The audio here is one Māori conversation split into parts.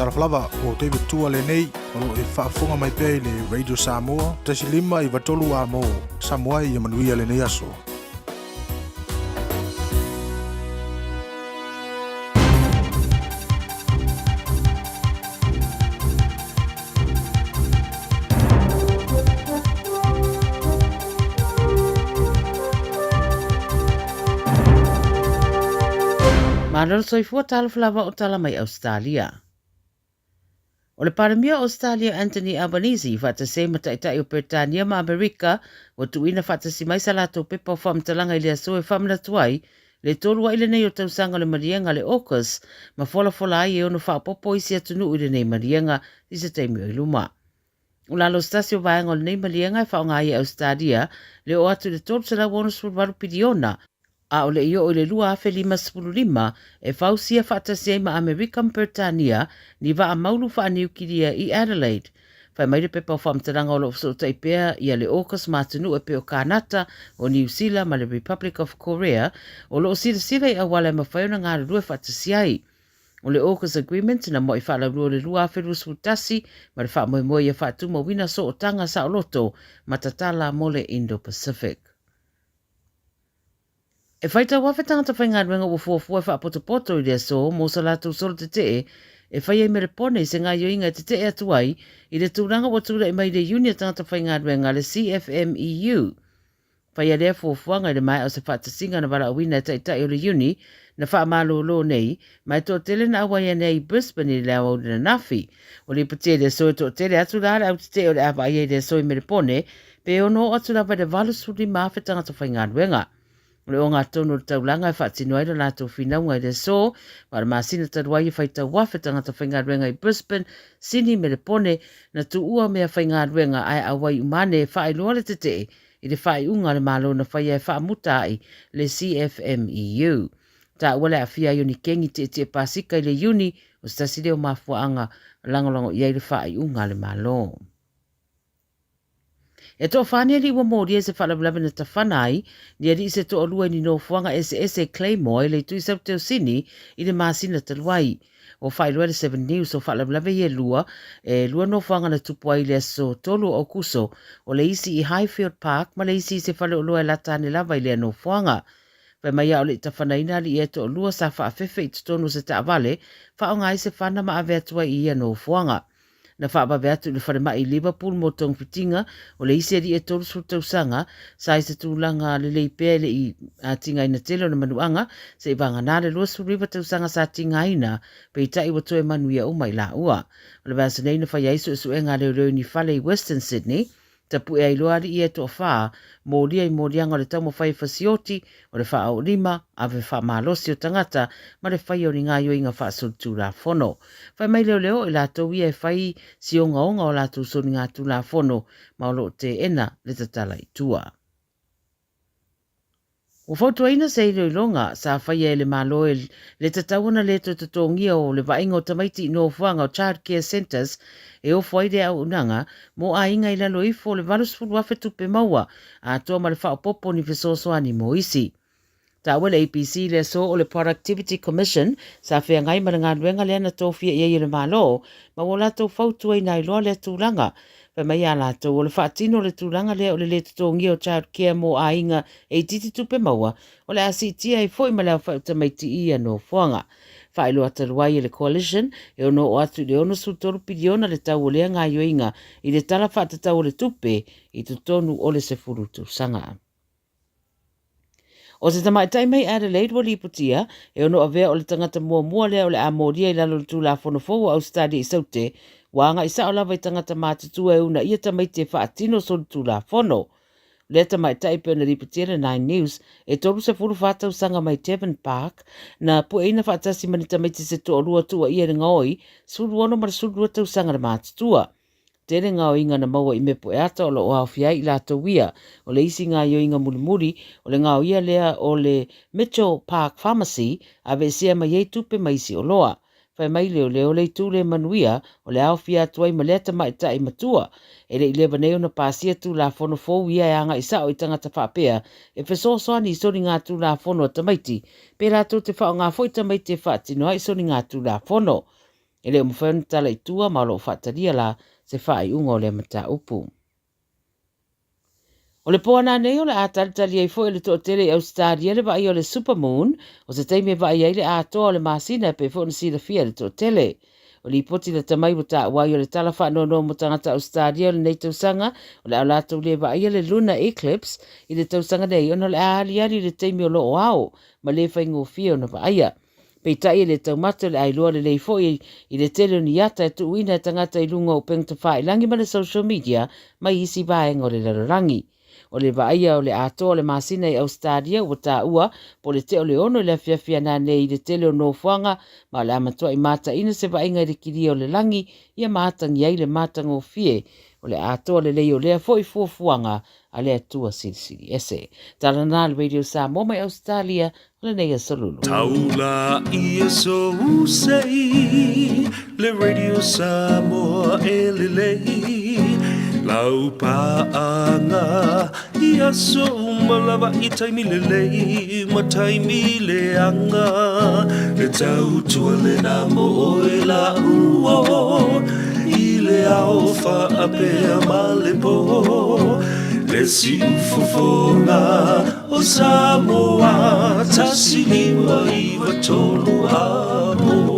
talaflava o te vitua le nei o lo e whaafonga mai pei le Radio Samoa tasi lima i watolu a mo Samoa i manuia le nei aso. Manor soifua talaflava o tala mai Australia. O le paramia Australia Anthony Albanese whaatase mataitai o Britania ma Amerika o tuina whaatasi mai salato pepa o whamtalanga i lea soe whamna tuai le tolu ile nei o tausanga le marianga le AUKUS ma fola ai e ono whaapopo isi atunu i le nei marianga i se teimi o iluma. O lalo stasio vaenga o le nei marianga e whaonga ai Australia le o atu le tolu sala wono sulwaru pidiona a o le io o le lua afe 5.5 e fausia whaatase ma American Britania ni wa a maulu wha niukiria i Adelaide. Whai maire pepa o whamtaranga o lo so taipea i a le AUKUS matunu e peo Kanata o New Zealand ma le Republic of Korea o lo sira i awala e mawhaiona ngā rue whaatasi ai. O le AUKUS agreement na mo i whaala rua le lua afe rusutasi ma le wha moe i a whaatuma wina so o tanga sa o loto matatala mo le Indo-Pacific. E whaita wafe tangata whainga ruenga o fuafua e whaapoto i rea so, mo sa lātou solo te te e whai e mere pone se ngā yoinga te te atuai i le tūranga o tūra i mai le unia tangata whainga ruenga le CFMEU. Whai a rea fuafuanga i le mai au se whaatasinga na wala awina e taitai o le uni na whaamalo lo nei, mai tō tele na awai ane i Brisbane i lea au na nafi. O li pute le so tō tele atu rāra au te te o le apa ai e le so i mere pone, pe ono atu rāwa le valusuri mawhe tangata whainga ruenga. Le o ngā tono taulanga e whaatino aira lātou whinaunga i le so, wara māsina taruai e whaita wafe tangata whainga ruenga i Brisbane, Sydney me le pone, na tu ua mea whainga ruenga ai awai umane e whae loa le te te, i le whae unga le malo na whaia e whaamuta ai le CFMEU. Tā wale a whia ioni kengi te pasika i le uni, o stasi leo mafuaanga langolongo i le whae unga le malo. E tō whānea li ua mōri e se whalablawe na tawhanai, ni ari se tō alua ni no fuanga SEP Claymore le tui sau teo sini i le māsina taluai. O whailua le 7 News o whalablawe i e lua no fuanga na tupuai le aso tolu o kuso o le isi i Highfield Park ma le isi i se whale o lua e latane lava i le no fuanga. Pai mai au le tawhanaina li e tō lua sa whaafefe i tutonu se taavale, whaonga i se whana ma ave atua i no fuanga. Na whaabave atu le whare mai i Liverpool mo tong fitinga o le iseri e tolu su tausanga sa i se tūlanga le leipea le i tinga ina telo na manuanga se i vanga nā le lua su riva tausanga sa tinga ina pe i tai watoe manuia umai la ua. O le vasa nei na whai aiso e su enga leo ni whale i Western Sydney ta pu e iloari i e tō whaa mō lia i mō lianga o le taumo whai fasioti o le wha o lima ave wha malosi o tangata ma le whai o ni ngā yoinga wha sultu la whono. Whai mai leo i lātou ia e whai si o ngā o lātou so ni ngā tu la whono ma o lo te ena le tatala i tua. O whautua ina se ilo ilonga sa whai e le malo e le tatawana le to tatongia o le vainga o tamaiti no whanga o child care centers e o whaide au unanga mo a inga i lalo ifo le valusfuru wafe tupe maua a toa ma le whaopopo ni fesosoani mo isi. Ta wale APC le so o le Productivity Commission sa whea ngai ma ngā ruenga le ana tōwhia i le malo ma o lato whautua ina iloa le tūlanga. Pai mai a lato o le whaatino le tūlanga le o le tatongia o child care mo a inga e titi tupe maua o le asitia i fwoi ma le whautamaiti ia no whuanga. Whaelo ataruai e le coalition e ono o atu le ono sutoru piriona le tau o lea ngā yoinga i le tala whaatatau o le tupe i tutonu o le sefuru sanga. O se tamaitai mai Adelaide wali iputia e ono avea o le tangata mua lea o le amoria i lalo le tūla whanofou au stadi i saute wanga i sao lava i tangata mātutua e una ia tamaiti e whaatino so le tūla whano. Le tamaitai pe na riputia le 9 News e toru se furu whātau sanga mai Devon Park na pu eina whaatasi mani tamaiti se to orua tua ia le ngoi suru ono mara suru tau sanga le mātutua. Tere ngā o inga na maua i mepo e ata o lo o hawhiai i lato wia o le isi ngā o inga mulimuri o le ngā o ia lea o le Mitchell Park Pharmacy a ve sia mai ei tupe maisi o loa. Whai mai leo le tūle manuia o le hawhia tuai ma lea tama i tai matua e le ilewa neo na pāsia tū la whono fōu ia e anga i sao i tangata whapea e whesosoani i sori ngā tū la whono tamaiti pe rato te whao ngā fwoi tamaiti e whaatinoa i sori ngā tū la whono. E le umwhenu tala i tua ma lo whataria la se whai unga o le mata upu. O le poana nei o le ātaritali ai fo e le toʻatele i Australia le vai o le Supermoon, o se teime vai ai le ātoa o le masina pe fo na sila fia le toʻatele. O le ipoti le tamai mo tāuai o le tala whanono mo tangata Australia o le nei tausanga, o le aulatou le vai le Lunar Eclipse, i le tausanga nei ono le aaliari le teime o loo au, ma le whaingo fia o na vaia. Pei tai le taumata le ailoa le leifo i le tele ni ata e tuuina e tangata i lunga o peng te whailangi ma le social media, ma isi vaenga o le larangi. O le vaia o le ato o le masina i Australia ua tā ua, po le te o le ono le fiafia nā nei i le tele o nofuanga, ma le amatua i mata ina se vainga i le kiri o le langi, ia matangi ai le matanga o fie, o le ato o le lei o lea fo i fuafuanga, a le atua sirisiri ese. Tala nā le Radio Samoa mai Australia, o le nea salulu. Taula ia so usei, le Radio Samoa e le lei, lau paanga ia so malava I taimi le lei ma taimi le anga le tau tua le na mo o e la uo I le au fa apea ma le po le si ufofonga o Samoa tasi lima I watolu amo.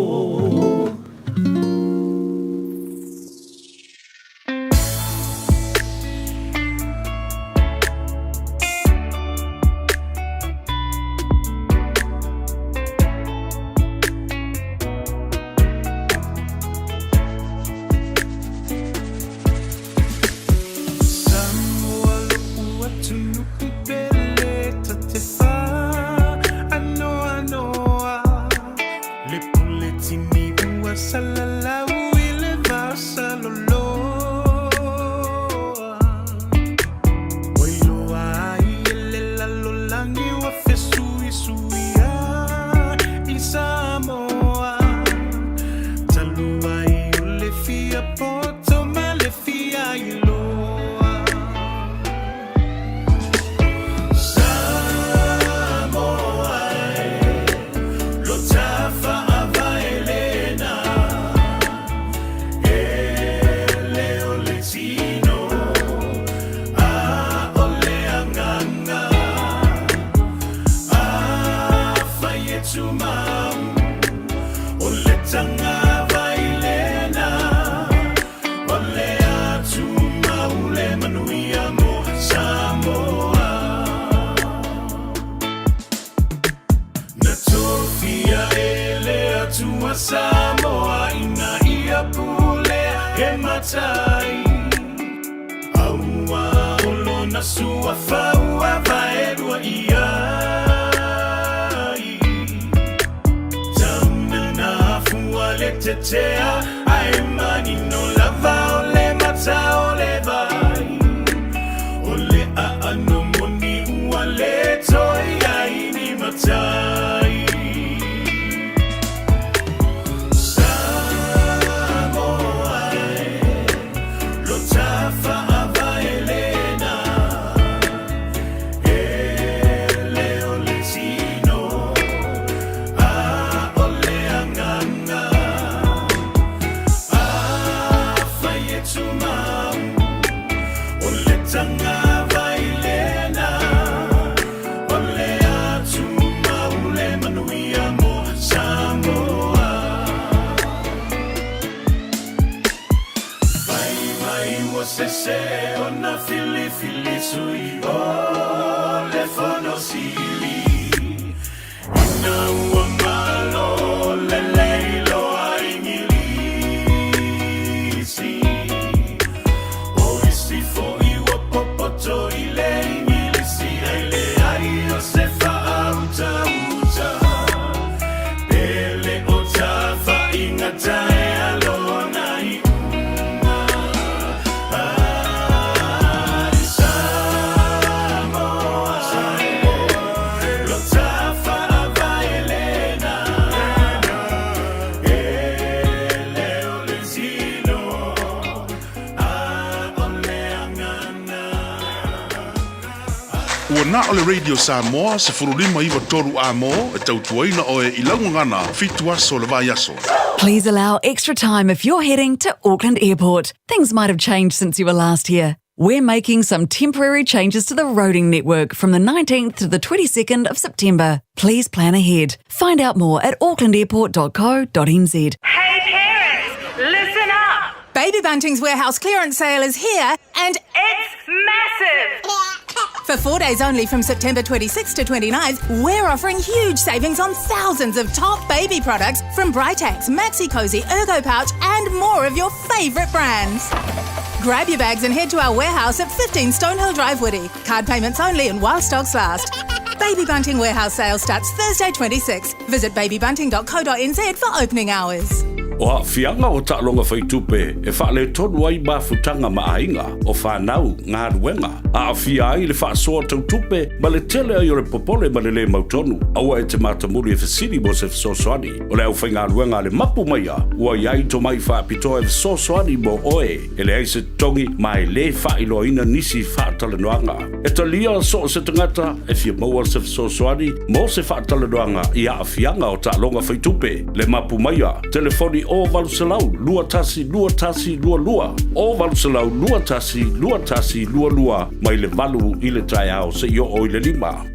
Samoa ina ia pule he matai aua olo na sua faua vaerua ia tamna na fua le tetea ai mani no lava ole mata ole vai ole a ano moni ua le toi ai ni matai Tanga vailena, olea tu mau na ole Radio Samoa se furulima iwa toru amo e tautuaina oe ilaungangana fitua so le vai aso. Please allow extra time if you're heading to Auckland Airport. Things might have changed since you were last here. We're making some temporary changes to the roading network from the 19th to the 22nd of September. Please plan ahead. Find out more at aucklandairport.co.nz. Hey parents, listen up! Baby Bunting's warehouse clearance sale is here and it's massive! For 4 days only from September 26th to 29th, we're offering huge savings on thousands of top baby products from Britax, Maxi Cozy, Ergo Pouch and more of your favourite brands. Grab your bags and head to our warehouse at 15 Stonehill Drive, Woody. Card payments only and while stocks last. Baby Bunting warehouse sale starts Thursday 26. Visit babybunting.co.nz for opening hours. O fianga o ta'alonga whaitupe e whaale tonu ai mafutanga maainga o whanau ngā ruenga. A whia ai le whaasoa tautupe ma le tele ai o le popole ma le le mautonu. Aua e te mātamuri e whasiri mo se whasosoani. O le au whai ngā ruenga le mapu maia. Ua iai to mai whaapitoa e whasosoani mo oe. E le aise tongi mai le whailo ina nisi whaatale noanga. E talia so se tangata e fia maua se whasosoani mo se whaatale noanga i a fianga o ta'alonga whaitupe. Le mapu maia. Telefoni o Valusalau, lua tasi, lua lua. O Valusalau, lua tasi, lua. Mai le valu i le tai au se io o i le lima.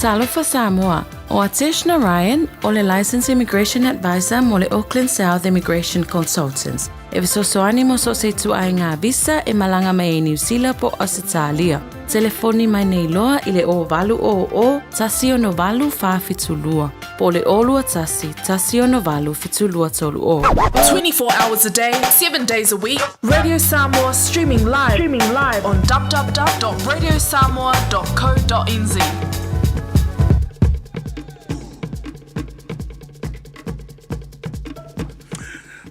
Talofa Samoa, o Ateshna Ryan, o le Licensed Immigration Advisor mo le Auckland South Immigration Consultants. E visosoani mo so se tu ai ngā visa e malanga mai e New Zealand po Australia. Telefoni mai nei loa i le o valu o tasi o no valu whawhitulua. Po le olua tasi o no valu fitulua tolu o. 24 hours a day, 7 days a week. Radio Samoa streaming live on www.radiosamoa.co.nz.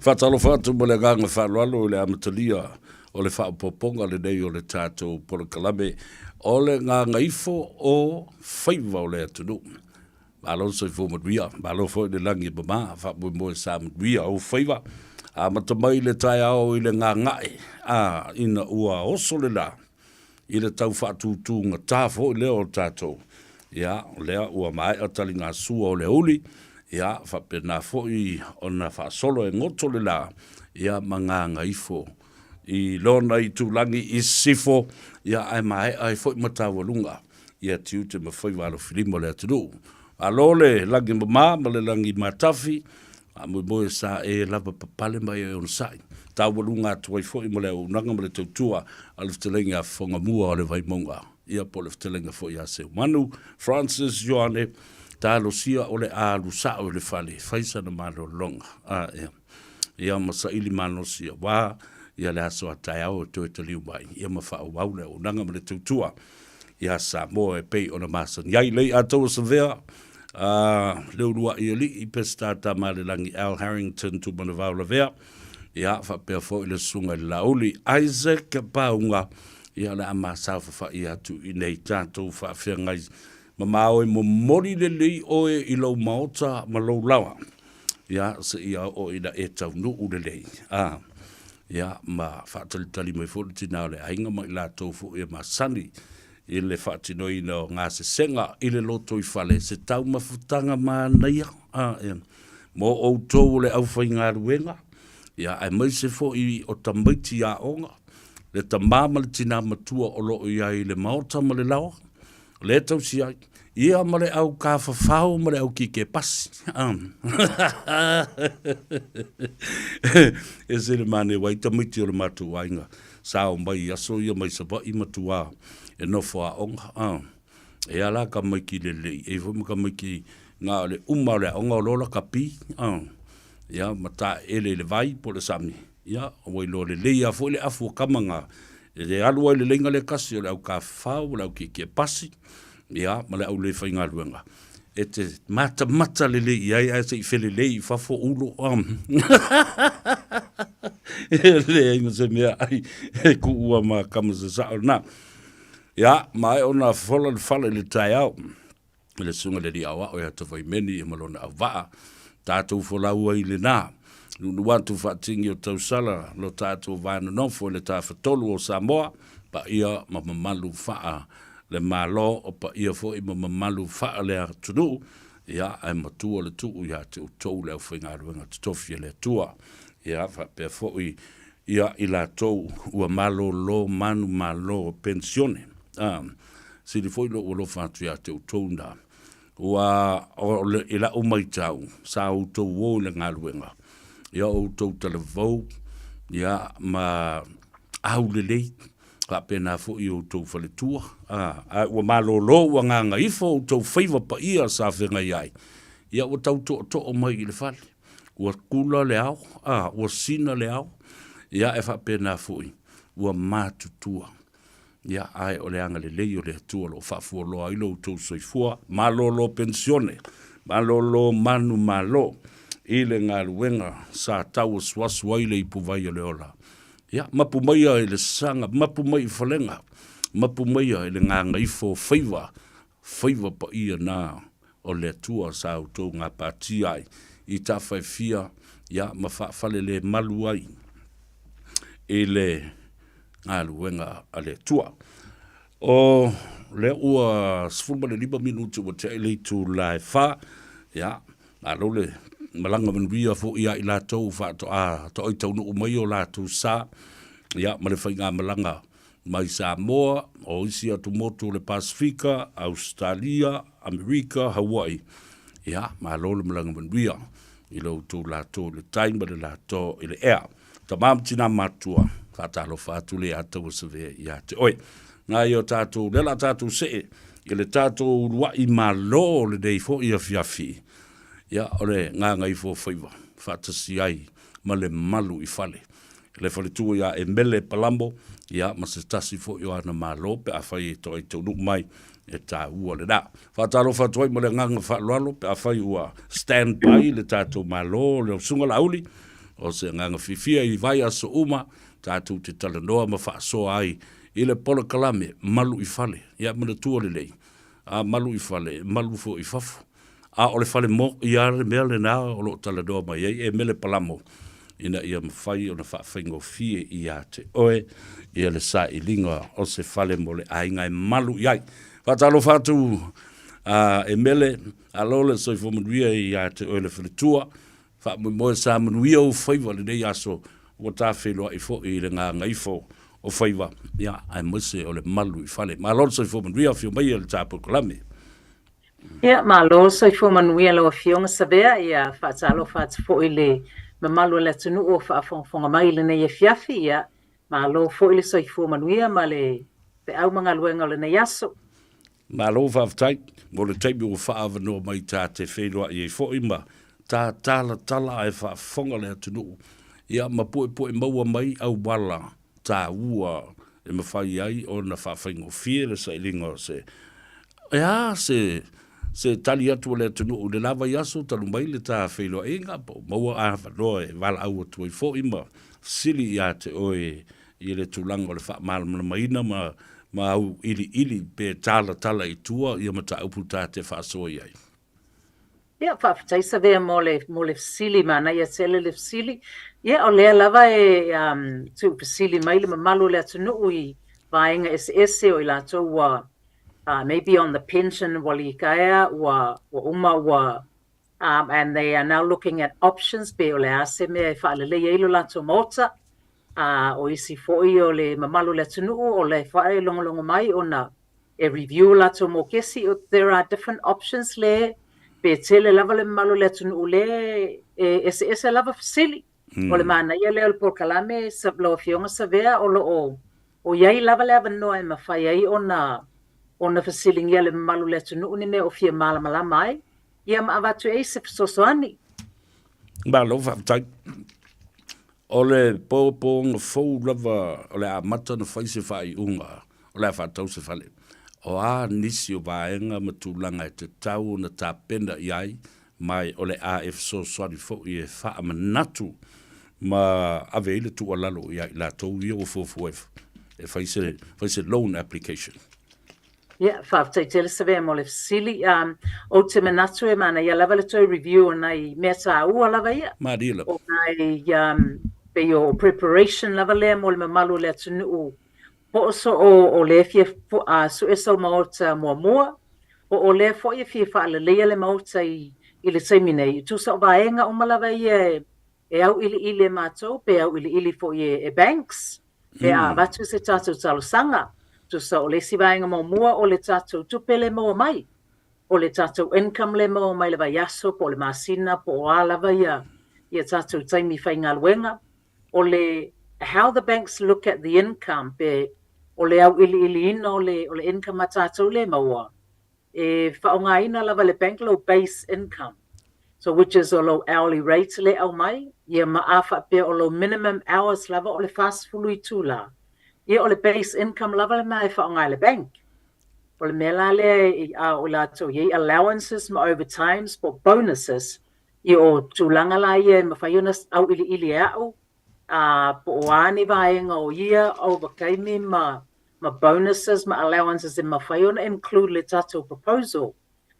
Whatalo whatu mo le ganga whalualo o le amatalia o le whaapoponga le nei o le tātou porokalame o le ngā ngaifo o Faiva o le atunu. Malo so fo maduia, malo fo le langi mama, whaapu mo sa maduia o Faiva. A matamai le tai ao i le ngā ngai, a ina ua oso le la. I le tau whaatutu ngā tāfo i leo o tātou. Ia, lea ua mai atali ngā sua o le uli. Ia, whapena fo i ona whaasolo e ngoto le la. Ia, mga ngaifo. I lona i tūlangi i sifo. Ia, ai mai ai fo i matawalunga. Ia, tiu te mawhaiwa alo filimo le atunu. Alole, langi mama, ma le langi matafi. A moe sa e lava papale mai e on sai. Tawalunga tuai fo i mo le unanga ma le tautua. Alif telengi a whonga mua o le vaimonga. Ia, po le telenga fo i a se manu. Francis Joane. Talo sia o le alu sa o le fale, faisa na malo longa. Ia masa ili mano sia wa, ia le aso atai au to e taliu mai. Ia mafa o wau le o nanga ma le tautua. Ia Samoa e pei o na masa. Iai lei atou sa vea, leo lua i ali, i pestata ma le langi Al Harrington tu mana vau la vea. Ia whapea fo i le sunga i lauli. Isaac Paunga, ia le ama saufa i atu i nei tātou whawhia ngai. Mamao e mo mori le lei oe i lau maota ma lau lawa. Ia, se ia o ina e tau nu u le lei. Ia, ma whaatalitali mai fōru tina o le ainga mai la tofu e ma sani. I le whaatinoi na ngā se senga i le loto i whale. Se tau mawhutanga ma naia. Mo o tōu le au whai ngā ruenga. Ia, ai mai se fo i o tamaiti a onga. Le tamama le tina matua o lo i ai le maota ma le lawa. Le tau si ai, ia ma le au ka whawhau ma le au ki ke pasi. E se le mane wai tamiti o le matu wainga. Sao mai aso ia mai sapa i matua e nofo a onga. E ala ka mai ki le lei, e fumi ka mai ki ngā le uma le onga o lola ka pi. Ia mata ele le vai po le sami. Ia wai lo le lei a fo le afu kamanga. E le alua le lenga le kasi o le au ka whau, le au ki ke pasi. Ia, ma le au le whai ngā ruenga. E te mata le le iai, ai se i whele le i whafo ulo. E le inga se mea ai, e ku ua ma kama se sao. Nā, ia, mai o nā whala le whala le tai au. Le sunga le di awa, o ia te whai meni e malona au waa. Tātou wholau ai le nā. Nunu wantu whaatingi o tausala, lo tātou vāna nofo le tā whatolu o Samoa, pa ia ma mamalu whaa le malo o pa ia fo i mamalu faa le tunu ia ai matua le tuu ia te utou le whainga ruenga te tofi le tua ia fa pe fo ia i la tou ua malo lo manu malo pensione si li foi lo fatu ia te utou na ua ila umai tau sa utou wo le ngā ruenga ia utou televou ia ma au le lei ka pena fo i utou fale tua ua malo lo ua nganga ifo utou Faiva pa ia sa whenga iai ia ua tau to o mai i le fale ua kula le au ua sina le au ia e fa pena fo i ua matutua ia ai o le anga le lei o le tua lo fa fo lo ai lo utou soifua malo lo pensione malo lo manu malo i le ngā ruenga sa tau swasu ai le ipuvai o le ola ia mapu mai ai le sanga mapu mai i falenga mapu mai ai le ngā Gagaifo Faiva pa ia na o le tua sa utou ngā pati ai i ta faifia ia ma fale le malu ai e le ngā ruenga a le tua o le ua 15 minutu o te ele tu lai fa ia alo le malanga manuia fo ia i lātou to ai tau no mai o lātou sa ia ma le whainga malanga mai Samoa o isi atu motu le Pasifika, Australia, Amerika, Hawaii ia ma lo le malanga manuia i lo tu lātou le taima le lātou i le ea ta mamtina matua whatalo whatu le atau save ia te oi nga i o tātou le la tātou se i le tātou rua i malo le dei fo i a fiafi ia ole ngā Gagaifo Faiva whatasi ai ma le malu i fale le fale tua ia e mele palambo ia ma se tasi fo i o ana malo pe a whai to i tau nuk mai e tā ua le da whatalo whatoi ma le nganga whatloalo pe a whai ua stand by le tātou malo le sunga lauli o se nganga fifia i vai aso uma tātou te talanoa ma whaasoa ai i le pola kalame malu i fale ia ma le tua le lei malu i fale malu fo i fafu o le fale mo i are mea le nā o lo talanoa mai e mele palamo ina ia mawhai o na whaafengo fie i a te oe ia le sa i linga o se fale mo le ainga e malu i ai whatalo whatu e mele alo le soifo manuia i a te oe le fale tua mo sa manuia o Faiva le nei aso o ta whelua i fo i le ngā Gagaifo o Faiva ia ai mose o le malu i fale ma lor soifo manuia fio mai le tāpu kolame ia ma lor soifo manuia lo fionga savea ia whaatalo whaat fo i le mamalu le tunu o whaafonga mai le nei e fiafi ia ma lo fo i le soifo manuia ma le te au mga luenga le nei aso ma lo whaafitai mo le teipi o whaavano mai tā te whelua i e fo i ma tā tala e whaafonga le tunu ia ma poe maua mai au wala tā ua e mawhai ai o na whaafengo fie le sa ilinga se ia se tali atu le tunu o le lava yaso talu mai le tā whelua inga po maua a whanoa e wala au atu i fo ima sili ia te oe i le tulanga o le wha malama maina ma au ili pe tala i tua ia ma ta upu tā te whaasoa iai ia whaafitai savea mo le fsili mana ia tele le fsili ia o lea lava e tu fsili mai le mamalu le atunu i vaenga ese o i lātou wa maybe on the pension wali kaya wa uma wa and they are now looking at options be o le ase me fa le ilo lātou mota o isi foi o le mamalu le atunu o le fa e longo mai ona e review lātou mo kesi there are different options le pe tele lava le malo le tunu le ese lava fasili o le mana ia le por kalame sa lo fionga sa vea o yai lava le no e mafai ai ona fasili ia le malo le tunu ni me o fia mala mai ia ma avatu e se sosoani ba lo fa tai o le popo fo lava o le amata no faise fai unga o le fa tau se fale o a nisi o vaenga matulanga e te tau na tā penda iai mai o le AF so swari fo i e wha manatu ma aveile tu alalo iai la tau i o fofuef e faise loan application. Yeah, whaafitai tele sa vea mo le fasili o te manatu e mana ia lava le toi review nei mea tā ua lava ia Marila. O nei pe o preparation lava lea mo le mamalu le atunu po so o le fie so eso maota mua o le fo ia fie fa le maota i le seminei tu sa vaenga o malawa ia e au ili matou pe au ili fo e banks pe a vatu se tatou talosanga tu sa o le si vaenga mua o le tatou tupele mo mai o le tatou income le mo mai le vaiaso po le masina po o alava ia tatou taimi whainga luenga o le how the banks look at the income pe o le au ili ina o le income a tatou le maua e whaonga ina lava le bank low base income so which is o lo hourly rate le au mai ia maafa pe o lo minimum hours lava o le fast fului tula ia o le base income lava le mai whaonga le bank o le mela le o la to ye allowances ma overtimes po bonuses ia o tulanga la ia ma whaiona au ili au po oani vaenga o ia overcame ma bonuses ma allowances in ma whaiona include le tatou proposal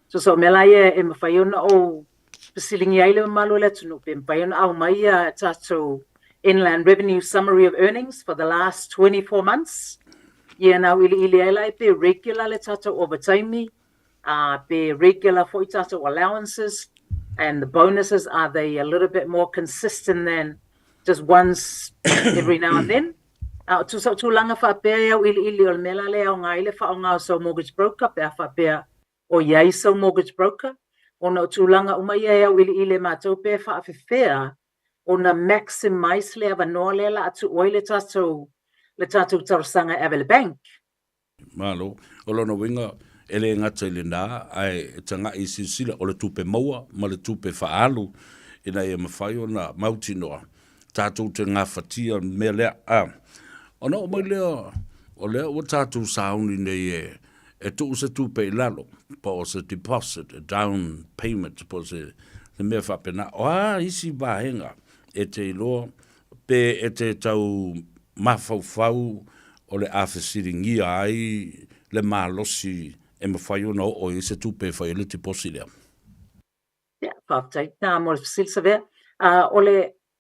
so mela ia ma whaiona o pasilingi aile malu le tunu pe whaiona au mai tatou inland revenue summary of earnings for the last 24 months ia na ili ai pe regular le tatou overtime pe regular for tatou allowances and the bonuses are they a little bit more consistent than just once every now and then tu langa fa pe au ili o mela le au ngai le fa nga so mortgage broker pe fa pe o yai so mortgage broker ona tu langa uma ia au ili ma to pe fa fair ona maximize le ava no le la tu oile le tatou tarsanga ave le bank malo o lona winga ele ngata ile na ai tanga i sila o le tupe maua ma le tupe faalu ina e mawhai ona mauti noa tatou te ngā whatia me lea ona o mai lea o lea o tatou sauni nei e tu se tupe i lalo po se deposit down payment po se mea whapena isi vahenga e te iloa pe e te tau mawhauwhau o le awhesiringia ai le malosi e mawhai ona o i se tupe whai le te posi lea. Yeah, whaftai. Nā mo le fasilsa vea.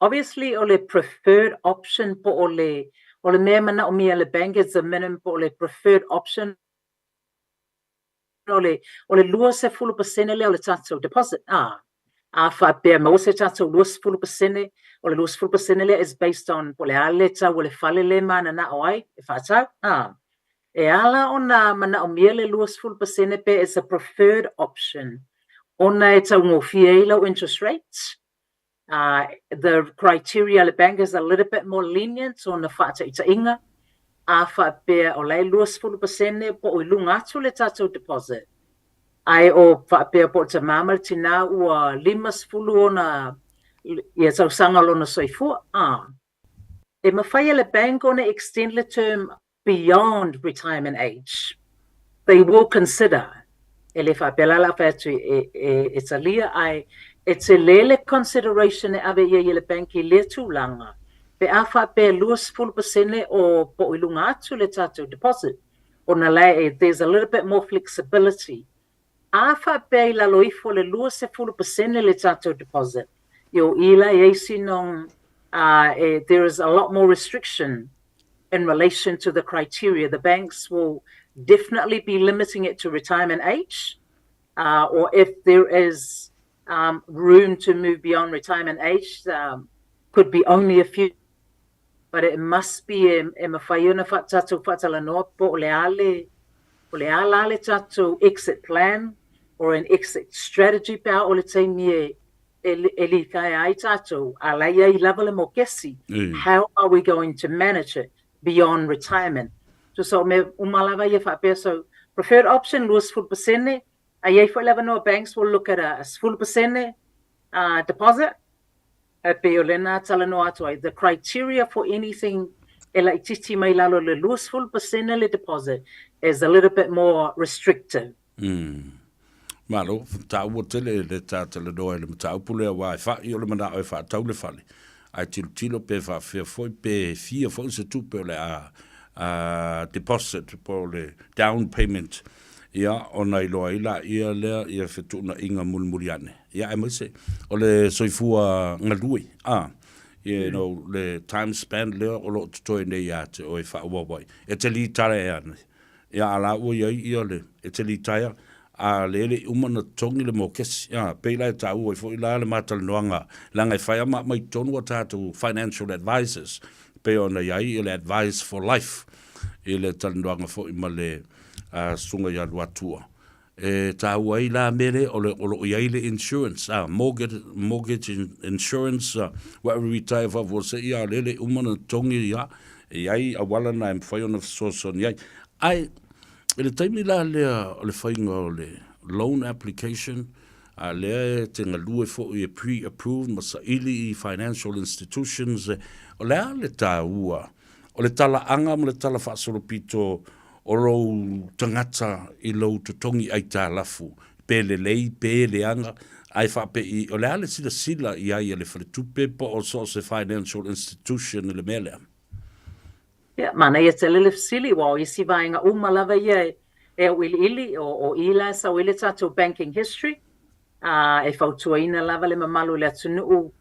Obviously, o le preferred option po o le mea mana o mea le bank is a minimum po o le preferred option o le lua se 10% le o le tatou deposit. Wha pēr mo se tatou lua se 10% o le lua se 10% le is based on po le ale tau o le whale le mana na o ai e whatau. E ala o na mana o mea le lua se 10% pe is a preferred option. Ona e tau ngofia i lau interest rates. The criteria le bank is a little bit more lenient on the whaata ita inga. Wha pēr o lei lua se 10% po o ilunga atu le tatou deposit. Ai o wha pēr po te māmari tina ua 5 ona ia tau sanga lona soifua. E mawhaia le bank ona extend le term beyond retirement age. They will consider ele fa pelala fa tu e talia ai e te lele consideration e ave ia le bank i le tūlanga pe a fa pe luas 10% o po ilunga atu le tatou deposit ona lai there's a little bit more flexibility a fa pe la loifo le luas 10% le tatou deposit yo ila e sinong there is a lot more restriction in relation to the criteria. The banks will definitely be limiting it to retirement age, or if there is room to move beyond retirement age, could be only a few, but it must be mawhaiona whatatu whatalanoa po le ale tatu exit plan or an exit strategy pa o le teimie eli kai ai tatu alai ai level mo kesi. How are we going to manage it beyond retirement? So me umalava ye fa so preferred option luas 10%. Ai for 11 banks will look at a 10% deposit. Peolena talano atu the criteria for anything like titi mai lalo le luas 10% le deposit is a little bit more restrictive. Malo tau tele le tele do le tau pule wa fa yo le mana o fa tau le fale. Ai tilo pe fa foi pe fia foi se tu pe le deposit po le down payment ia ona ilo ila ia le ia fetu na inga mulmuriane ia ai mo se o le soifua ngalui you know, le time spent le o lo toi nei ate o e whawawai. E te li tare e ane. Ia ala ua i ole, e te li taia, a lele umana tongi le mo kesi. Ia, peila e ta ua i fo i la le matal noanga, langa i whaia mai tonu a tātou financial advisors, pe ona iai i le advice for life, i le tal noanga fo i ma le sunga ia luatua. E ta ua i la mere o lo iai le insurance, mortgage insurance, wa retire fa vo se ia lele umana tongi ia, iai a wala na im whai ona soson iai. Ai, le taimi la lea o le whainga o le loan application, a lea te ngalue fo i pre-approved ma sa ili i financial institutions, o lea le tā ua, o le tala anga ma le tala whaasoropito o rou tangata i lou tutongi ai tā lafu, pe le lei, pe le anga, ai whape i, o lea le sila i ai le whaletupe po o so se financial institution le melea. Yeah, mana ia te lele sili wa o isi vaenga umalawa ia e ili o ila sa wile tato banking history. E whautuaina lava le mamalu le atunu.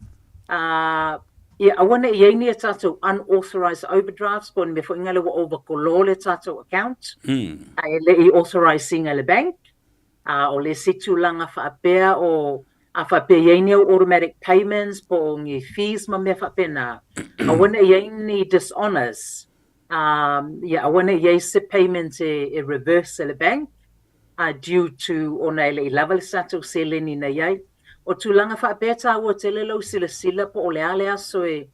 Ia awana i eini e tato unauthorized overdrafts po ni me fo ingale wa over kolo le tato account. Le i authorizing le bank. O le situ langa whaapea o a whaapea eini au automatic payments po ngi fees ma mea whaapea na. Awana i eini dishonors. Yeah, I want to SEP payment a reverse le bank due to ona ele level sato seleni na yai o tulanga fa beta o telelo sila po ole ale aso e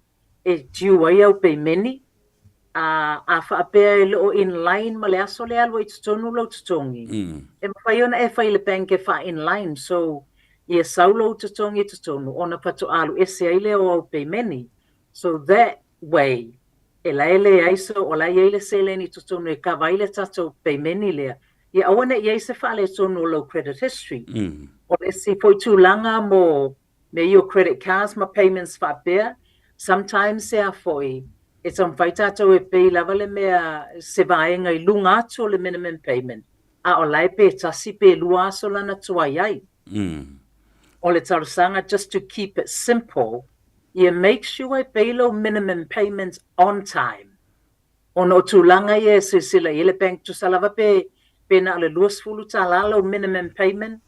due ai au payment a fa pe lo in line ma le aso le alwa tonu lo tongi e fa yona e fa le bank e fa in line so ye saulo tongi tonu ona patu alu ese ile o payment so that way e laele aiso o la yele seleni tutonu e kavaile tato peimeni lea. Ia awana i eise whale tonu low credit history. O le si foi tūlanga mo me your credit cards ma payments whapea. Sometimes se a foi e tam whai tato e pei lava le mea se vaenga i lunga atu le minimum payment. A o lai pe tasi pe lua aso lana tuai ai. O le tarusanga just to keep it simple. You make sure I pay low minimum payments on time. Ono tulanga ye sila ile bank to salava pe na le luas fulu talalo minimum payment.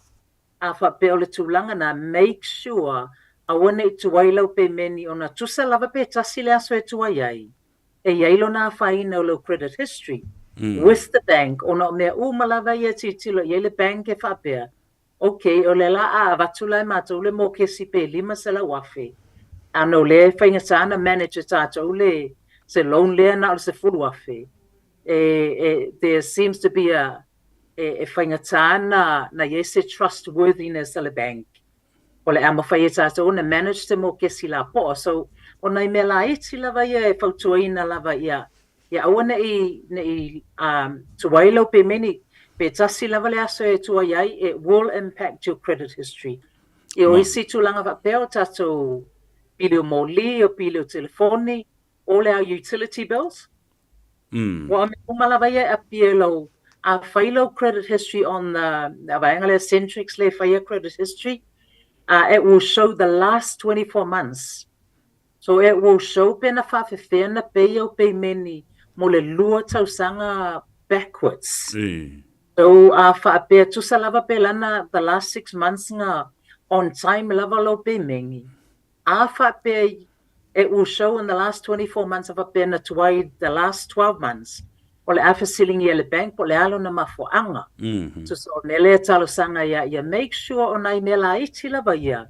Afa pe ole tulanga na make sure I want it to wailo pe meni ona to salava pe tasile aso e tuayai. E yailo na faina lo credit history. With the bank ono me umalava ye titilo ile bank e fa pe. Okay, ole la a vatula mato le mo kesi pe lima sala wafe. Ano le whainga tāna manager tātou le se loan lea na o se fulu afe. There seems to be a whainga tāna na yese trustworthiness ale bank. O le ama whai tātou na manage te mo kesi la po. So o nei me la iti lava ia e whautuaina lava ia. Ia awana i tuwailo pe meni pe tasi lava le aso e tuaiai it will impact your credit history. I o isi tūlanga whapeo tātou pilio moli o pilio telefoni, all our utility bills. Wa me umalawa ia a pielo a whailo credit history on the vaengale Centrix le whaia credit history. It will show the last 24 months. So it will show pena whawhewhena pe o pe meni mo le lua tausanga backwards. So whaapea tusa lava pe lana the last 6 months nga on time lava lo pe mengi. It will show in the last 24 months of a pena tuai the last 12 months. O le afa silingi le bank po le alo na mafuanga. So nele talo sanga ya make sure o nai mela iti lava ia.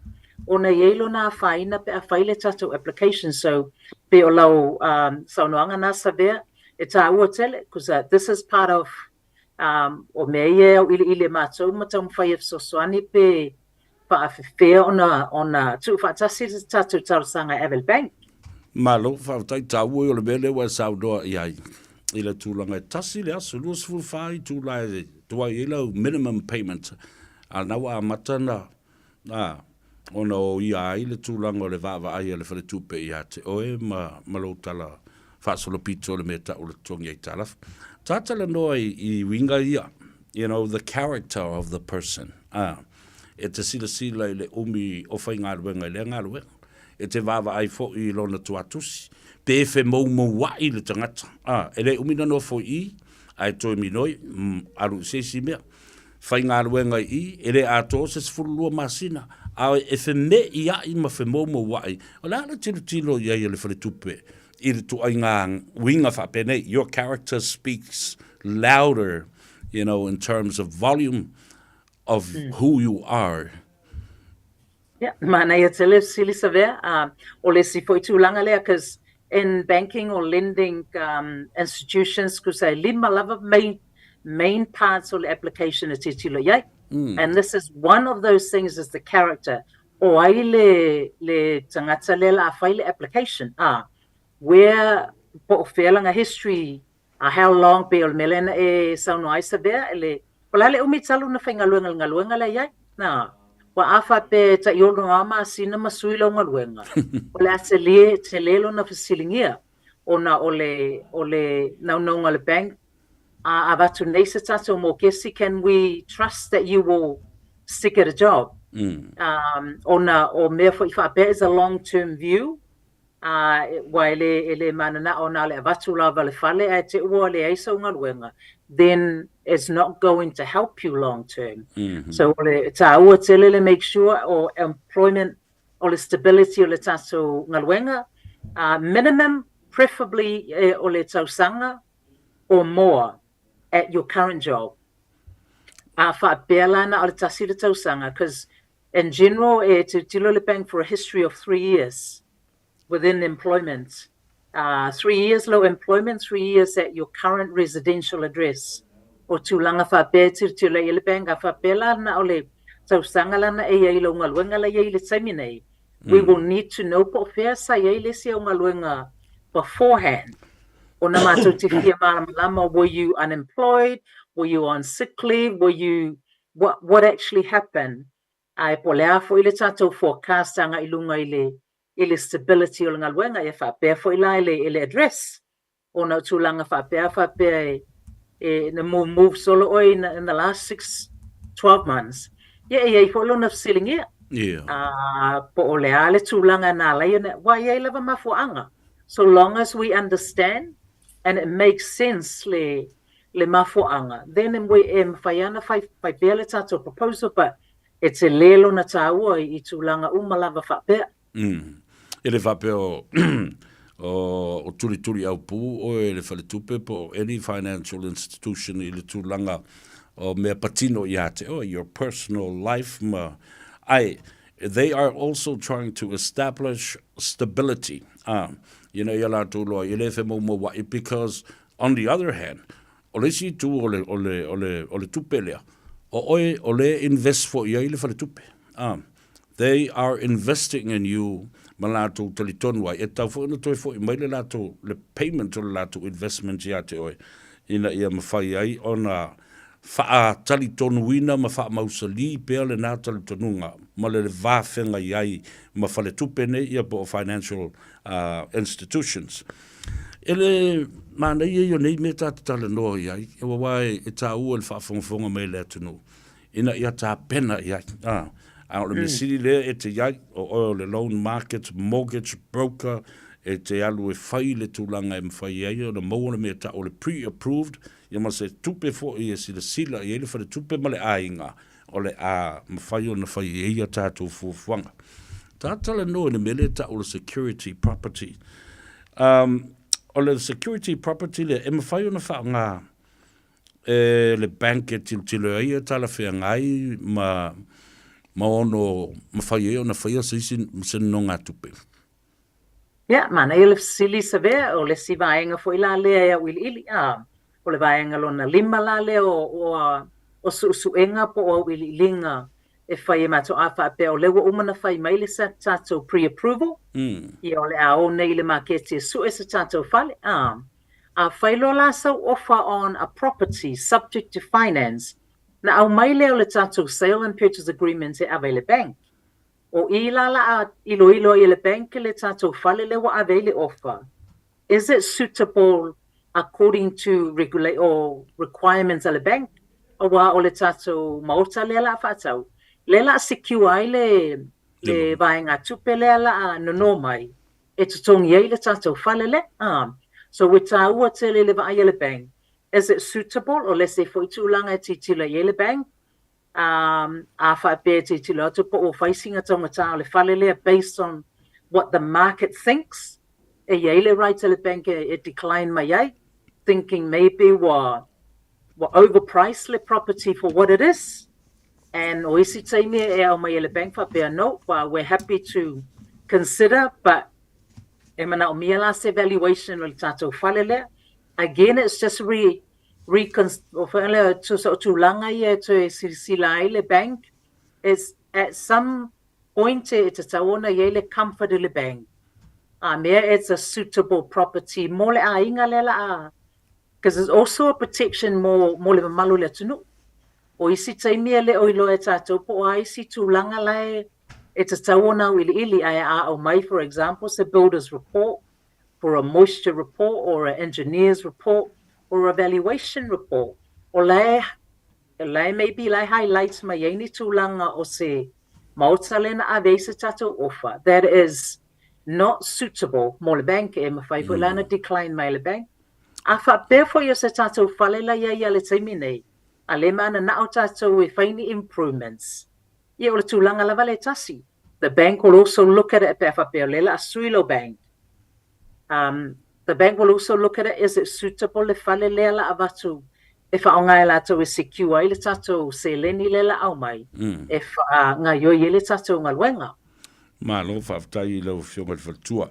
O na yelo na faina pe a faile tato application. So pe o lau saunoanga na savea e ta ua tele because this is part of o mea o ili matou matam whai sosoani pe pa fair ona tu fatasi tatu tausanga Evel Bank. Malo fa tai tau o le bele wa saudo iai. Ila tulanga tasi le aso lus fu fai tu lai tu ai lo minimum payment. Al na wa matana ona o iai le tulanga le va ai le fale tu pe ia te o e malo tala fa solo pizzo le meta o le tongi ai tala. Tata le noi I winga ia. You know the character of the person. E te sila le umi o whai ngā ruenga le ngā ruenga. e te vava ai fo I lona tuatusi. Pe fe mou wai le tangata. Ele umina no fo I, ai toi minoi, aru sesi mea. Fai ngā ruenga I, ele ato se sfurulua masina. A e fe me I ma fe mou wai. O la ana tilo ia le fale tupe. I le tu ai ngā winga fa pene. Your character speaks louder, you know, in terms of volume of who you are. Yeah, mana ia tele sili savea. O le si foi tūlanga lea, because in banking or lending institutions, because they lima lava main parts of the application is titilo yai. And this is one of those things is the character. O ai le tangata le la file application. Where po feeling a history, how long pe o melena e sauno ai savea, ele wala le umitalu na ngaluenga le yai. Na wa afa pe ta yolo ama sina masui lo ngaluenga. Wala se lelo na fasilingia. Ona ole na no le bank. Avatu nesa tato mo kesi, can we trust that you will stick at a job? O mea fo ifa pe is a long-term view. Wa ele manana ona le avatu lava le fale a te ua le aiso ngaluenga. Then it's not going to help you long-term. So ole ta ua telele make sure or employment or the stability o le tato ngaluenga. Minimum, preferably ole tausanga or more at your current job. Because in general, to tilo le bank for a history of 3 years within employment. 3 years low employment, 3 years at your current residential address. O tūlanga whape tilo le bank, a whapela na ole tausanga lana e ilo ngaluenga la le taminei. We will need to know po fea sa le si o ngaluenga beforehand. Were you unemployed? Were you on sick leave? Were you what actually happened? Ai polea fo ile tato forecast anga ilunga ile stability o ngaluenga e fa pe fo ile address. Ona tulanga fa pe the move solo oi in the last 12 months. Yeah, fo lo na feeling it. Yeah. Po olea le tulanga na la yona wa ye lava mafuanga. So long as we understand and it makes sense le mafuanga, then we faiana fai bele tato proposal, but it's a lelo na taua I tulanga umalava fape. Ele fape o turi au pu o ele fale tupe po any financial institution I le tulanga o mea patino iate o your personal life they are also trying to establish stability. You know, because on the other hand, ole si tu ole tupelea, ole invest for ia ile fale tupe. They are investing in you, malato talitonwa. E tau fo na toi fo mai le lato le payment o le lato investment ia te oi. Ina ia mawhai ai ona faa talitonuina ma faa mausali pea le nā talitonunga ma le vāwhenga iai ma fale tupe ne ia po financial institutions. Ele mana ia nei me tā tala noa iai, e wawai e tā ua le whaafonga mai le atunu. Ina ia tā pena iai. Au le mesiri le e te iai o le loan market, mortgage broker, e te alu e whai le tūlanga e mwhai iai o le maua me tā o le pre-approved, ia ma se tupe fo i e sila sila i ele whare tupe ma le ainga o le a mwhai o na whai e ia tātou fuwanga. Tātala no ne mele ta o le security property. O le security property le e mwhai o na wha ngā le bank e tilo ia tala whea ngai ma ono mwhai e o na whai a sin no ngā tupe. Yeah, mana ele sili savea o le si vaenga fo ila lea ia ili o le vaenga lona lima la le o suenga po o ili linga e fai e mato awha pe o lewa umana fai mai le sa tato pre-approval I o le ao nei le makete su e sa tato fale a fai lo la sau offer on a property subject to finance na au mai le o le tato sale and purchase agreement e ave le bank. O ilala ilo I le bank le tato fale le wa avele offer. Is it suitable according to regulate or requirements of the bank? O wa o le tato maota le la fatau. Le la secure le vaenga tupe le ala no mai. E tutongi ei le tātou whale le. So we tā ua te le vai le bang. Is it suitable or let's say for tūlanga e titila i le bang? A whape titila atu po o whaisinga tonga tā le whale le based on what the market thinks. E iei le right le bang e decline mai ai. Thinking maybe we're overpriced the property for what it is. And oisi taimi e au mai le bank whapea no, we're happy to consider, but e mana o mia la se valuation o le tātou whale lea. Again, it's just tūlanga ia to sila ai le bank. It's at some point e te taona ia le comfort le bank. Mea it's a suitable property. Mo le a inga le la because there's also a protection mo le malu le tunu. O isi taimia le oilo e tātou po a isi tūlanga lai e te taona ili ai a o mai, for example, the builder's report, for a moisture report or an engineer's report or a valuation report. O lai maybe lai highlights mai eini tūlanga o se mauta lena a veisa tātou offer that is not suitable mo le bank e mawhaifu lana decline mai le bank. A whapefo ia se tātou whale la ia le taimi nei. A le mana na o tātou e whaini improvements. Ia o le tūlanga lava le tasi. The bank will also look at it pe whapeo lela a suilo bank. The bank will also look at it, is it suitable le whale lela a watu? E whaonga e lātou e secure i le tātou se leni lela au mai. E ngā ioi le tātou ngā luenga. Ma lo whaftai lau whionga le whatua.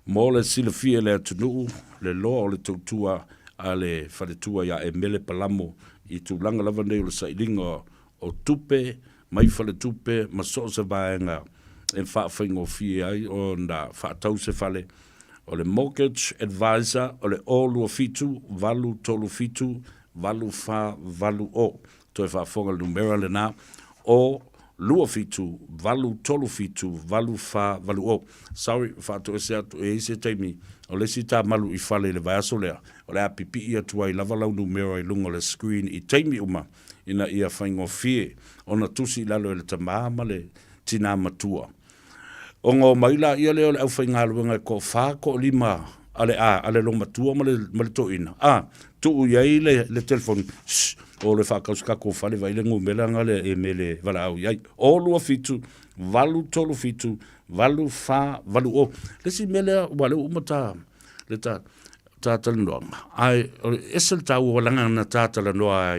Mo le sila fia le atunu, le loa o le tautua a le wharetua ia e mele palamo i tūlanga lava nei o le sailinga o tupe, mai whale tupe, ma so se vaenga e whaafengo fia ai o na whaatau se whale o le mortgage advisor o le olua fitu, valu tolu fitu, valu wha, valu o. Toi whaafonga numera le nā o lua fitu, valu tolu fitu, valu wha, valu o. Sorry, whaato e se atu e se taimi o le si tā malu I whale le vaiaso lea. O le apipi ia tua I lava lau numera I lunga le screen I taimi uma ina ia whaingo fie. O na tusi lalo e le tamama le tina matua. O ngō maila ia leo le au whainga luenga ko wha ko lima ale long matua ma le toina. Tuu iai le telefon. O le whakauska ko whale vai le ngumelanga le e mele wala au iai. O lua fitu, valu tolu fitu, valu wha, valu o. Lesi mele wale umata le tātalanoa. Ai, esel tau walanga na tātalanoa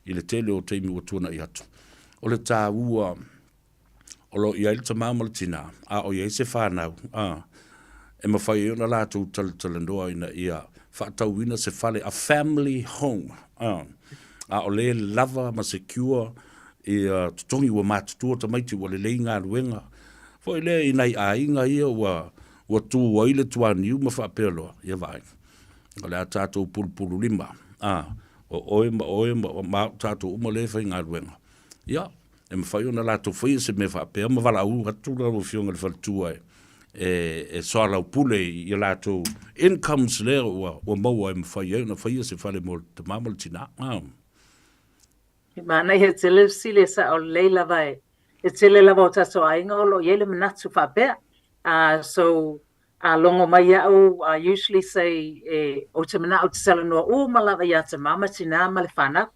I le tele o teimi o tuana I atu. O le tā ua, o lo iai le tamama le tina, o iai se whanau, e mawhai ona lātou talanoa ina ia whaatauina se whale a family home, o le lava ma secure I tutongi ua mātutua tamaiti ua le lei ngā ruenga. Fo le inai a inga ia ua tū wa ile tuaniu ma whaapelo, ia vai. O le a tātou pulpulu lima, o oe ma tātou umale whai ngā ruenga. Ia, e mawhai ona lātou whai se me whaapea, ma wala u hatula o whionga le whalatua e soa lau pule I lātou incomes lea ua maua e mawhai na whai se whale mo te mamal tina. Mana he tele sile sa o leila vai. E tele lava o taso ainga o lo yele manatu whapea. So longo mai au I usually say o te mana o te salanoa o malawa ia te mama tina ma le whana.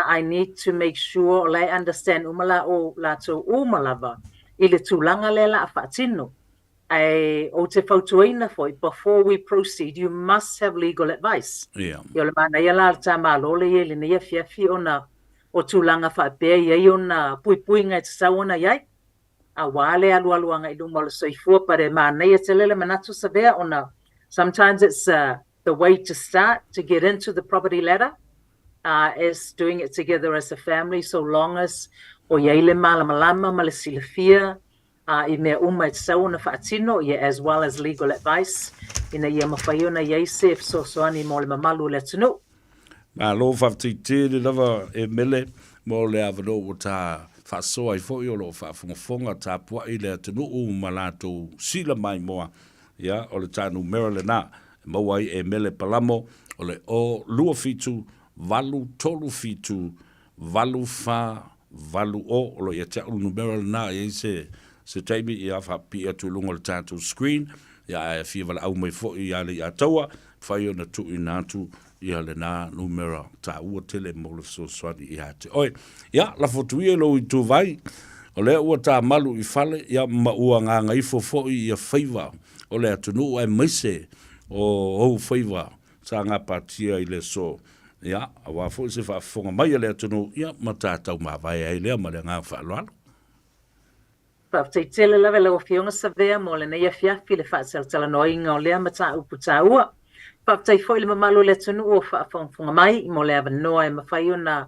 I need to make sure I understand umala o lato umalawa I le tūlanga le la a whaatino. O te whautuaina foi, before we proceed, you must have legal advice. Yeah. Yo le mana ia la ta malole ye le nia fiafi ona o tūlanga whaapea ye ona pui ngai te sawana iai. A wale alualuanga I lunga le soifua pare mana ia te lele manatu savea ona. Sometimes it's the way to start to get into the property ladder. Is doing it together as a family, so long as o yeile malama ma le silafia I mea uma e sauna whaatino ia as well as legal advice ina ia mawhaiona iei se soani mo le mamalu le tunu. Ma lo whafti le lava e mele mo le avano o tā whasoa I fo I o lo whaafonga tā pua I le tunu o malato sila mai moa ia o le tānu Maryland mawai e mele palamo o le o lua fitu valu tolu fitu, valu wha, valu o lo ia te unu numera na e se se taimi ia whapia tulunga le tātou screen, ia e fia wala au mai fo ia le ia taua, whai o na tu i nātu ia le nā numera tā ua tele mo le so swadi ia te. Oi, ia la fotuia lo i tu vai, o lea ua tā malu i fale, ia ma ua ngā ngaifo fo i ia Faiva, o lea tunu ai maise o Faiva, sa ngā patia i le so. Ia, awa fo se whaafonga mai lea tunu, ia ma tātau ma vai ai lea ma le ngā whaaloalo. Whaafteitele lawe lau fionga sa vea mo le neia fiafi le whaasala no inga o lea ma tā upu tā ua. Whaaftei foi le mamalu le tunu o whaafonga mai mo le awa noa e mawhai o na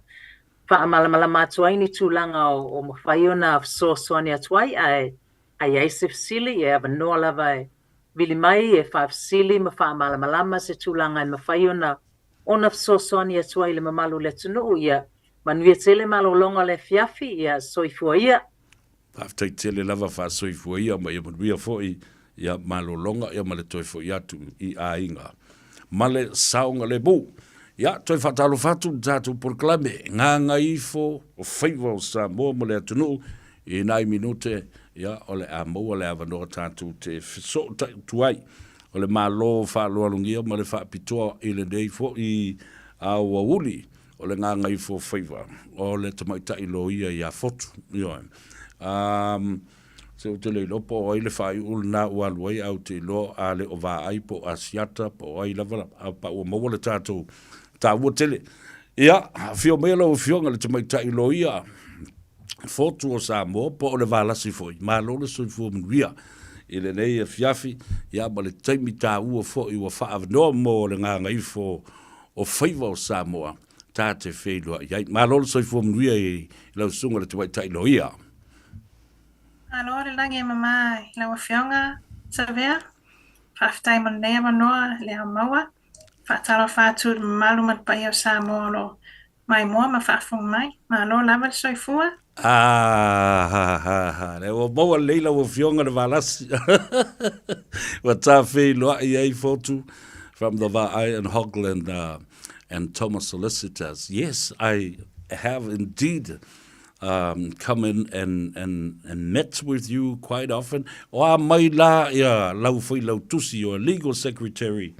whaamalama mātua ini tūlanga o mawhai o na soani atuai ai eise fisili e awa noa lawa e vili mai e whaafisili ma whaamalama se tūlanga e mawhai o na ona soani atuai le mamalu le tunu ia manuia tele malolonga le fiafi ia soifua ia. Paftai tele lava fa soifua ia ma ia manuia foi ia malolonga ia ma le toifo ia tu i a inga. Ma le saunga le bu. Ia toi fatalo fatu tatu porklame ngā Gagaifo o Faiva o Samoa mo le atunu i nai minute ia o le a moa le avanoa tatu te fiso tuai. O le malo whaalualungia ma le whaapitoa i le nei fo i a wauli o le Gagaifo Faiva o le tamaitai loia i a fotu. Se o te le lopo o le whai ulu nā ualuai au te lo a le o vā aipo a siata po ai lava a pa ua maua le tātou tā ua tele. Ia, fio mea lau fionga le tamaitai loia fotu o Samoa po o le vālasi foi. Mā lo le soifua manuia. I le nei e fiafi, ia ma le taimi tā ua fo i wa whaavanoa mo le Gagaifo o Faiva o Samoa, tā te whailua iai. Mā lolo soifua manuia i lau sunga le tamaitai loia. Alo, le langi e mama i lau whionga, sa vea, whaftai mo nea manoa le ha maua, whaatalo whātu malu mat pai o Samoa lo mai moa ma whaafung mai, ma alo lava le soifua. Le o maua leila o fionga le valasi. Wa tā whailua iai fotu from the Vai and Hogland and Thomas Solicitors. Yes, I have indeed come in and met with you quite often. O mai la ia lau foi lau tusi o legal secretary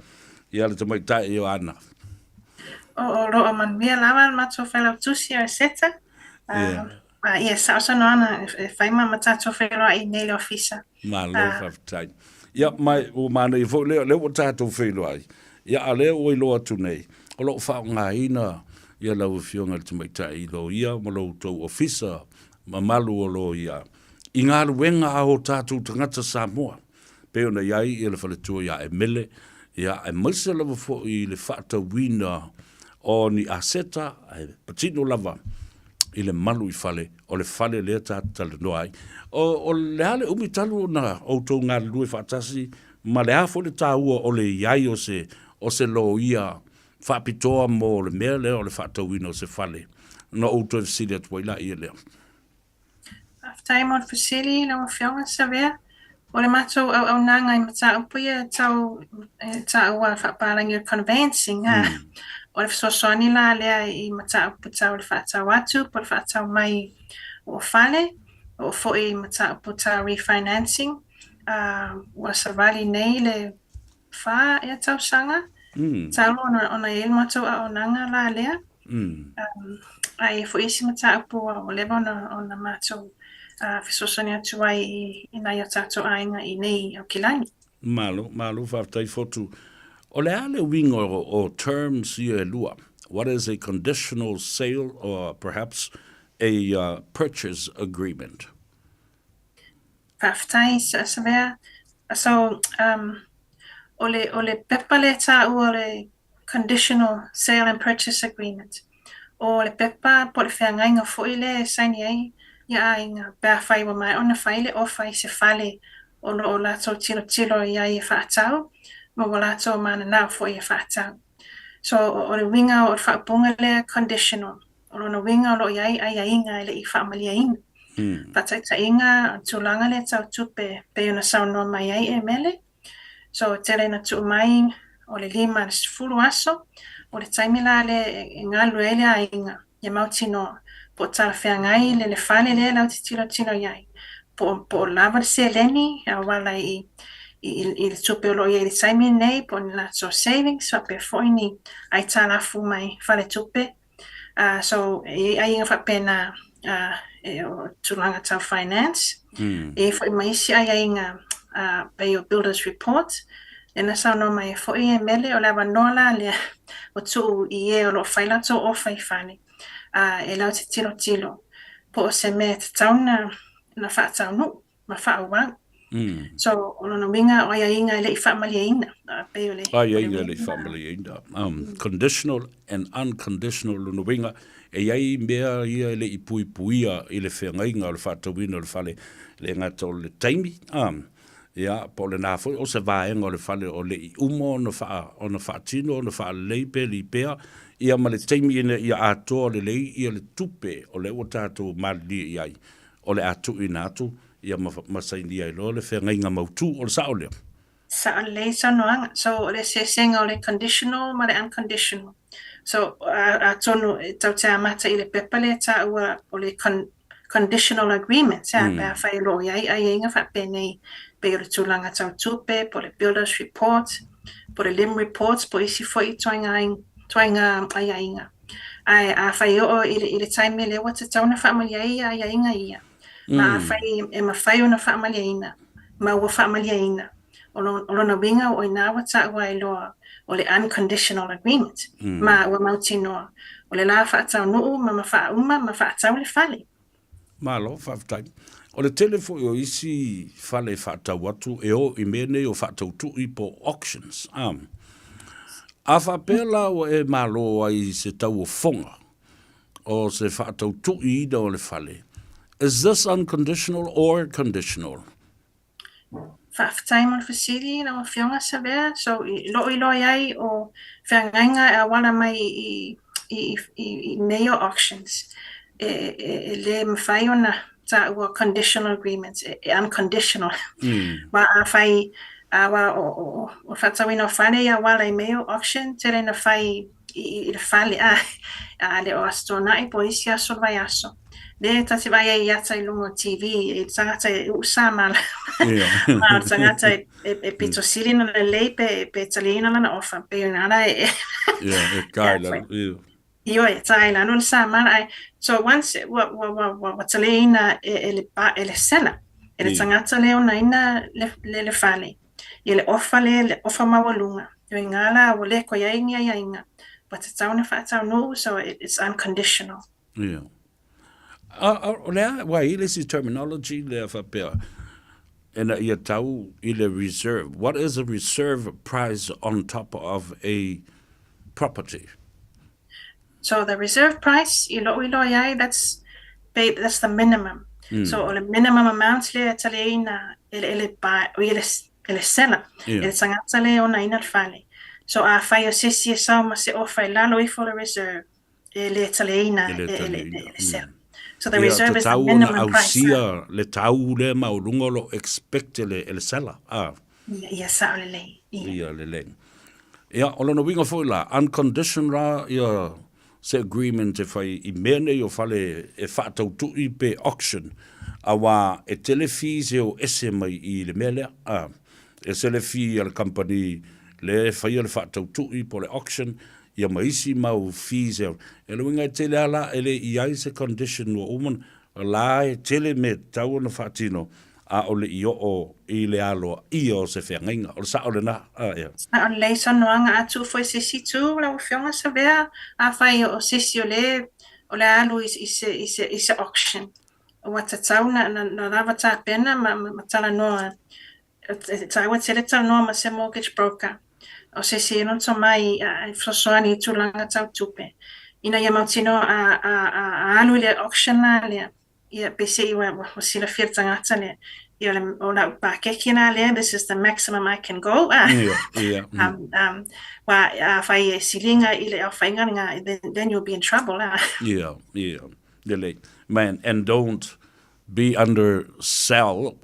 ia le tamaitai o ana. O roa man mea lava mato whalau tusi o seta. Ia sausa no ana e whaima matato whaeroa i nei le ofisa. Ma lo whaftai. Ia mai o mana i fo leo o tātou whaeroa ai. Ia a leo o i loa tu nei. O lo whao ngā ina ia lau fionga le tamaitai i lo ia ma lo tau ofisa ma malu o lo ia. I ngā ruenga a o tātou tangata Samoa. Peo na iai i le whaletua ia e mele. Ia e maise lava fo i le whaata wina o ni aseta e patino lava. I le malu i fale, o le fale lea tātale noai. O le hale umitalu na outou ngā lue whaatasi, ma le hafo le tāua o le iai o se lo ia whaapitoa mo le mea lea o le whaatauina o se fale. No outou e fisili atu waila ia lea. Aftai mo le fisili, na whionga sa vea, o le matou au nanga i mata upuia tau ua whaaparangi o conveyancing, o le fisosoani la lea i mata uputau le whaatau atu, po le whaatau mai o fale, o fo i mata uputau refinancing, ua savali nei le wha e tau sanga, tau ona e matou a onanga la lea, ai fo isi mata upu o lewa ona matou fisosoani atu ai i nai o tātou ainga i nei o kilani. Malo, whaftai fotu. O le ale wingo o terms ia e lua. What is a conditional sale or perhaps a purchase agreement? Whaftai sa vea. So, o le pepa le tā ua le conditional sale and purchase agreement. O le pepa po le whiangainga fo i le saini ai ia inga bea Faiva mai ona whaile o whai se fale o lo lato tilo ia i whaatau. Ma walato mana nao fo i whaatau. So, o le winga o le whaapunga le conditional. O lo na winga o lo iai ai inga ele i whaamalia inga. Whataita inga tūlanga le tau tupe pe una saunoa mai ai e mele. So, tele na tu mai o le 5 le 10 aso. O le taimila le ngā luele a inga. Ia mautino po tala whiangai le fale le lau tilo iai. po lava se leni wala I le tupe o lo I le taimi nei po na so savings so pe foi ni ai tala fu mai fale tupe so ai inga fa pena tulanga tau finance e foi mai si ai inga pay your builder's report e na sa no mai foi e mele o lava nola le o tu I o lo faila to o fai fani e lau te tilo po se me te tauna na fa taunu ma fa wang so ono winga o ia inga le family ina pe ole ia le family ina conditional and unconditional ono winga e ai mea ia le ipuipuia I le whengainga o le whatawina o le whale le ngata o le taimi ia po le nafo o se vaenga o le whale o le I umo o na whaatino o na wha leipe li pea ia ma le taimi ina ia atoa le lei ia le tupe o le o tātou mali iai o le atu ina atu ia masaini ai lo le whengainga mautu o le sao leo. Sa le sanoanga so le senga o le conditional ma le unconditional so tonu tau te amata I le pepale ta ua o le conditional agreement pa fai lo ai inga fa penei pe o le tulanga tau tupe po le builder's report po le lim reports po isi foi toinga ai inga ai a fai o I le time le wata tau na family ai inga ia ma fai e ma fai ona family ina ma ua family ina o lona winga o ina wata ua loa o le unconditional agreement ma ua mautinoa o le la whaatau nuu ma whauma ma whaatau le whale ma lo whaatai o le telefo o isi whale whaatau atu e o I mene o whaatau tui po auctions a whapela o e malo ai se tau o fonga o se whaatau tui ida o le whale. Is this unconditional or conditional? Whaafitai mon fasiri na o whionga sa vea, so lo ai o whangainga a wala mai I neo auctions. Le mwhai o na ta ua conditional agreements, unconditional. Wa a whai a wa o whatawina o whane a wala I meo auction, tere na whai I le whale a le o astona I po isi aso vai aso. Le tasi vai ai ata I lungo TV, e tangata e usama la. Ma tangata e pito siri na le lei pe talina na ofa, pe yunara e. Yeah, e kaila. Io e taila, non sa ma. So once, wa talina e le sena, e le tangata le ona ina le fale. E le ofa mawalunga. Yo ingala, o le ko yainga. But it's no, so it's unconditional. Yeah. Why is the terminology there for pair? And ia tau ile reserve. What is a reserve price on top of a property? So the reserve price, that's the minimum. So the minimum amount le talina ele sena. Ele sangata le ona ina fale. So a fai o sisi sa ma se ofa lalo I for the reserve le taleina ele sena. So the reserve is the minimum price. Le tau le maulunga lo expect ele sela. Ia sa le lei. Ia le lei. Ia olo no winga foi la unconditional ia se agreement e fai I mene o fale e whaatau tui pe auction awa e telefis e o ese mai I le mele e telefi al company le fai le whaatau tui po le auction ia maisi mau fees e le winga tele ala ele I se condition o uman la e tele me tau na whaatino a o le o I le alo I o se whengainga o sa o le na Sa o le sa noanga atu foi sisi tu la o whionga sa vea a fai o sisi o le alo I se auction o wata tau na rava ta pena ma tala noa tau tele tala noa ma se mortgage broker o se si non so mai frosoani tu langa tau tupe ina ia mautino a alu le auction na le ia pese I wa sila firtanga tale ia le ola pa kekina le this is the maximum I can go wa fai silinga ile fainga then you'll be in trouble yeah le man and don't be undersell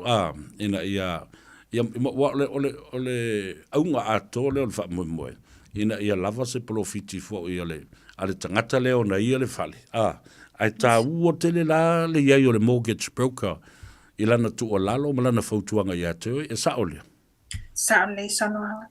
in a ia what ole aunga ato le fa mo ina ia lava se profiti fo ia le ale tangata le ona ia le fale ai ta u tele la le ia le mortgage broker I lana tu o lalo, ma lana fautuanga ia teo, e sa ole. Sa ole sonoanga.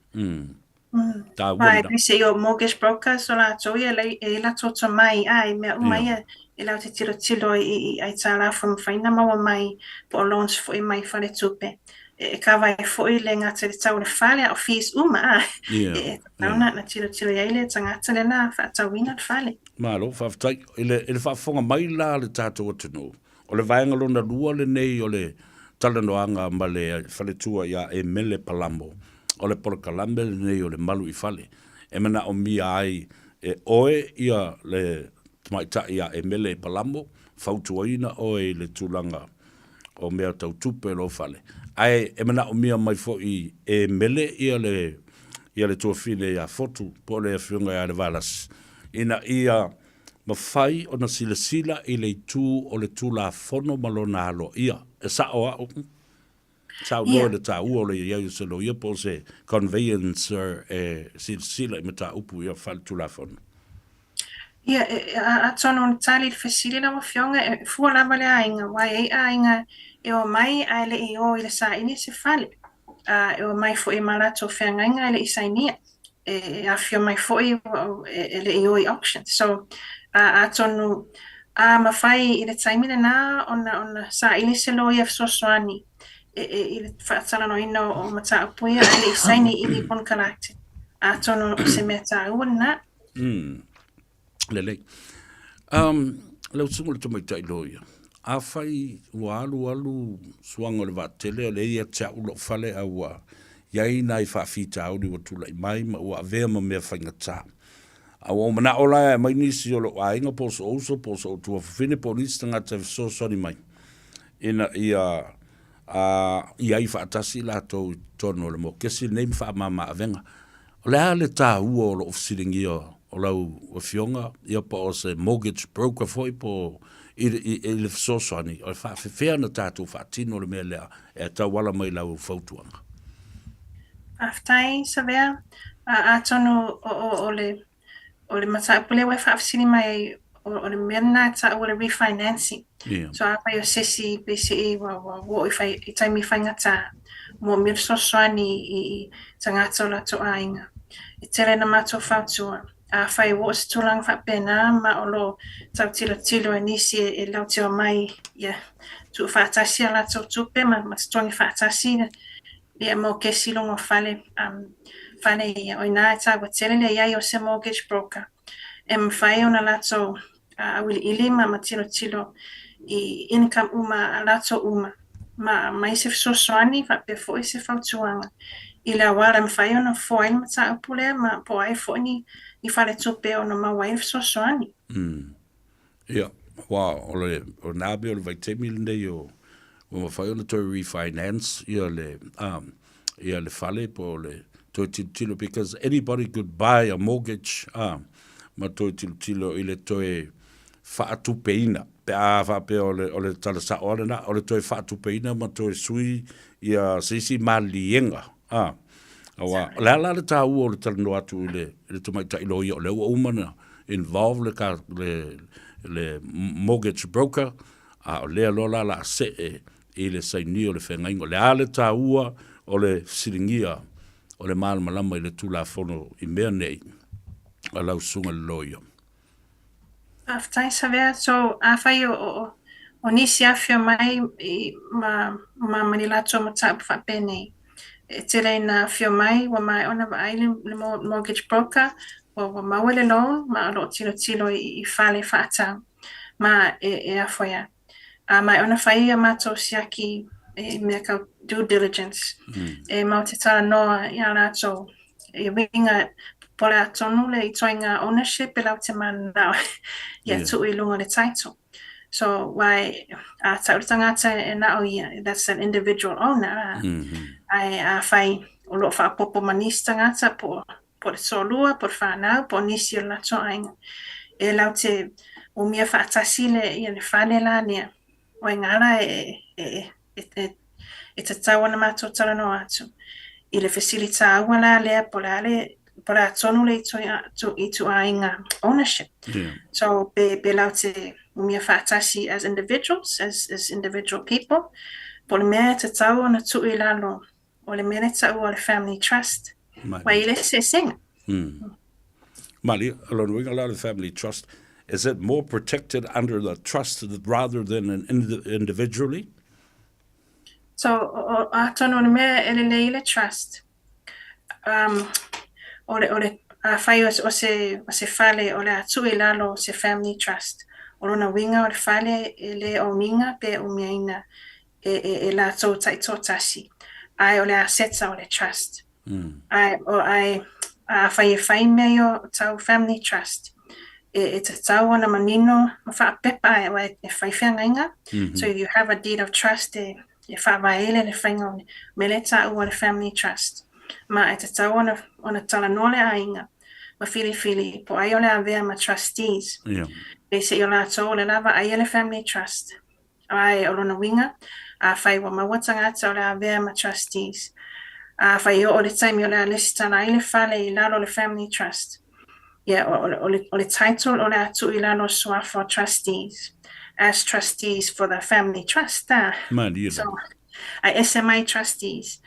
Ta Mai wanda. pise o mortgage broker so la to e la toto mai ai me mai e la te tiro I ai tala from faina ma mai po loans fo I mai fale tupe. E ka vai fo I le ngata le tau le fale o fees uma e tauna na tiro ai le tangata le na fa tawina le fale. Malo, whaftai, ele whafonga mai la le tātou atunu. O le vaenga lona lua le nei o le talanoanga ma le whaletua ia e mele palamo. O le porakalambe le nei o le malu I whale. E mana o mia ai e oe ia le tamaita ia e mele palamo, whautuaina oe le tūlanga o mea tau tupe lo whale. Ai e mana o mia mai fo I e mele ia le tuafine ia fotu po le whiunga ia le valas. Ina ia mawhai o na sila I le tū o le tū la fono malona halo ia. E sa o au. Sa o loe le tā ua o le iau se lo ia po se conveyancer e sila I me tā upu ia whale tū la fono. Ia, a tono ni tali fasili na mawhionga e fua lama le ainga, wai e ainga e o mai a le I o I le sa ini se fale. E o mai fo I malato whiangainga le I sa inia. A fio mai fo I le I o I auction. So, a tonu a mawhai I le taimina na ona sa ini se lo I soani. I le whaatala no ino o mata apuia a le I saini I li bon kalakte. A tonu se meta ua na. Lele. Lau sungu le tomai tai loia. A whai ua alu suanga le vatele o le ia tia ulo fale a ua iai nai whawhita au ni watula I mai ma ua avea ma mea whainga tā. A ua mana ola e mai nisi o lo ainga poso o tua whine po nisi tanga te so soni mai. Ina ia iai whaatasi la tau tono le mo kesi neim wha mama avenga. O le ale tā ua o lo ofisiringi o lau o fionga, ia pa o se mortgage broker foi po I le sosani, o le whawhewhea na tātou whaatino le mea lea, e tau wala mai lau whautuanga. Aftai sa vea, a tonu o le matapule wai whaafsini mai o le mena ta o le refinancing. So a pai o sesi BCE wa I taimi whaingata, mo mir sosani I tangata la to ainga. I tere na mato whautua. A whai wo se tulang whapena ma o lo tau tilo e nisi e lau teo mai tu whaatasi a la tau tupe ma tongi whaatasi ia mo kesi longo whale ia o ina e tā watele le iai o se mortgage broker e mwhai o na la tau a wili ili ma tilo I income uma a la tau uma ma mai se sosoani whape fo I se whautuanga I le awara mwhai o na foain ma tā upule ma po ai fo ni I whare tupe o na mawai sosoani. Ia, wā, o nābe o le vaitemi le nei o mawhai o na toi refinance, ia le whale po le toi tilo, because anybody could buy a mortgage, ma toi tilo I le toi whaatupeina, pe a whape o le tala sa o le toi whaatupeina, ma toi sui ia sisi malienga, Awa, le ala le tā ua o le talano atu I le tumai tai loia o le ua umana involve le mortgage broker a o le alola la se I le saini o le whengaingo. Le ala le tā ua o le siringia o le malama I le tula fono I mea nei a lau sunga le loia. Aftai sa vea, so a whai o nisi afio mai ma manilato ma tapu whapene. E tere na fio mai, wa mai ona wa ai le mortgage broker, wa maua le loan, ma alo tilo I whale whaata, ma e afoia. Mai ona whai a mato siaki mea kau due diligence. E mau te tala noa I a rato, e winga pole a tonu le I toinga ownership e lau te manao, ia tu I lunga le title. So why tangata e na o ia, that's an individual owner. Ai fai o lo fa popo manis tangata por solua, por whanau, por nisi o lato ainga. E lau te o mia whaatasile I le whane la nia. O ngara e te tawana mato tarano atu. I le facilita aua la lea por a tonu le I tu ainga ownership. So be lau te umia whaatasi as individuals, as individual people, po le mea te tau ona tu I lalo, o le mea tau o le family trust, wa I le se senga. Mali, along with a lot of family trust, is it more protected under the trust rather than individually? So, o atono le mea ele leile trust. Ole fai o se fale o le atu I lalo se family trust. O lona winga o le fale ele o minga pe o miaina e la tau tai tōtasi. Ai o le aseta o le trust. Ai fai mea o tau family trust. E te tau ana manino ma wha pepa e fai whiangainga. So if you have a deed of trust e wha waele le whainga me le tau o le family trust. Ma e te tau ona tala nole ainga. Ma fili po ai ole avea ma trustees. E se I o la tau le lava ai le family trust. Ai o lona winga. A whai wa mawatangata o le avea ma trustees. A whai o le taimi o le alesitana I le fale I lalo le family trust. Yeah, o le title o le atu I lalo soa for trustees. As trustees for the family trust. So, ai SMI trustees.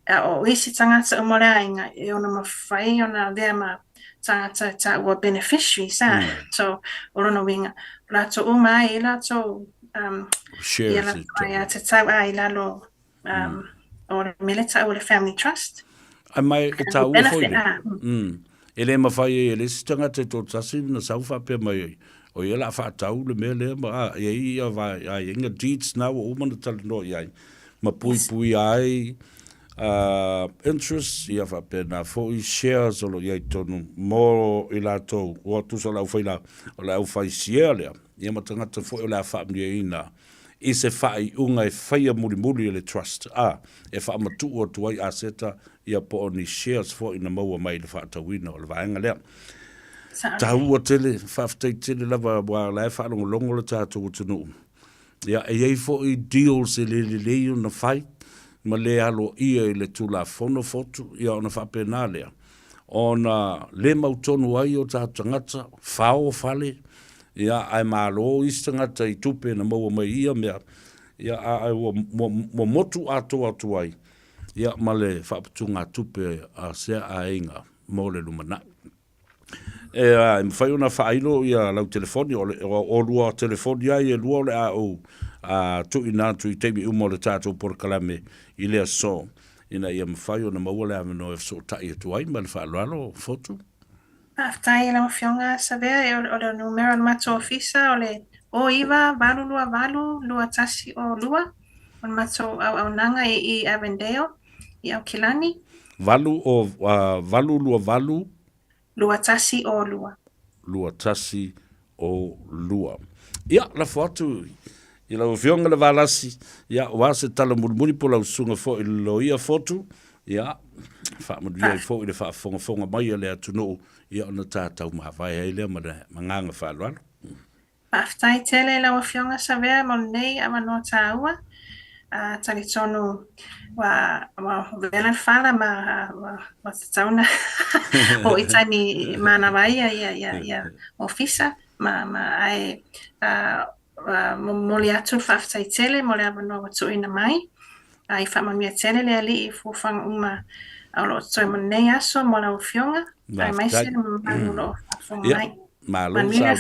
O isi tangata o mole ainga, e ona mawhai ona vea ma tangata ta ua beneficiaries, So, o lona winga. Lato umai, lato, shares it. Te tau ai lalo, o le milita o le family trust. Ai mai e tau ua foile. E le mawhai e le si tangata tō tasi na sauwha pe mai o ia la wha tau le mea lea ma e ia vai ai inga deeds na o umana tala no iai. Ma pui ai, interest ia fa pena foi shares o lo ia tonu mo I la tau o tu so la faila o la fai siele ia matanga te foi o la fa ina I se fai unga e faia muri le trust e fa matu o tu ai aseta ia po ni shares fo ina mau mai le fa tawina o le vaenga le tau o tele fa tele lava wa la fa longo le tatu tunu ia e fo I deals le na fai ma le alo ia I le tula fono fotu ia ona whapena lea. Ona le mautonu ai o tā tangata, whao fale, ia ai malo I tangata I tupe na maua mai ia mea, ia ai mo motu atu ai, ia ma le whapatunga tupe a sea a inga, mo le lumana. E mwhai ona whailo ia lau telefoni, o lua telefoni ai e lua le a o, tu ina tu I teimi umo le tātou por kalame I lea so ina ia mwhai o na maua le ameno e so tai atu ai ma le whaaloalo fotu. Aftai la mawhionga sa vea e o le numero na mato ofisa o le o iwa valu lua tasi o lua o le mato au nanga I Avondale I au Kilani. Valu lua valu? Lua tasi o lua. Lua tasi o lua. Ia, la fotu I lau whionga le valasi, ia, wa se tala muri po lau sunga fo I lo ia fotu, ia, whaamaduia I fo I le whaafonga mai le atuno, ia ona tātau mahawai hei lea ma nganga whaalualo. Paftai tele lau whionga sa vea mo nei ama no tāua, tali tonu wa vela whala ma tauna o I taimi mana vai ia ofisa, ma ai moli atu whaftai tele, moli abano watu ina mai. Ai whamamia tele le ali I fufang uma au lo toi monei aso, mola o whionga. Ai mai sere manu lo whafonga mai. Ma lo sa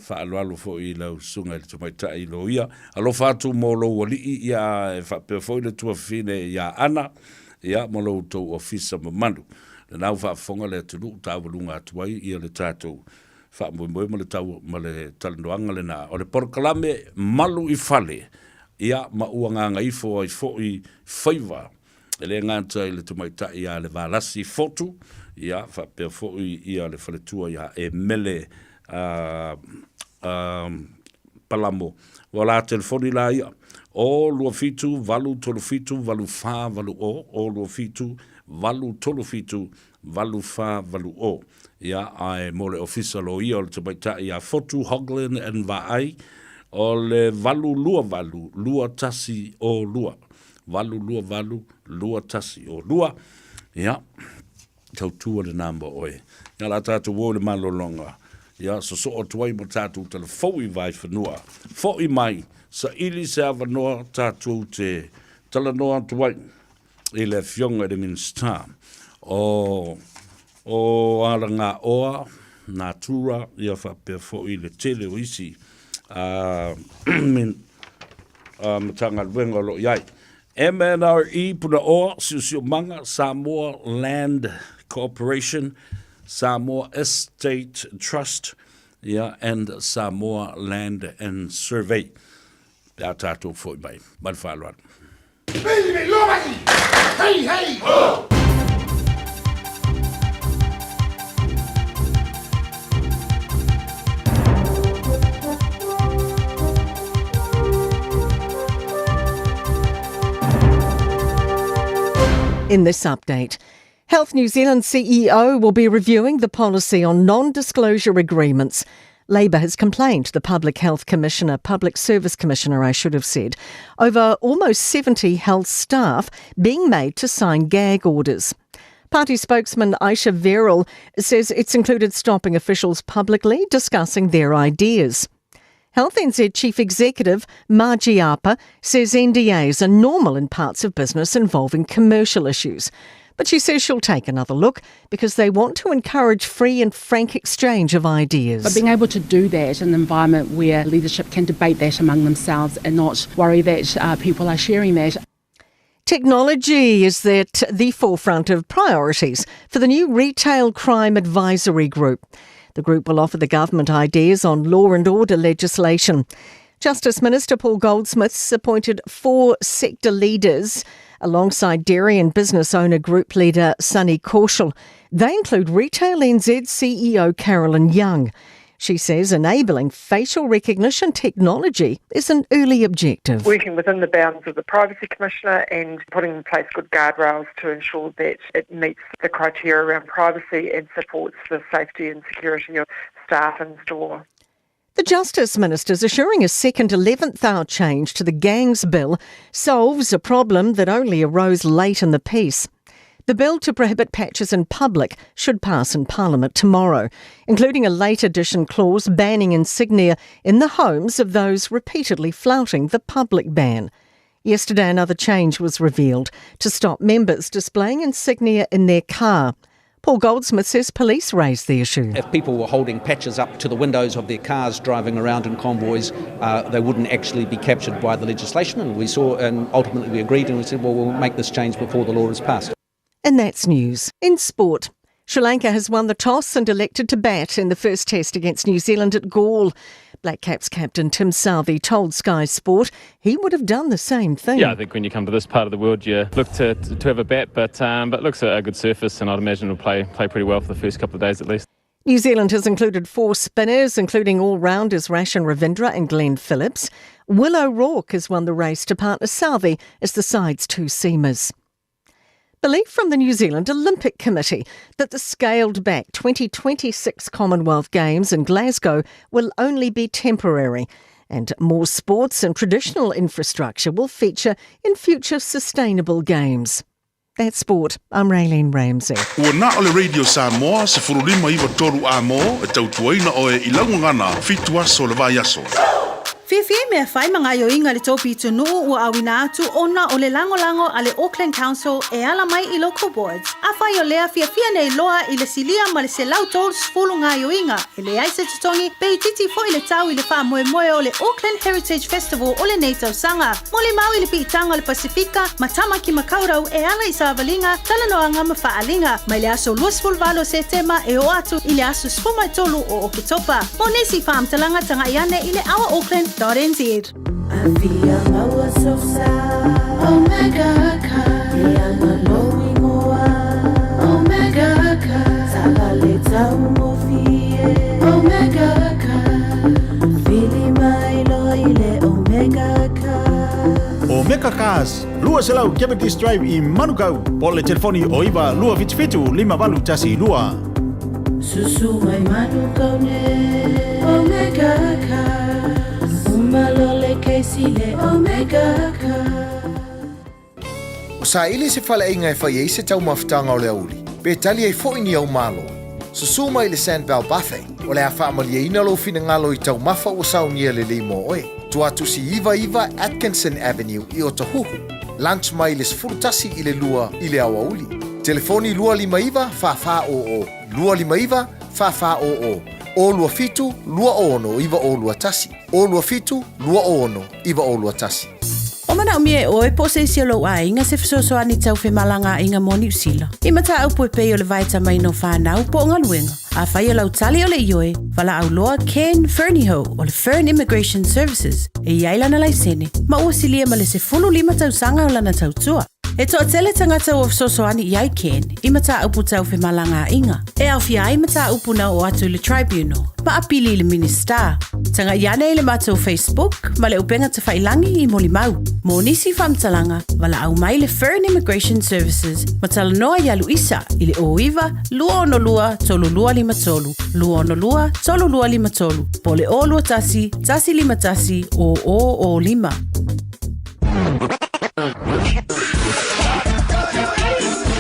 whaalualu fo I lau sunga I tumaita I lo ia. Alo whatu mo lo wali ia whapea fo I le tua whine ia ana, ia mo lo tau ofisa mamanu. Le nau whafonga le tunu tāwalunga atuai ia le tātou. Whaamui ma le tau ma le talanoanga le nā. O le porkalame malu I fale. Ia ma ua ngā Gagaifo ai fo I Faiva. E le ngāta I le tumaita ia le valasi fotu. Ia whapea fo ia le whaletua ia e mele palamo. Wala telefoni la ia. O lua fitu, valu tolu fitu, valu wha, valu o. O lua fitu, valu tolu fitu, valu wha, valu o. Ia ai mole ofisa lo ia o le tabaita ia fotu Hoglin and Vaai o le valu, lua tasi o lua. Valu, lua tasi o lua. Ia, tautua le namba oe. Ia la tātou wō le malolonga. Ia, so o tuai mo tātou tala fōi vai whanua. Fōi mai, sa ili se awanoa tātou te tala noa tuai i le fionga de minsta o ala ngā oa nā tura ia whapea fo i le tele o isi matanga luenga lo iai. MNRE puna oa siusio manga Samoa Land Corporation, Samoa Estate Trust, and Samoa Land and Survey. Pea tātou fo i mai. Malwhāluan. Hey, hey! Oh! In this update, Health New Zealand CEO will be reviewing the policy on non-disclosure agreements. Labour has complained to the Public Service Commissioner, I should have said, over almost 70 health staff being made to sign gag orders. Party spokesman Aisha Verrill says it's included stopping officials publicly discussing their ideas. Health NZ Chief Executive Margie Apa says NDAs are normal in parts of business involving commercial issues. But she says she'll take another look because they want to encourage free and frank exchange of ideas. But being able to do that in an environment where leadership can debate that among themselves and not worry that people are sharing that. Technology is at the forefront of priorities for the new Retail Crime Advisory Group. The group will offer the government ideas on law and order legislation. Justice Minister Paul Goldsmith's appointed 4 sector leaders alongside dairy and business owner group leader Sunny Kaushal. They include Retail NZ CEO Carolyn Young. She says enabling facial recognition technology is an early objective. Working within the bounds of the Privacy Commissioner and putting in place good guardrails to ensure that it meets the criteria around privacy and supports the safety and security of staff in store. The Justice Minister's assuring a second 11th hour change to the gangs bill solves a problem that only arose late in the piece. The bill to prohibit patches in public should pass in Parliament tomorrow, including a late addition clause banning insignia in the homes of those repeatedly flouting the public ban. Yesterday, another change was revealed to stop members displaying insignia in their car. Paul Goldsmith says police raised the issue. If people were holding patches up to the windows of their cars driving around in convoys, they wouldn't actually be captured by the legislation. And we saw, and ultimately we agreed, and we said, well, we'll make this change before the law is passed. And that's news. In sport, Sri Lanka has won the toss and elected to bat in the first test against New Zealand at Galle. Black Caps captain Tim Southee told Sky Sport he would have done the same thing. Yeah, I think when you come to this part of the world, you look to have a bat, but looks a good surface, and I'd imagine it'll play pretty well for the first couple of days at least. New Zealand has included 4 spinners, including all-rounders Rashan Ravindra and Glenn Phillips. Will O'Rourke has won the race to partner Southee as the side's 2 seamers. Belief from the New Zealand Olympic Committee that the scaled-back 2026 Commonwealth Games in Glasgow will only be temporary, and more sports and traditional infrastructure will feature in future sustainable games. That's sport. I'm Raylene Ramsey. Ua na ole Radio Samoa, se furulima iwa toru a mo, e tautuaina o e ilaungana, fitua so le vai aso. Whiwhi mea whai mga ioinga le topi tunu ua awina atu ona o le lango a le Auckland Council e ala mai I local boards. A whai o lea whiawhia nei loa I le silia ma le se lau tolu sfulu ngā ioinga. E le aise tutongi, pe titi fo I le tau I le wha moe o le Auckland Heritage Festival o le neitau sanga. Mo le mau I le piitanga o le Pasifika, matama ki makaurau e ala I sa avalinga, talanoanga ma whaalinga. Mai le aso luasful valo se tema e o atu I le aso spuma tolu o Oketopa. Mo nesi whaamtalanga tanga iane I le awa Auckland. NZ. Avia maua sosa, Omega Ka, Diana Lowi Moa, Omega Ka, Sagale Taumofie, Omega Ka, Fili Mailo ile Omega Ka. Omega Cars, lua selau Cavendish Drive I Manukau, pole telefoni o iwa lua fitu 5 tasi lua. Susu mai Manukau ne, Omega Ka. Malole keisile Omega Ka. O sa ili se fala inga e whai eise tau mawhitanga o le auli. Pe tali e fo ini au malo. Susuma I le Sandbell Buffet. O le a whaamalia ina lo fina ngalo I tau mawha o saunia le limo oe. Tua tusi iwa Atkinson Avenue I o Tahuhu. lunch mai le sfurtasi i le lua i le awauli. Telefoni lua lima iwa fa o. Lua lima iwa fa o. O lua fitu lua ono iwa o lua tasi. O lua fitu lua ono iwa o lua tasi. O mana umie o e po se isi lo a inga se fisoso ani tau fe malanga inga moni usila. I mata au po e pei o le vaita mai no whanau po nga luenga. A whai o lau tali o le ioe, wala au loa Ken Ferniho o le Fern Immigration Services. E iailana lai sene, ma ua silia ma le se fulu lima tau sanga o lana tau tua. E toa tele tangata o fisoso ani iai Ken, i mata upu tau fe malanga inga. E au fia ai mata upu na o atu le tribunal, ma apili le minister. Tanga iane i le mata o Facebook, ma le upenga te whailangi i moli mau. Mo nisi whamtalanga, wala au mai le Fern Immigration Services, ma tala noa ialu isa, i le oiwa, lua ono lua, tolu lua lima tolu, lua ono lua, tolu lua lima tolu, po le o lua tasi, tasi lima tasi, o lima.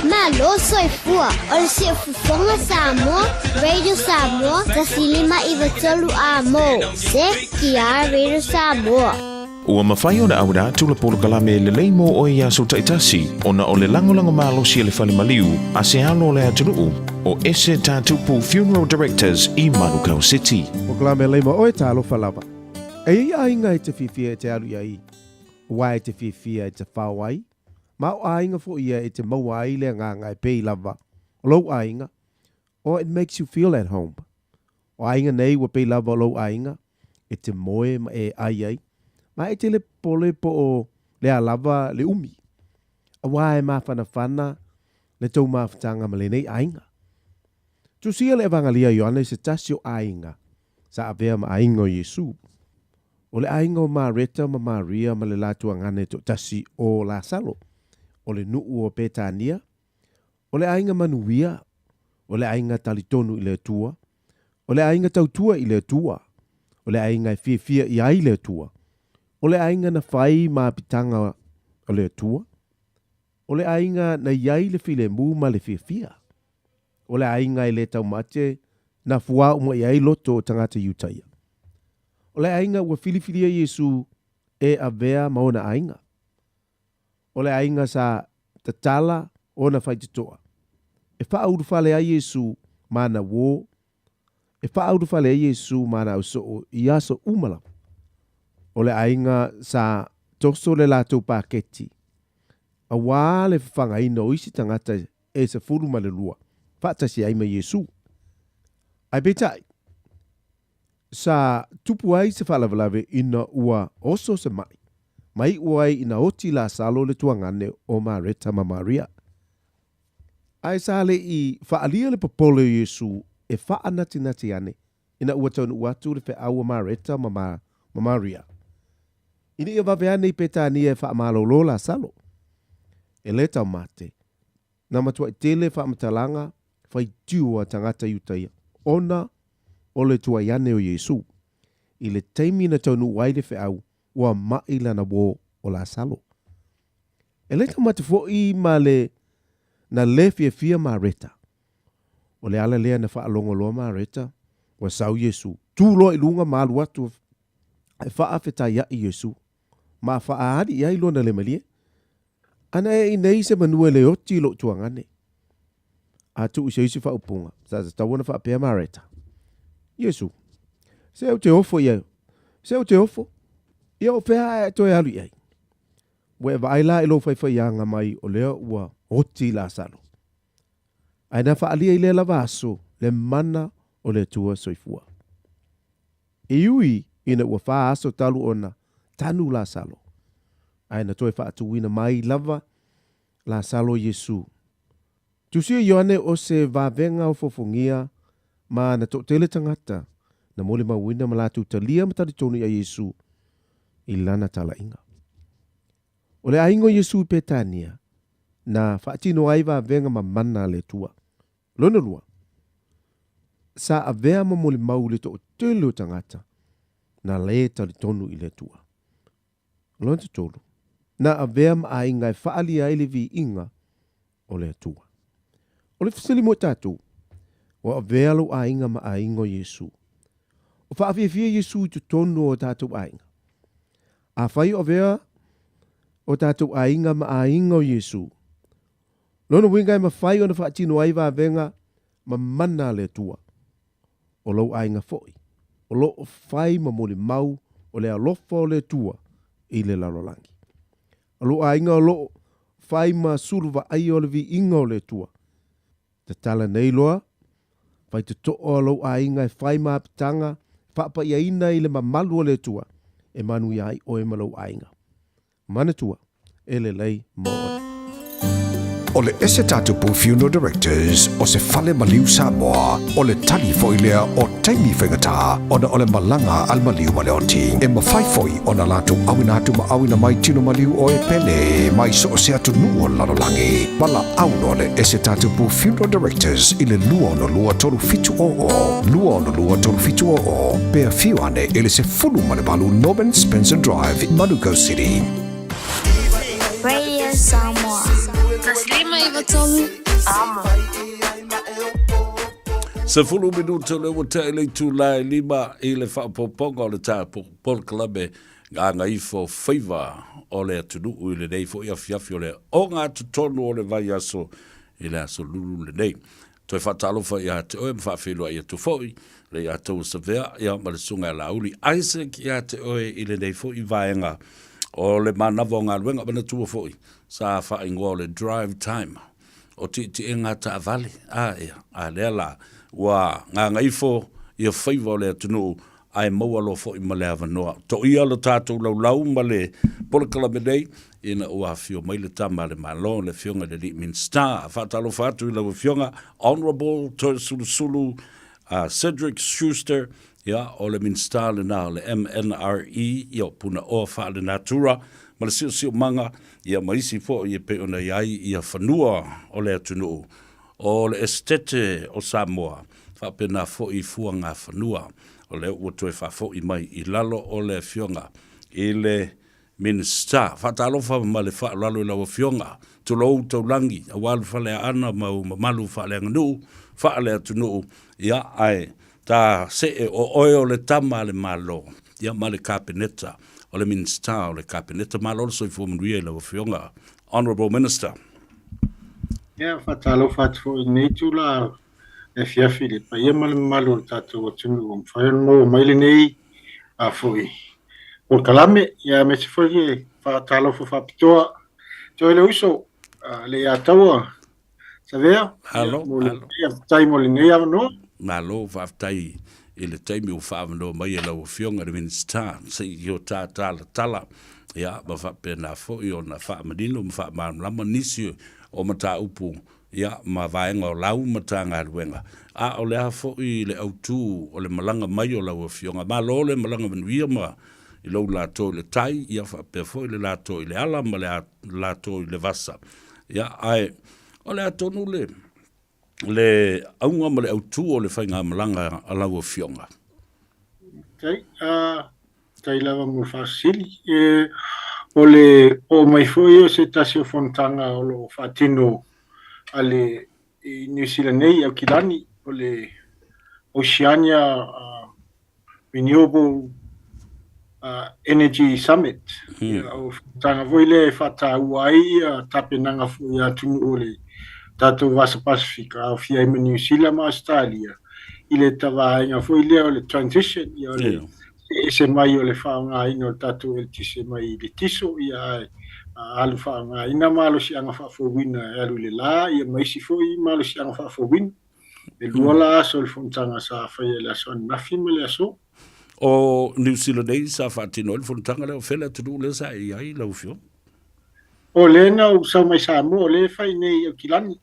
Malo soifua, o le si fufonga Samoa, Radio Samoa, tasi lima iwa tolu a mo, se kia Radio Samoa. Ua mawhai o na aura tula polo kalame le leimo o ia so taitasi ona o le langolango malo si le fale maliu a se alo le atunuu o ese tatupu Funeral Directors i Manukau City. O kalame leimo o e talo falava. E ia inga e te fifia e te alu iai. Wa e te fifia e te whawai. Ma o ainga fo ia e te mawai le nganga e pei lava. O lau ainga. Or it makes you feel at home. O ainga nei wa pei lava o lau ainga. E te moe ma e ai. Ma e te le pole po o le alava le umi. A wae ma whana le tau ma whatanga ma le nei ainga. Tu sia le evangalia Ioane se tasio ainga. Sa avea ma ainga o Yesu. O le ainga o Mareta ma Maria ma le latua ngane to tasi o la salo. O le nuu o Petania. O le ainga manuia. O le ainga talitonu i le tua. O le ainga tautua i le tua. O le ainga e fia i ai le tua. O le ainga na whai ma pitanga o le tua. O le ainga na iai le file mu ma le fia. O le ainga i le tau mate na fua umo iai loto o tangata iutaia. O le ainga ua filifilia Yesu e avea maona ainga. O le ainga sa tatala o na whaititoa. E wha audu whale a Yesu mana wo. E wha audu whale a Yesu mana au so i aso umala. O le ainga sa toso le lato paketi. A wā le whanga ina o isi tangata e se furu ma le lua. Whata si aima Yesu. Ai betai. Sa tupu ai se whalawalawe ina ua oso se mai. Mai uai ina oti la salo le tuangane o Mareta ma Maria. Ai sa le i whaalia le popolo Yesu e whaanati nati ane. Ina ua taunu uatu le wha aua Mareta ma Maria. Ini ia waweane i petani e whaamalo la salo. E le tau mate. Na matua i tele whaamatalanga whai tiua tangata iutaia. Ona o le tua iane o Yesu. I le teimi na taunu waile whaau ua maila na wo o la salo. E le tau mate fo i ma le na le fia Mareta. O le ala lea na whaalongo loa Mareta wa sau Yesu. Tūlo i lunga malu atu e whaafeta ia i Yesu. Ma whaahari ia ilo na le malie. Ana e nei se manua le oti lo tuangane. A tu isa isi whaupunga. Sa tawana whaapea Mareta. Yesu. Se au te ofo ia. Se au te ofo. Ia o pēa e toi alu iai. Ue vaila ilo whaiwhaianga mai o lea ua oti la salo. Aina whaalia i le lava aso le mana o le tua soifua. Iui ina ua wha aso talu ona tanu la salo. Aina toi whaatuwina mai lava la salo Yesu. Tusia Ioane o se vavenga o fofongia ma na tele tangata na mole mawina malatu talia matari tonu ya Yesu ilana tala inga. Ole aingo Yesu petania na whaatino ai vavenga ma mana le tua. Lona lua. Sa avea ma mole mau le to tele tangata na le tali tonu i le tua. Lona tolu. Na avea ma ainga e whaali ai le vi inga o le tua. O le fisili mo tatu. O avea lo ainga ma aingo Yesu. O whaafia Yesu i tu tonu o tatu ainga. A whai o avea o tātou ainga ma ainga o Yesu. Lono wingai ma whai o na whaatino ai wa venga ma mana le tua. O lau ainga foi. O lo whai ma mole mau o le alofa o le tua i le lalolangi. O lo ainga o lo whai ma suruwa ai o le vi inga o le tua. Te tala nei loa, whai te to'o o lo ainga e whai ma apitanga, whapa ia ina i le mamalu o le tua, e manu iai o e malau ainga. Mana tua, e le lei mo o. O le ese tatu pu funeral directors o se fale maliu Samoa o le tali foilea o taimi whengata o na o le malanga al maliu maleoti e mawhai foi o na latu awina atu ma awina mai tino maliu o e pele mai so o se atu nuo lalolangi mala auno le ese tatu pu funeral directors i le lua no lua tolu fitu lua no lua tolu fitu pea fiu ane ele se fulu male balu Norman Spencer Drive Manukau City Radio Samoa. Taslima ivatolu amo. Se fulu minuto le wata ele tu la lima ele fa poponga o le ta por clube Gagaifo Faiva o le atunu o le nei fo ia fiafi o le o ngā tutonu o le vai aso ele aso lulu le nei. Toi fatalo fa ia te oe mfa whilua ia tu foi le ia tau savea ia malesunga la uli Isaac ia te oe ile nei fo i vaenga o le manavo ngā luenga mana tua foi sa fa ingoa le drive time o ti e ngā ta avale a lea la wa ngā ngaifo ia Faiva o le atunu ai maua lo foi ma le avanoa to ia lo tātou lau ma le polakala menei ina ua fio mai le tama le malo le fionga le Litmin Star fatalo fatu i lau fionga Honorable to sulu Cedric Schuster ia o le Minsta le na le MNRE ia puna o fa le natura ma le sio manga ia maisi fo ia pe ona iai ia fanua o le atunu o le estete o Samoa fa pena fo i fuanga fanua o le ua toe fa fo i mai i lalo o le fionga i le Minsta fa talo fa ma le fa lalo i lau fionga tu lo tau langi a walu fa le ana mau malu fa le nganu fa le atunu ia ai ta se o oio le tama le malo ia ma le kapineta o le Minsta o le kapineta malo so i fumanuia i lau fionga Honorable Minister. Ia fatalo fatu i nei tu la e fiafi le pa ia male malo tatu o tunu o mwhaen mo maile nei a fui. O kalame ia me se foi fatalo fo fapitoa to le uso le ataua sa vea Hello. Ia tai mo le nei no malo faftai ile taimi o whaavano mai e lau fionga le Minsta se i o tala ia ma whapena fo i o na whaamanino ma whaamama nisi o mata upu ia ma vaenga o lau mata ngā ruenga a o lea fo i le autu o le malanga mai o lau fionga ma lo le malanga manuia ma i lau lato i le tai ia whapea fo i le lato i le ala ma le lato i le vasa ia ai o le atonu le aunga ma le autu o le whainga malanga a lau fionga. Okay, tai lava mo fasili o le o mai foi o se tasio fontanga o lo fatino ale i New Zealand nei au kilani o le Oceania Renewable Energy Summit o fontanga voi le fata uai tapenanga foi atunu o le tato vasa Pasifika au fia i New Zealand ma Australia i le tavainga foi le o le transition i o le se mai o le whaanga ino tatu el tise mai le tiso ia alu whaanga ina malo si anga whawhawina e alu le la ia maisi foi malo si anga whawhawina e luola aso le fontanga sa whaia le aso nafi ma le aso o New Zealand ei sa whaatino le fontanga leo whela tunu le sa i ai lau fio o le na u sa mai sa mo le whai nei au kilani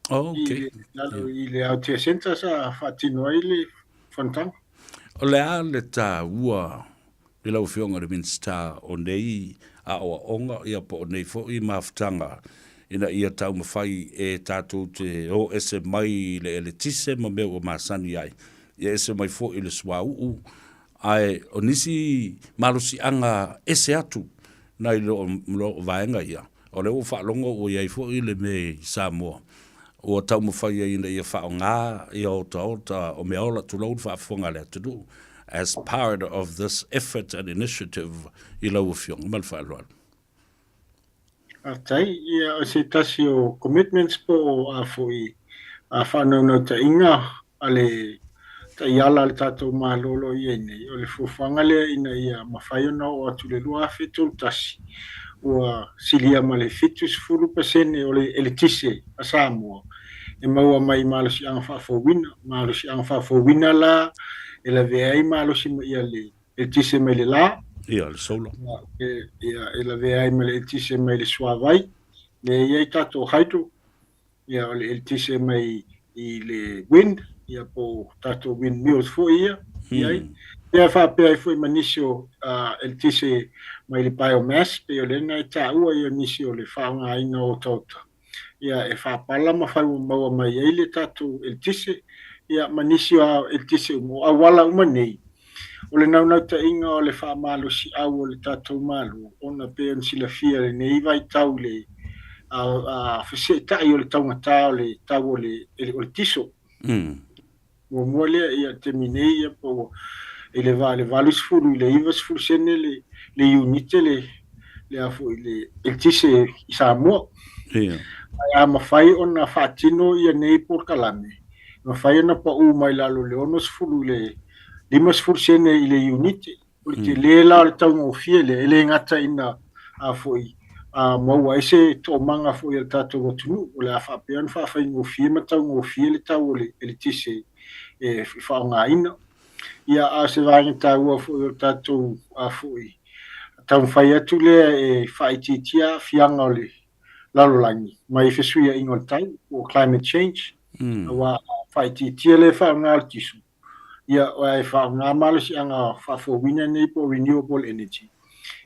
i le au tia senta sa whaatino ai le fontanga o le a le tā ua le lau fionga le Minsta o nei a oa onga ia po o nei fo i maftanga ina ia tau mawhai e tātou te o ese mai le ele tise ma meo o masani ai ia ese mai fo i le swa uu ai o nisi malusi anga ese atu na i lo vaenga ia o le o whaalongo o iai fo i le me Samoa o tau mawhai ina ia whao ngā ia o ta o mea ola tu lau whaafonga le atu as part of this effort and initiative i lau fiong mal whaaloa. Atai, ia o se tasi o commitments po a foi a whanau ta inga ale ta iala le tātou mālolo i nei. O le fufanga lea ina ia mawhai ona o atu le lua whetou tasi. Ua silia ma le fitus fulu pasene o le elitise a Samoa. E maua mai malosi anga whafowina. Malosi anga whafowina la e la veai malosi ma ia le elitise mai le la. Ia, le sola. Ia, e la veai ma le elitise mai le suavai. Le iei tātou haitu. Ia, o le elitise mai i le wind. Ia po tātou windmills fo ia. Iai. Ia whapea i fo i manisio elitise mai le biomass. Pe o lena e tā ua i manisio le whaanga aina o tauta. Ia e whapala ma whai maua mai ei le tātou elitise. Ia manisio a elitise mo awala umanei. O le naunau ta inga o le whaamalo si au o le tātou malo. Ona pe on sila fia le nei vai tau le a whese tai o le taungata o le tau o le tiso. Mo mua lea ia te minei ia po e le valus furu i le ivas furu sene le unite le afu i le elitise i Samoa. Ai a mawhai ona whaatino ia nei por kalame. Mawhai ona pa u mai lalo le onos furu le limas fursene i le unite. O te le la le taunga o fie le ele ngata ina a foi. Maua ese to manga foi el tātou o tunu. O le a whapean whawhai ngō fie ma taunga o fie le tau o le elitise e whaonga ina. Ia a se vāngi tāua foi el tātou a foi. Tau whai atu lea e whaititia fianga o le lalolangi. Mai whesuia ingol tau o climate change. Wa whaititia le whaonga al tisu. Ia o ai whaonga malasi anga whafowina nei po renewable energy.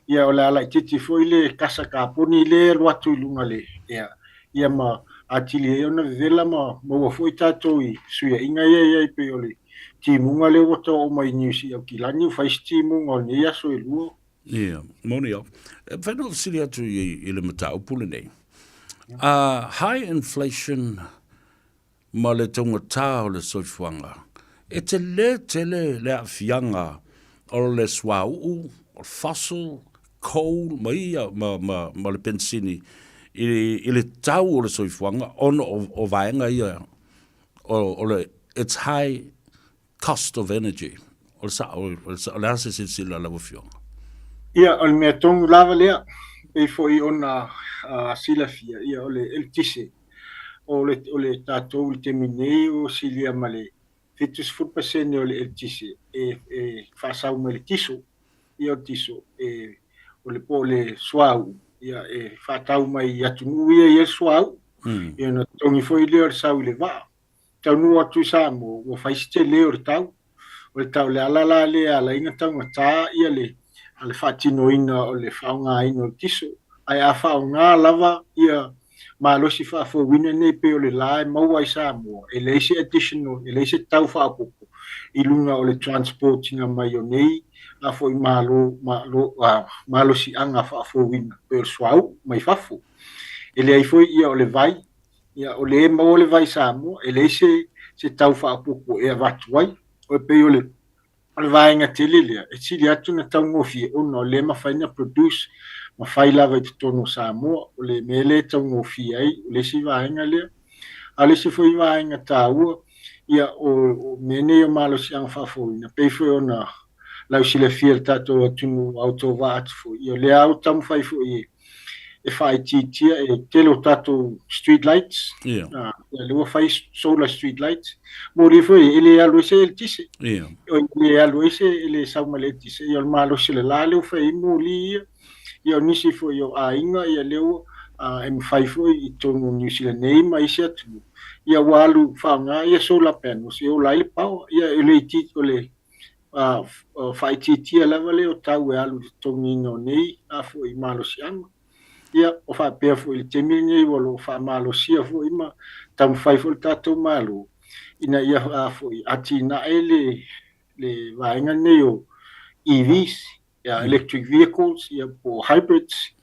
Ia o le ala titi foi le kasa kaponi le ruatu i lunga le. Ia ma atili e ona vela ma maua foi tātou i suia inga ia pe o le timunga le wata o mai niusi au kilani o whais timunga o nei aso i lua. Ia, moni au. Whenua siri atu i le matau pule nei. High inflation ma le tonga tā o le soifuanga. E te le a fianga o le swau, o fossil, coal, ma le pensini, i le tau o le soifuanga, ono o vaenga ia, o le, it's high cost of energy, o le ase sila la wafionga. Ia, o le mea tongu lava lea, e fo i ona sila fia, ia o le elitise, o le tātou i te minei o silia male, Fitus fulpasene o le elitise e whasau me le tiso, ia o tiso, o le po le suau, ia e whatau mai atunu ia i e suau, ia na tongi foi leo le sau le vaa. Tau nu atu Samoa, o whaisite leo le tau, o le tau le alala le ala inga tau ngata ia le whatino ina o le whaunga ina o tiso, ai a whaunga lava ia malosi whawhawina nei pe o le lae maua i Samoa, e leise additional, e leise tau whapopo, i lunga o le transportinga mai o nei, a fo i malosi anga whawhawina, pe o swau, mai whafo. E le ai foi ia o le vai, ia o le mau o le vai Samoa, e leise se tau whapopo e a watuai, o pe o le vaenga tele lea, e sili atu na tau ngofie, ona o le mawhaina produce, ma fai lava i te tono Samoa, o le mele tau ngofi ai, o le si vaenga lea. A le si foi vaenga tā ua, ia o mene o malo si ang whawhawina. Pei foi ona lau si le fia tātou atunu auto vaat foi. Ia le au tamu fai foi e whai titia e telo tātou street lights. Ia le ua fai solar street lights. Mori foi ele alu ese el tise. Ia ele alu ese ele sauma le tise. Ia o malo si le lale o fai muli ia. Ia nisi foi o ainga ia leo M5 foi i tonu New Zealand nei mai se atu. Ia walu whaunga ia solar panels ia o lai pau ia ele iti o le whai titia lava leo tau e alu tonu ino nei a foi malo si anga. Ia o wha pēr foi le temi nei walo wha malo sia foi ma tamu whai foi tātou malo. Ina ia a foi ati na ele le vaenga nei o EVs. Electric vehicles, ia po hybrids,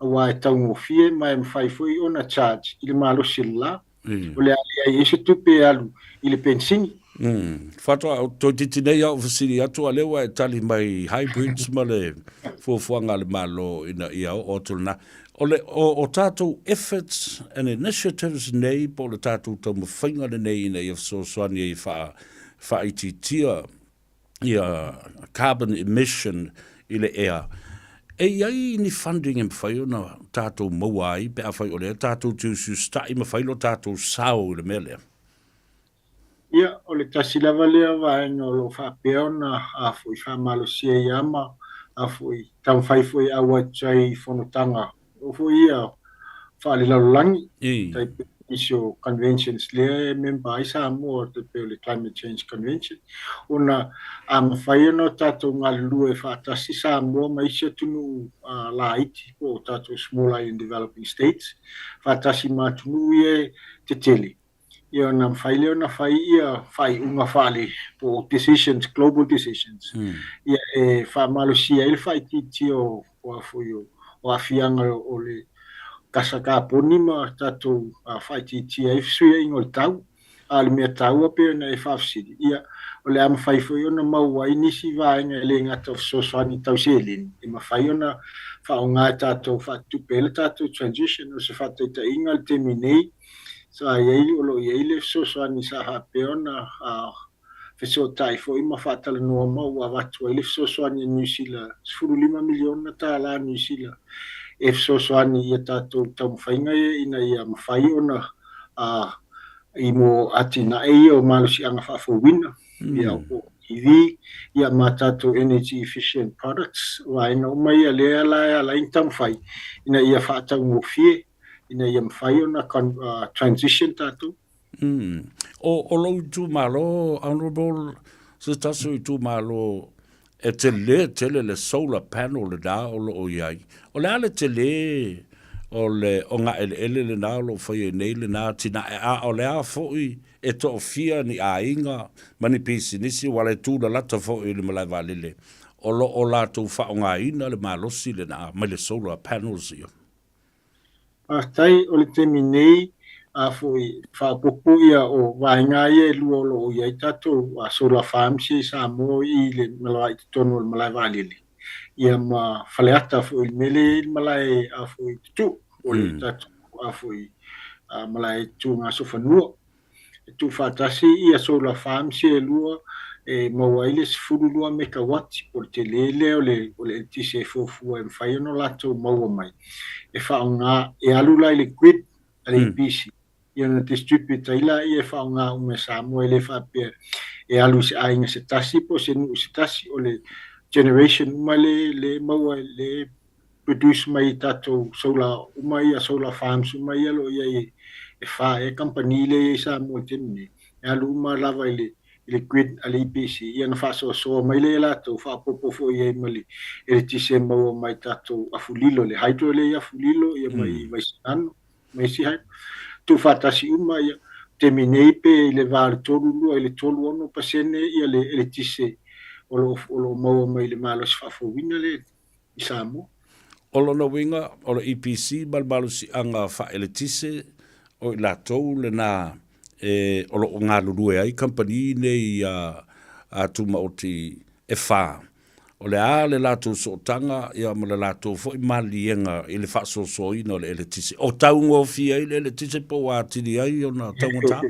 wa e tau ngofie, mai mwhai foi ona charge, i le malo sila, o le alea i ese tupe alu, i le pensini. Whatua, toi titi nei au fasiri atu a lewa e tali mai hybrids ma le fuafuanga le malo ina i au o tulna. o tātou efforts and initiatives nei po le tātou tau mawhainga nei nei so soani i wha ititia ia carbon emission i le ea. E iai ni funding e mwhai o na tātou maua ai pe a whai o lea tātou tu stai mawhai lo tātou sao le mea lea. Ia, o le tasi lava lea vaenga o lo whapea na a fui whamalosia i ama, a fui tau whai fui awa chai whanutanga. O fui ia whaale lalulangi, tai isio conventions lea member ai Samoa te peo le Climate Change Convention. Ona a mawhai no tātou ngā lua e whaatasi Samoa ma isia tunu la iti po tātou Small Island Developing States. Whaatasi mā tunu e te tele. Ia na whaile o na whai ia whai unga whale po decisions, global decisions. Ia e whamalosia ele whai titi o afui o afianga o le kasa ka poni ma tātou whai titi e whsuia ingo le tau. A le mea tau ape na e whafsiri. Ia o le ama whai fwoi o na maua inisi vaenga e le ngata o soswani tau seleni. E ma whai o na whaonga e tātou whatupele tātou transition o se whataita inga le teminei. Sa yei o lo yei le sosoani sa hapeona feso tai foi ma fatala no ma wa watu le sosoani New Zealand 15 miliona tala New Zealand e sosoani ia tato tam fainga ina ia mafai ona i mo atina e o malusi anga fa fo wina ia o EV ia matato energy efficient products wa ina mai ale ala intam fai ina ia fa mo fie ina ia mwhai o na transition tātou. O lo tu malo, honorable, se taso i tu malo, e tele le solar panel le da o lo o iai. O le ale tele o ngā ele le nā lo whai nei le nā tina e a o le a fōi e to fia ni a inga mani pisi nisi wale tū la lata fōi le malai valile. O lo o la tū wha o ngā ina le malosi le nā mai le solar panels ia. Tai o le temi nei a foi whapopo ia o wainga ia e lua o ia i tatou a solar farms i Samoa i le malai te tonu o le malai valile. Ia ma whaleata foi mele i malai a foi tu o le tatou a foi malai tu ngā sofanua. Tu whatasi ia solar farms i e lua e mawaile se furulua megawati o te lele o le tise fofua e mwhai ono lato maua mai. E whaonga e alula i le grid a le pisi. Ia na distributor ila i e whaonga ume Samoa e le whapea e alu se ainga se tasi po se nuu se tasi o le generation uma le maua le produce mai tato solar uma ia solar farms uma ia lo ia e wha e company le i Samoa temine. E alu uma lava i le grid a le IPC. Ia na whaso soa mai le lato, whapopofo i e mali. E le tise maua mai tato afulilo, le hydro le afulilo, ia mai sinano, mai si hai. Tu whatasi uma ia te minei pe i le vāre tolu lua, i le tolu ono pasene, ia le tise o lo maua mai le malo si whafowina le i Samoa. O lo na winga, o le IPC, malmalu si anga wha ele tise, o i latou le na o lo ngā lurue ai company nei a tuma o ti e whā. O le a le lātou sotanga ia ma le lātou fo i malienga i le wha so ina o le eletise. O taungo fia i le eletise po wā tiri ai o na taungo tā.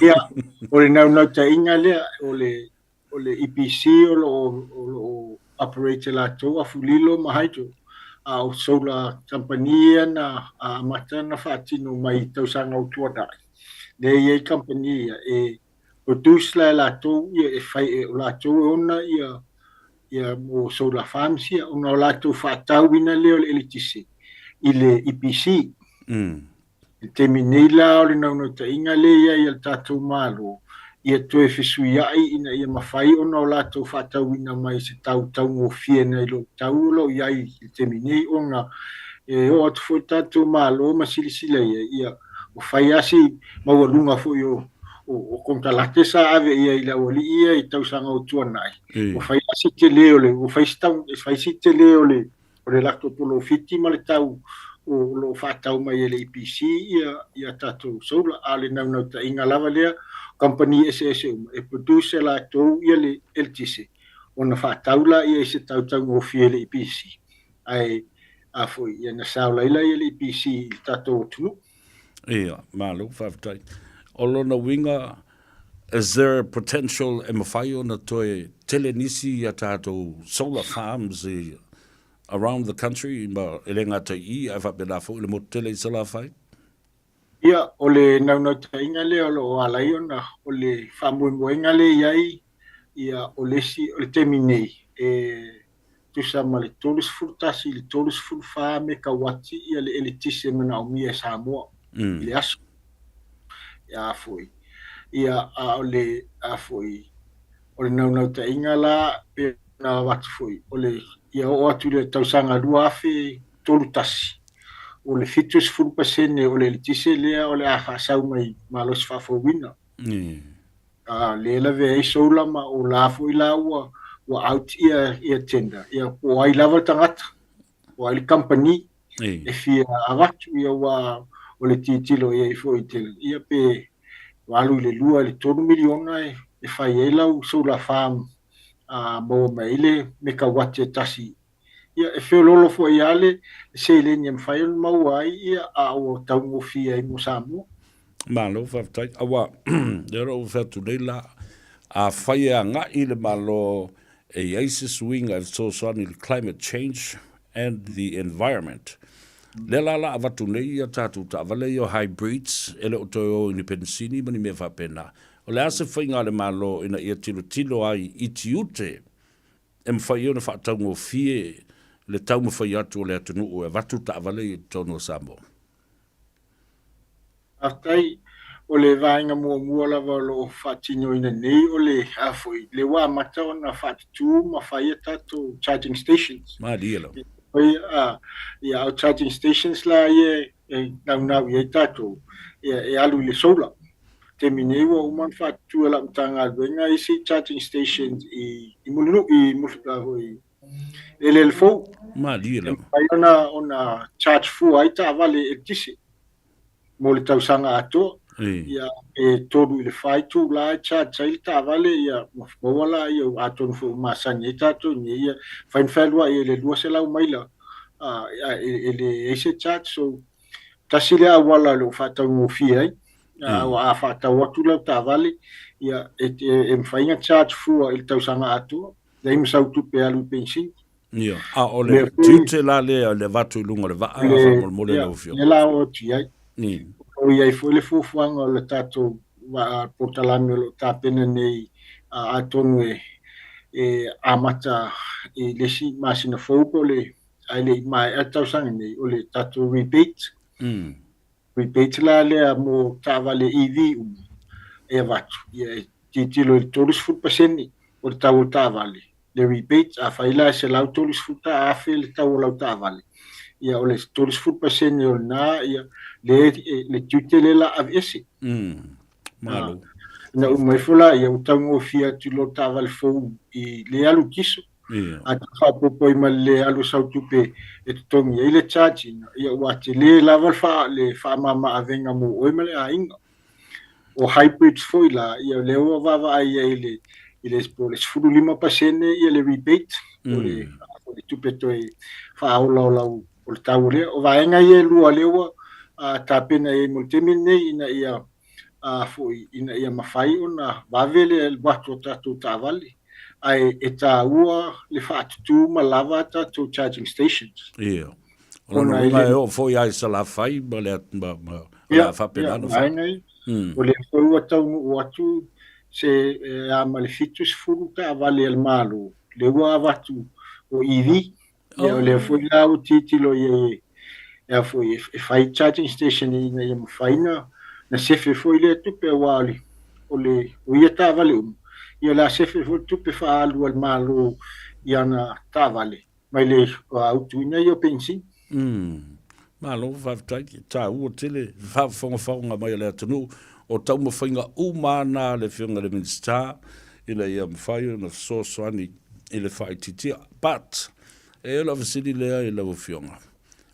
Ia, o le nau ta inga lea o le EPC o lo operator lātou a fulilo ma haito. A o solar company na a matana whaatino mai tausanga o tuatai. Le ye company e produce la to e fai la to ona ia mo solar farms ia ona la to fatau ina le electricity ile EPC terminila o le no ta inga le ia tatu malo ia to e fisuia ina ia mafai ona la to fatau ina mai se tau mo fiena lo tau lo ia terminei ona e o to tatu malo masilisila ia o fai asi maualunga fo o kontalate sa ave ia ila oli ia i tausanga o tuanai. O fai asi te leole, o fai si te leole o le lako polo fiti ma le tau o lo fatau mai ele IPC ia tatou sola ale nau ta inga lava lea company SS e produce la to ia le LTC. Ona fatau la ia se tau o fiele IPC. Ai a foi ia na sao laila ia le PC tatou tunu. Ia, malo, whawhatai. O lona winga, is there potential e mawhai o na toi telenisi a tātou solar farms around the country, ma ele ngā tai I, a whapena fo, le mo tele I sala whai? Ia, o le naunau tainga le o alai ona, o le whamuimoenga le iai, ia o lesi, o le teminei, tusa ma le tolus furtasi, le tolus furfa me ka wati, ia le elitise mana o mia Samoa, le aso. Ia foi. Ia a o le, a foi, o le naunau tainga la, pe na watu foi, o le, ia o atu le tausanga lua afe tolu tasi. O le fitus furpasene, o le elitise lea, o le aha sau mai malos fafowina. Le lave ai soula ma o la fo I la wa out ia tenda ia o ai lava tangata o ai company e fia avatu ia wa o le titilo ia fo itel ia pe walu le lua le 2 miliona e fai ai lau solar farm mo mai le mekawati tasi ia e feo lolo fo ia le se le ni fai mau ai ia a o tau fia I mo Samoa. Malo, whawhatai. Awa, lero o whatu leila, a whaia ngā I le malo e ISIS wing of Sosani climate change and the environment. Le la la avatu nei a tātou ta avale o hybrids, ele o toi o independensini mani me whapena. O le ase whainga le malo ina ia tilo ai iti ute, e mwhai ona whaatau fie le tau mwhai atu o le atunu o e vatu ta avale I tono Samoa. Atai o le vainga mua lava lo whatino ina nei o le hafoi. Le wā mata o na whatitu ma whaia tato charging stations. Mādiela. Ia au charging stations la ia nau ia tato. E alu le solar. Te minei wa uman whatitu ala mtanga aluenga isi charging stations I mulinu I mulika hoi. Le fo. Mādiela. Ona charge fu aita avale e tisi. Mo le tausanga ato ia e tolu le fai tu la cha chail ta vale ia mo wala ia ato no masani tato ni ia fai felwa ia le lua se lau maila ele ese chat so tasile wala lo fata mo fia a fata watu la ta vale ia e mfainga chat fu il tausanga ato dai mo sau tu pe alu pensi ia a ole tute la le vatu lunga le va mo le lo fio la o tia ni o ia foi le fufuanga o le tato wa portalami o tapena nei a tonu e amata e lesi masina fouko le ai le mai atausanga nei o le tato rebate rebate la le mo tava le EV e vatu ia titilo il tolus furpaseni o le tau tavale le rebate a faila se lau tolus futa a fe le tau lau tavale ia o le tolus furpaseni o na ia le tutele la avesi malo na mai fola ia utango fia tilo taval fo I le alu kiso a fa popo I le alu sautupe e tongi ile charging ia wati le level fa mama avenga mo o mele ainga o hybrids foi la ia le o vava ia ile spole sfuru 5% ia le rebate o le tupe toi fa ola o le taule o vaenga ia lua lewa tapena e multimine ina ia foi ina ia mafai ona vavele el bato tatu tavali ai eta ua le fatu malava tatu charging stations ia ona ia o foi ai sala fai bale ma fa pedano fa o le foi tau watu se a malefitus furu tavali el malo le ua vatu o EV le foi la o titilo ia e foi e fai charging station ia faina na sefe foi le tupe wali o le o ia tavale ia la sefe foi tupe fa alu al malo ia na tavale mai le autu ina ia pensi malo va ta o tele va fonga mai le tunu o tau mo fainga umana le finga le minsta ina ia mfai na so ani ile fai titia but e la city le la fionga.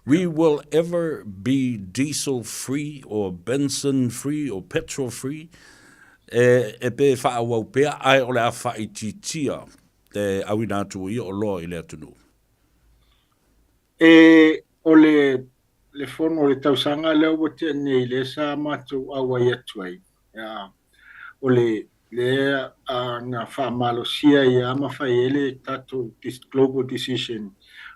We will ever be diesel free or Benson free or petrol free. E pe fa au pe ai o le fa E o le fono le tausanga leo o te nei le sa matu awai atuai. O le na whamalosia I ama whaiele tato this global decision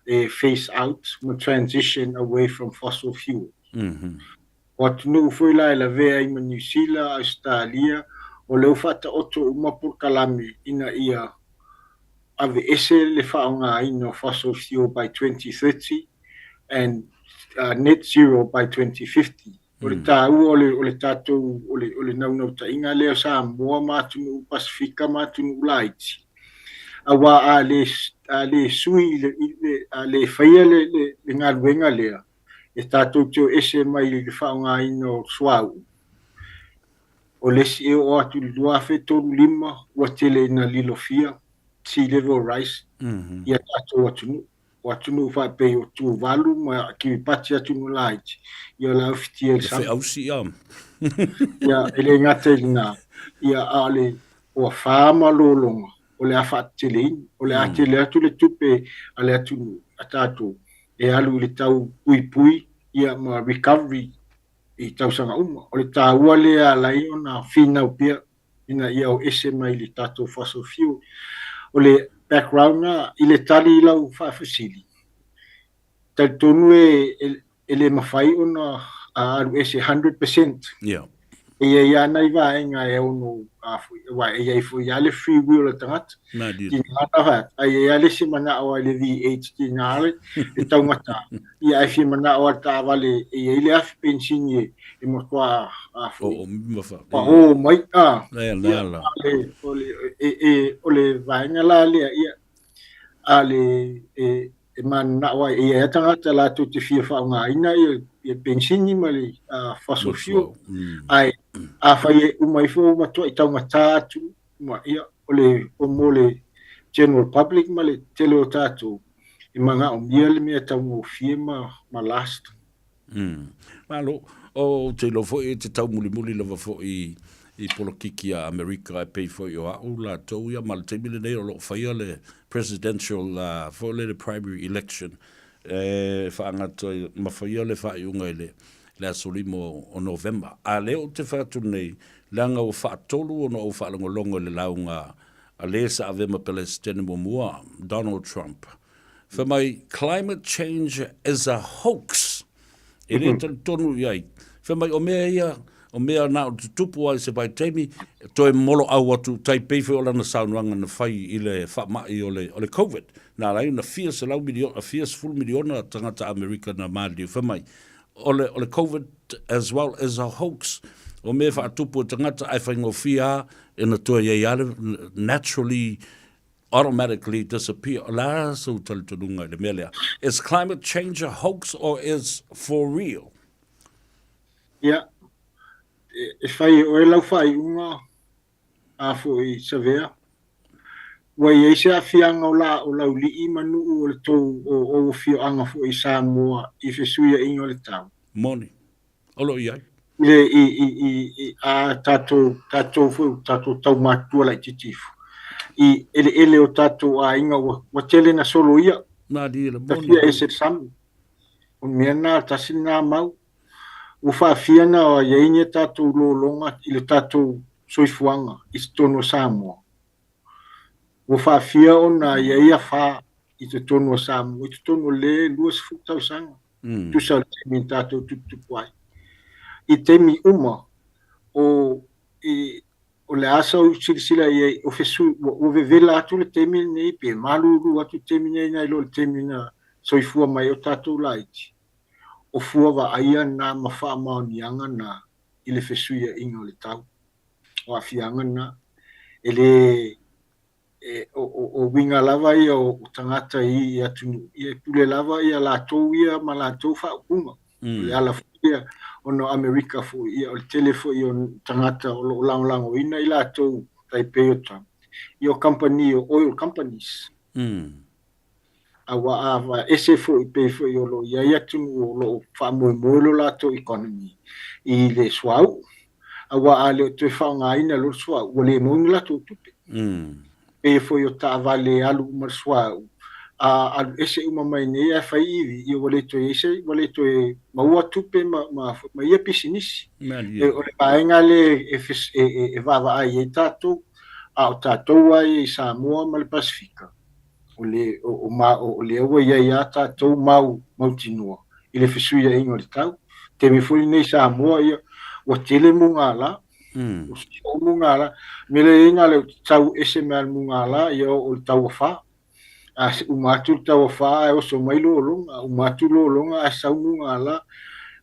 phase out, transition away from fossil fuel. O tunu ufuila la vea I New Zealand, Australia, o leo fata oto umapur kalami ina ia ave ese le whaonga ino fossil fuel by 2030 and net zero by 2050. O le tāu o le tātou o le naunau ta inga leo Samoa mātunu Pasifika mātunu Ulaiti. Awa a le sui a le whaia le ngā ruenga lea. E tātou teo ese mai le whaonga ino suau. O lesi e o atu luafe tolu lima ua tele ina lilofia, sea level rise, ia tātou atunu. O atunu whape o tū walu, ma ki pati atunu laiti. Ia la ufitia le fe ausi am. Ia ele ngate ina, ia ale o whaama lolonga, o le awha atelein, o le atele atu le tupe, ale atunu atatou. E alu le tau pui, ia ma recovery, I tausanga uma. O le tāua le a lai o na whina upia ina ia o ese mai le tātou fossil fuel. O le background na I le tali lau whaafasili. Tai tonu le mawhai o na aru ese 100%. Yeah. E ia nai vaenga e ono e ia ifo ia le free will o tangata. Na di. Ki ngata hat. Ai ia le si mana o le V8 ki ngare e taungata. Ia e fi mana o ta vale e ia le afi pensinie e mo kwa afu. O mwafa. O mai a. La. O le vaenga la le ia a le e mana o ia tangata la tu te fia whaunga ina ia pensinie ma le fossil fuel. Ai a fai umai fo ma to tau mata atu ma ia o mole general public ma le tele o tatu I manga o mia le mea tau mo fie ma last. Malo o te lo fo te tau muli lava fo I polokiki a Amerika e pei fo I o au la tau ia ma le te mile nei o lo fai le presidential fo le primary election whaangata ma fai le whai unga le asolimo o November. A leo te whatu nei, langa o whaatolu o no o whaalongolongo le launga a le sa avema Palestine mo mua, Donald Trump. For my climate change is a hoax. E le tonu iai. For my o mea na o tupu ai se pai teimi, toi molo au atu tai peife o lana saunwanga na whai I le whaamai o le COVID. Nā rai na fierce full miliona tangata Amerika na maali. For my ole COVID as well as a hoax. O me wha atupu tangata ai whaingofia ina tua iaiare naturally, automatically disappear. La so taltununga le melea. Is climate change a hoax or is for real? Yeah. E whai o e lau whai unga a fo I savea. Wai e se a whianga o lau li I manu o le tau o whio anga fo I Samoa I whesuia ingo le tau. Moni. Olo iai. Le a tato tau matua lai titifu. I ele o tato a inga wa tele na solo ia. Na di le moni. Tafia e se samu. O mea na tasina mau. O whaafia na o iaine tato lo longa I le tato soifuanga I tono Samoa. O whaafia o na iaia wha I te tono Samoa. I te tono le luas futau sanga. Tu sa le temi tato tupuai. I temi uma o le asa o silisila I o fesu o vevela atu le temi nei pe malulu atu temi nei nai lo le temi na soifua mai o tato laiti. O fua wa aia na mawha maonianga na I le fesuia inga o le tau. O afianga na ele o winga lava ia o tangata I atunu I pule lava ia latou ia ma latou whaupunga. Le ala fuia o no Amerika fu ia o telefo I o tangata o lo lango ina I latou taipei o tam. I o company o oil companies. Awa ese fu I pei fu I o lo ia atunu o lo whamoe lo latou economy. I le swau. Awa ale o te whaonga ina lo swau. O le mongi latou tupe. E foi o ta vale alu marsua al ese uma mai nei a fai I wale to ese wale to maua tupe ma ia pisinisi o le paenga le e vava ai e tatou a o tatou ai Samoa ma le Pasifika o le o le ua ia tatou mau tinua I le fesuia ingo le tau te me fuli nei Samoa ia o tele munga la o munga la me le inga le tau ese me al munga la ia o tau fa a umatu tau fa o so mai longa umatu longa a saunga la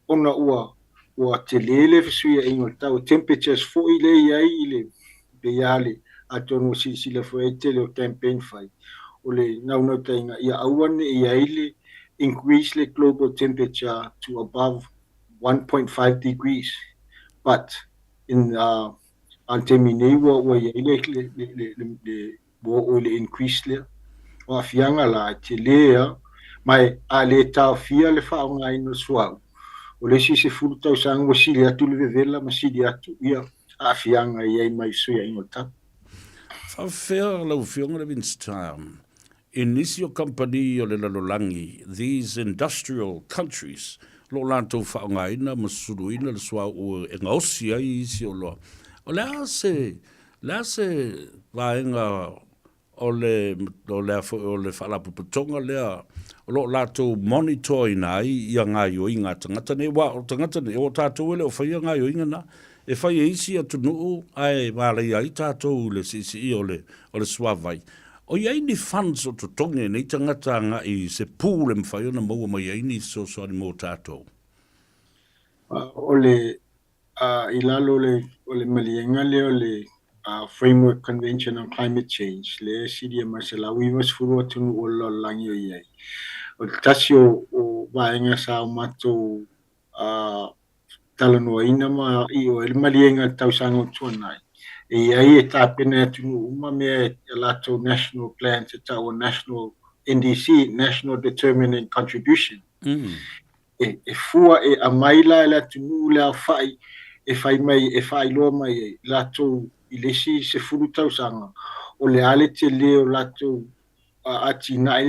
ona ua telele fesuia ingo le tau temperatures fo ile ia pe yale atonu si le foi tele o campaign fai o le nau tainga ia awane ia ile increase the global temperature to above 1.5 degrees but in antemine wa ia ile le wo le increase le o fianga la telea mai ale ta fia le fa nga ino suau o le si se fulta sang o si le atu le vela ma si le atu ia a fianga ia mai suia ino ta fa fair lo fianga le vinstam in this your company o le lalolangi these industrial countries lo lanto fa nga ina masuru ina le suau o ngosi ai si o lo o la se vaenga o le fala puputonga lea o lo lato monitor ina ia ngā yoinga tangata ne wa o tangata ne o tātou ele o whaia ngā yoinga na e whaia isi atu nuu ai wālei ai tātou le sisi o le suavai o iai ni funds o tutonge nei tangata ngā I se pūle mwhaia na maua mai ai ni so ni mō tātou o le ilalo o le malienga le o le Framework Convention on Climate Change le sidia masala wiwas furu tunu o lo langi o iai o tasio o vaenga sa mato talanoa ina ma I o el malienga tausango tuanai e iai e tapena tunu uma mea lato national plan te tau national NDC National Determinant Contribution e fua e amaila la tunu le fai e fai lo mai lato ilesi se furu tausanga o le ale te leo lato ati na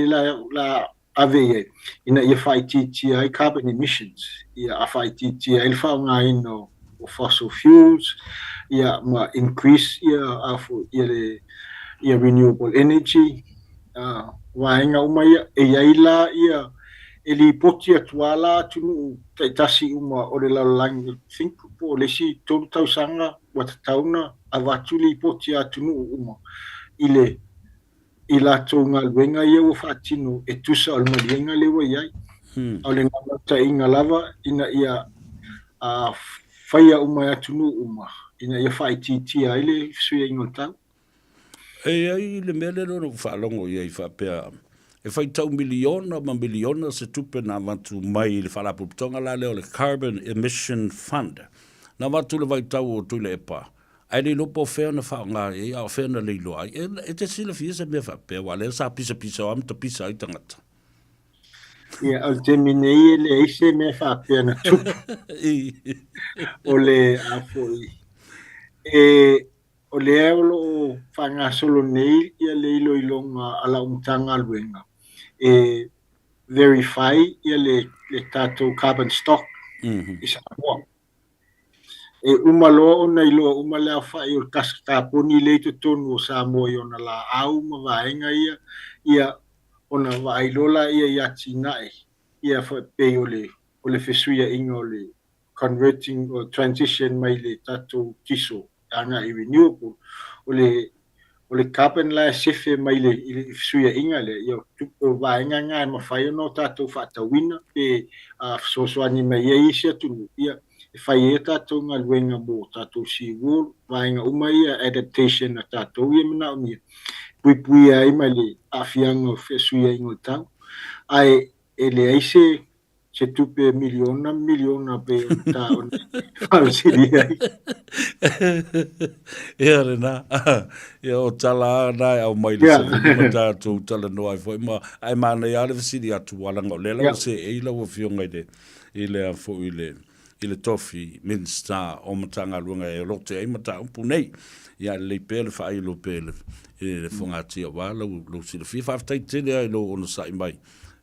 la ave ina ia fai TTI carbon emissions ia fai TTI il fa nga ino o fossil fuels ia ma increase ia renewable energy wainga umai ia ia eli poti atuala tunu taitasi uma o le lalangi think po le si tonu tausanga wata tauna avatuli poti atunu uma ile ila tonga wenga ia o fatino e tusa al malienga le wa iai o le ngata inga lava ina ia faia uma atunu uma ina ia fai titi ile suia ingota ai le mele no fa longo ia fa pe e fai tau miliona se tupe na watu mai le whala puputonga la leo le Carbon Emission Fund. Na watu le vai tau o tuile e pa. Ai le lopo whea na whao ngā e au whea na leilo ai. E te sila fia se mea whapea wale sa pisa o amta pisa ai tangata. Ia al te minei le eise mea whapea na tupu. O le afoi. O le eolo whanga solo nei ia leilo ilonga ala umtanga alwenga. E verify ia le tātou carbon stock I Samoa. E umaloa o nei loa umalea whai o kastakaponi le to tonu o Samoa I ona la au ma vaenga ia ona vailola ia tinae ia whapei o le fesuia inga o le converting or transition mai le tātou kiso anga I renewable o le carbon la sefe mai le suia inga le yo tupo vaenga nga ma fai no tatou fatawina pe sosoani mai ia isia tunu ia fai tatou nga luenga mo tatou si wo vaenga umai adaptation na tatou ia mana mi pui ai mai le afianga suia inga tau ai ele aise se tupe miliona pe ta on falsidia ia rena ia o tala na au mai le se ta tu tala no ai foi ma ai mana ia le sidi atu wala ngo le la se e la o fionga de ile a fo ile i le tofi minsta o matanga luanga e lote ai mata umpu nei ia le pele fa ai lo pele e le fonga tia wala lo si le fifa aftai tele ai lo ono sai mai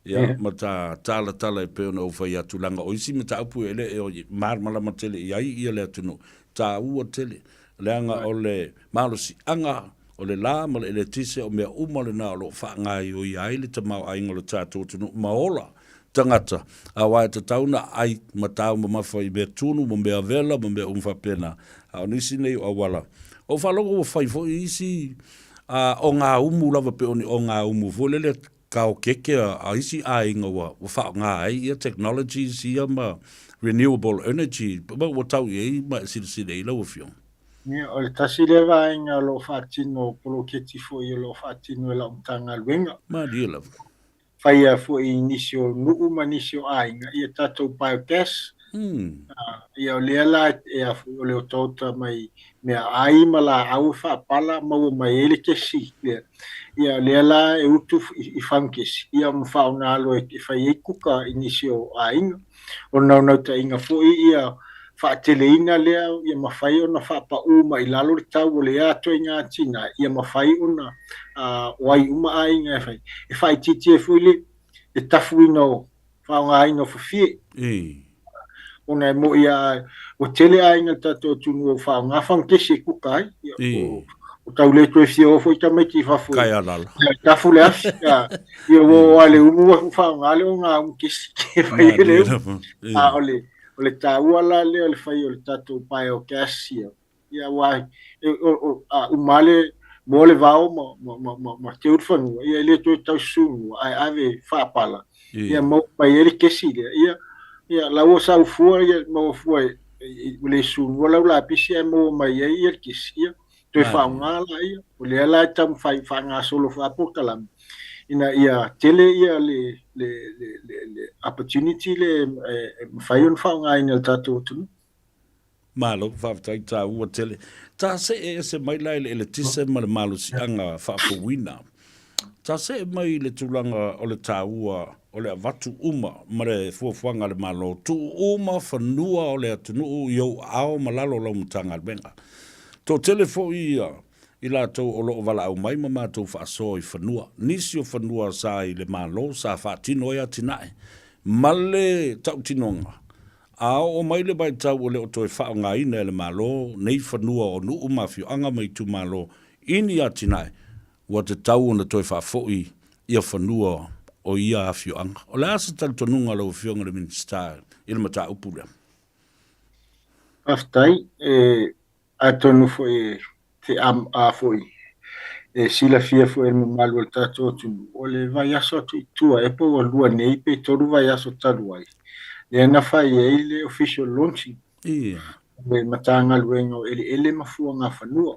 ia mata tala e pe ono fai atu langa o isi mata upu ele e o marmala matele ia ia le atu no ta ua tele leanga o le malosi anga o le la ma le tise o mea uma le na lo fa ngai o ia ile te mau ai ngolo tato tunu maola tangata a wai te tauna ai matau ma mawhai mea tunu ma mea vela ma mea umwha pena a nisi nei o wala o whalogo o whaifo isi o ngā umu lava pe oni o ngā umu volele kao keke a isi a inga wa o wha ngā ai ia technologies ia ma renewable energy ma o tau i ma sile i lau fiong o le tasi le vaenga lo whaatino polo keti fo i lo whaatino e la umtanga luenga ma dia lava faia fo i nisio nuu ma nisio ainga ia tatou biogas ia o lea la e a o leo tauta mai mea ai ma la au whaapala mau mai ele kesi ia lea la e utu i whankesi ia mwhauna alo e whai e kuka i nisio ainga o nau ta inga fo i ia whaateleina lea ia mawhai o na whaapa uma i lalo le tau o lea to i ngā tina ia mawhai o na wai uma ainga e whai titi e fuile e tafu ino whaonga ino fufie o na mo ia o tele ainga tato tunu o whaonga whankesi e kukai o tau le tue fio fo i tameki whafu kai alala tafu le afi ia o ale umu whaonga le o ngā umkesi e whai e leo o le tāua la leo le whai o le tatou biogas ia wai umale mo le vao ma te urwhanua ia le tue tau sunu ai ave whaapala ia mo pai ele kesi ia lau o sau fua ia mo fua le sunu lau la pisi ia mo mai ia kesi ia tue whaunga la ia o le ala tam whaanga solo whaapokalami ina ia tele ia le opportunity le fai on whaunga ina le tatou tunu malo whaafatai tā ua tele tā se se mai lai le tise ma le malo si anga whaapowina tā se mai le tulanga o le tā ua o le avatu uma ma le fuafuanga le malo tu uma whanua o le atunu iau ao malalo lau mtanga albenga tō tele fo ia i la tau o loo wala au mai ma mātou whaasoa i whanua. Nisi o whanua sa i le mālo, sa whaatino ea tinae. Male tau tinonga. Ao o mai le bai tau o le o toi whao ngā ina e le mālo, nei whanua o nuu mawhio anga mai tu mālo, ini a tinae, wa te tau o na toi whaafoi i a whanua o ia a whio anga. O le asa tau tonunga lau whionga le minister, i le mata upule. Aftai, a tonu fo te am a foi sila fia foi el malu el tato tunu o le vai aso tua e po o lua nei pe toru vai aso taruai le na fai ele official launching le matanga luengo ele mafua nga fanua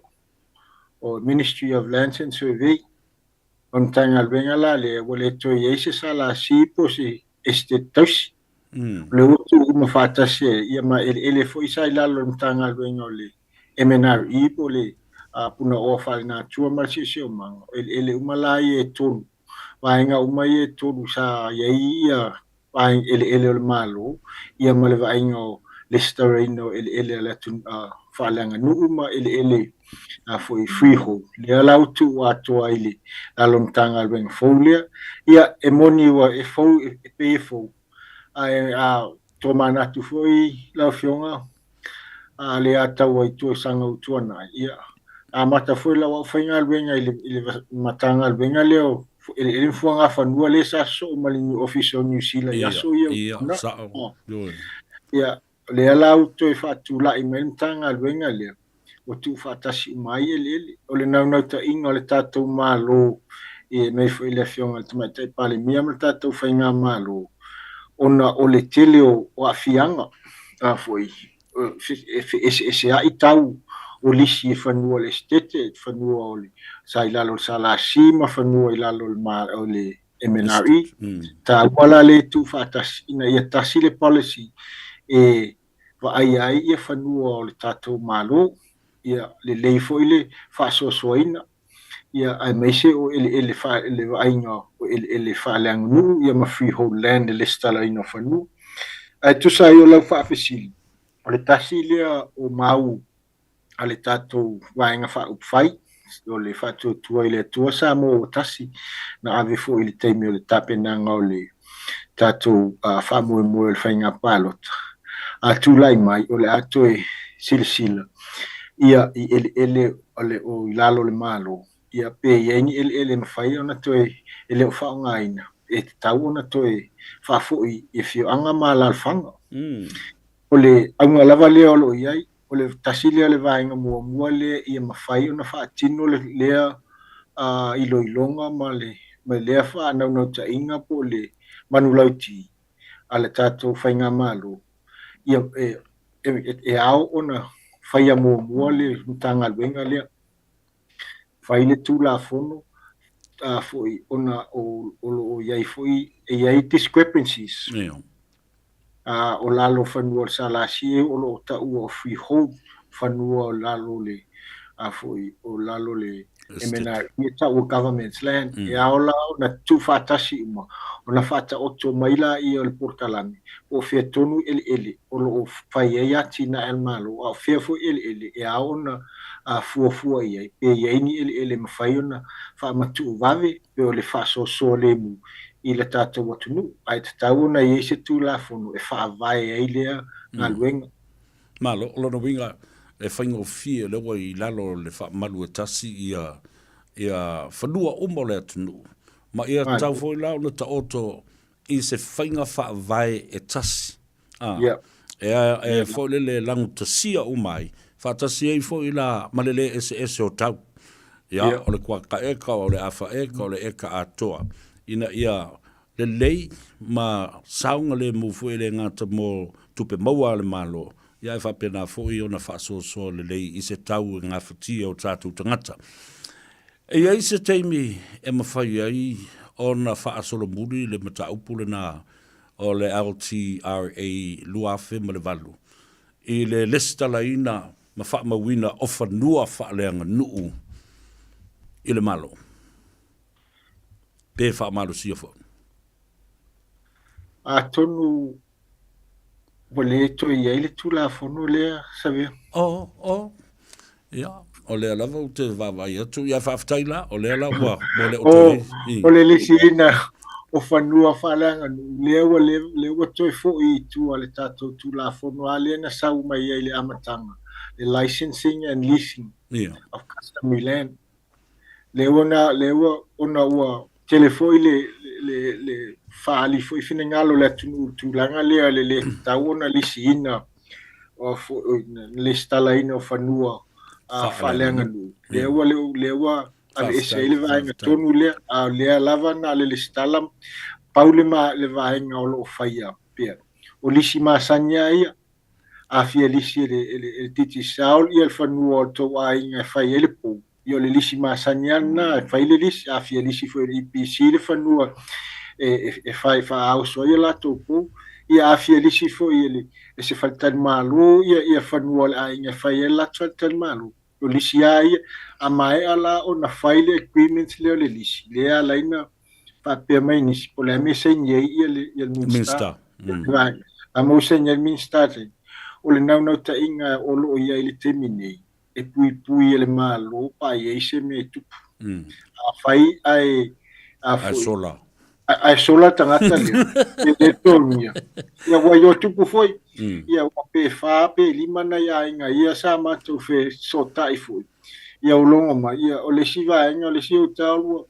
o Ministry of Lands and Survey on tanga luenga la le o le to yese sala si po si este tosi le utu ma fata se ia ma ele foi sai la lo tanga luengo le MNRE po le puna o fai na tua marsi se o manga ele umalai e tonu vainga umai e tonu sa ia vai ele o malo ia male vainga o Listerino ele la tun falanga nu uma ele foi freehold le lautu watu ile la lomtanga ben folia ia emoni wa e fo e pefo a tomana tu foi la fionga le ata wa tu sanga utuana ia a mata foi la wa fainga albenga ile matanga albenga leo ele fuanga fanua le sa so malini official New Zealand ya so ia ia le auto e fatu la email tanga albenga leo o tu fatasi mai ele o le nau ta inga le tatou malo e me foi le fionga tmata pale mia me tatou fainga malo ona o le tele o afianga a foi ese ai tau o lisi e whanua le stete, whanua o le sailalo sala sima, whanua i lalo o le MNRE. Ta wala le tu whaatasi, ina ia tasi le policy e wa ai ia whanua o le tatou malo, ia le leifo i le whaasoasoaina, ia ai meise o ele ainga o ele whaaleangunu, ia ma freehold land le stala ina whanua. Ai tu sa i o lau whaafesili. o le tasi lea o mau a le tatou vaenga whaupwhai, o le whatuatua i le atua Samoa o tasi, na ave fo i le teimi o le tapenanga o le tatou whamue le whainga pālota. A tūlai mai o le ato e silasila, ia i ele o i lalo le malo, ia pe iengi ele mawhai ona toe ele o whaongaina, e te tau ona toe whafoi e fio anga mala alwhanga. O le aunga lava lea o lo iai, o le tasile le vaenga mua le ia mawhai ona whaatino le lea iloilonga ma lea whaanau ta inga po le manulauti a le tātou whainga malo. Ia e ao ona whaia mua le mutanga luenga lea. Whai le tūla fono, foi ona o iai foi e iai discrepancies. O lalo whanua sa lasie o lo ta ua o freehold whanua o lalo le foi o lalo le MNR e ta o government's land e ao lao na tu whatasi uma o na whata oto maila i o le portalami o fia tonu ele o lo whai e ati na el malo o fia fo ele e ao na fuafua i pe ieni ele mawhai ona whamatu vave pe o le whaso le mu i le tātou watunu, ai te tau na i se tū la fono, e whaavai ai lea ngā luenga. Malo, lona winga, e whaingo fia lewa i lalo le whaamalu e tasi ia whanua umbo le atunu. Ma ia tau fo i lao na ta oto i se whainga whaavai e tasi. E fo le langu tasia umai, whaatasi ei fo i la malele ese o tau. Ia, o le kua ka eka, o le awha eka, o le eka atoa. Ina ia le lei ma saunga le mufu ele ngata mo tupe maua le malo. Ia e whapena fōi o na whaasoso le lei i se tau ngā whatia o tātou tangata. E ia i se teimi e mawhai ai o na whaasolo muri le mata upule na o le LTRA luafe ma le valu. I le lesta la ina ma whaamawina o whanua whaaleanga nuu i le malo. Pe whaamaru sia fo. A tonu wale to i eile tula fono lea, sabe? Ia, o lea lava o te wawai atu, ia whaftaila, o lea la ua, o le o te o le lisi ina o whanua whalanga, lea ua toi fo i tu a le tātou tula fono, a lea na sau mai eile amatanga, le licensing and leasing of customary land. Lea ona ua telefoi le faali foi fina ngalo le tulanga le tauna lisi ina o le stala ina o fanua a falenga nu lewa ave esele vai nga tonu le lava na le stala paule ma le vai nga o faia pe o lisi ma sanya ia a fia lisi le titi saul ia fanua to ai nga faia le po io le lisi masanya na fai le lisi a fia lisi foi IPC le fanua e fai fa au so ia la topo ia a fia lisi foi ele e se falta malo ia fanua le ai nga fai la falta malo o lisi ai a mai ala o na fai le agreements le lisi le ala ina pa pe mai ni po le me senye ia le minsta vai a mo senye minsta o le nau ta inga o lo ia ile termine e pui ele malo pa e se me tupu. A fai ai sola tangata le e tonia. Ia wa yo tupu foi. Ia wa pe fa pe lima na ia inga ia sa matu fe sotai foi. Ia ulongo ma ia o le siva inga o le siu tau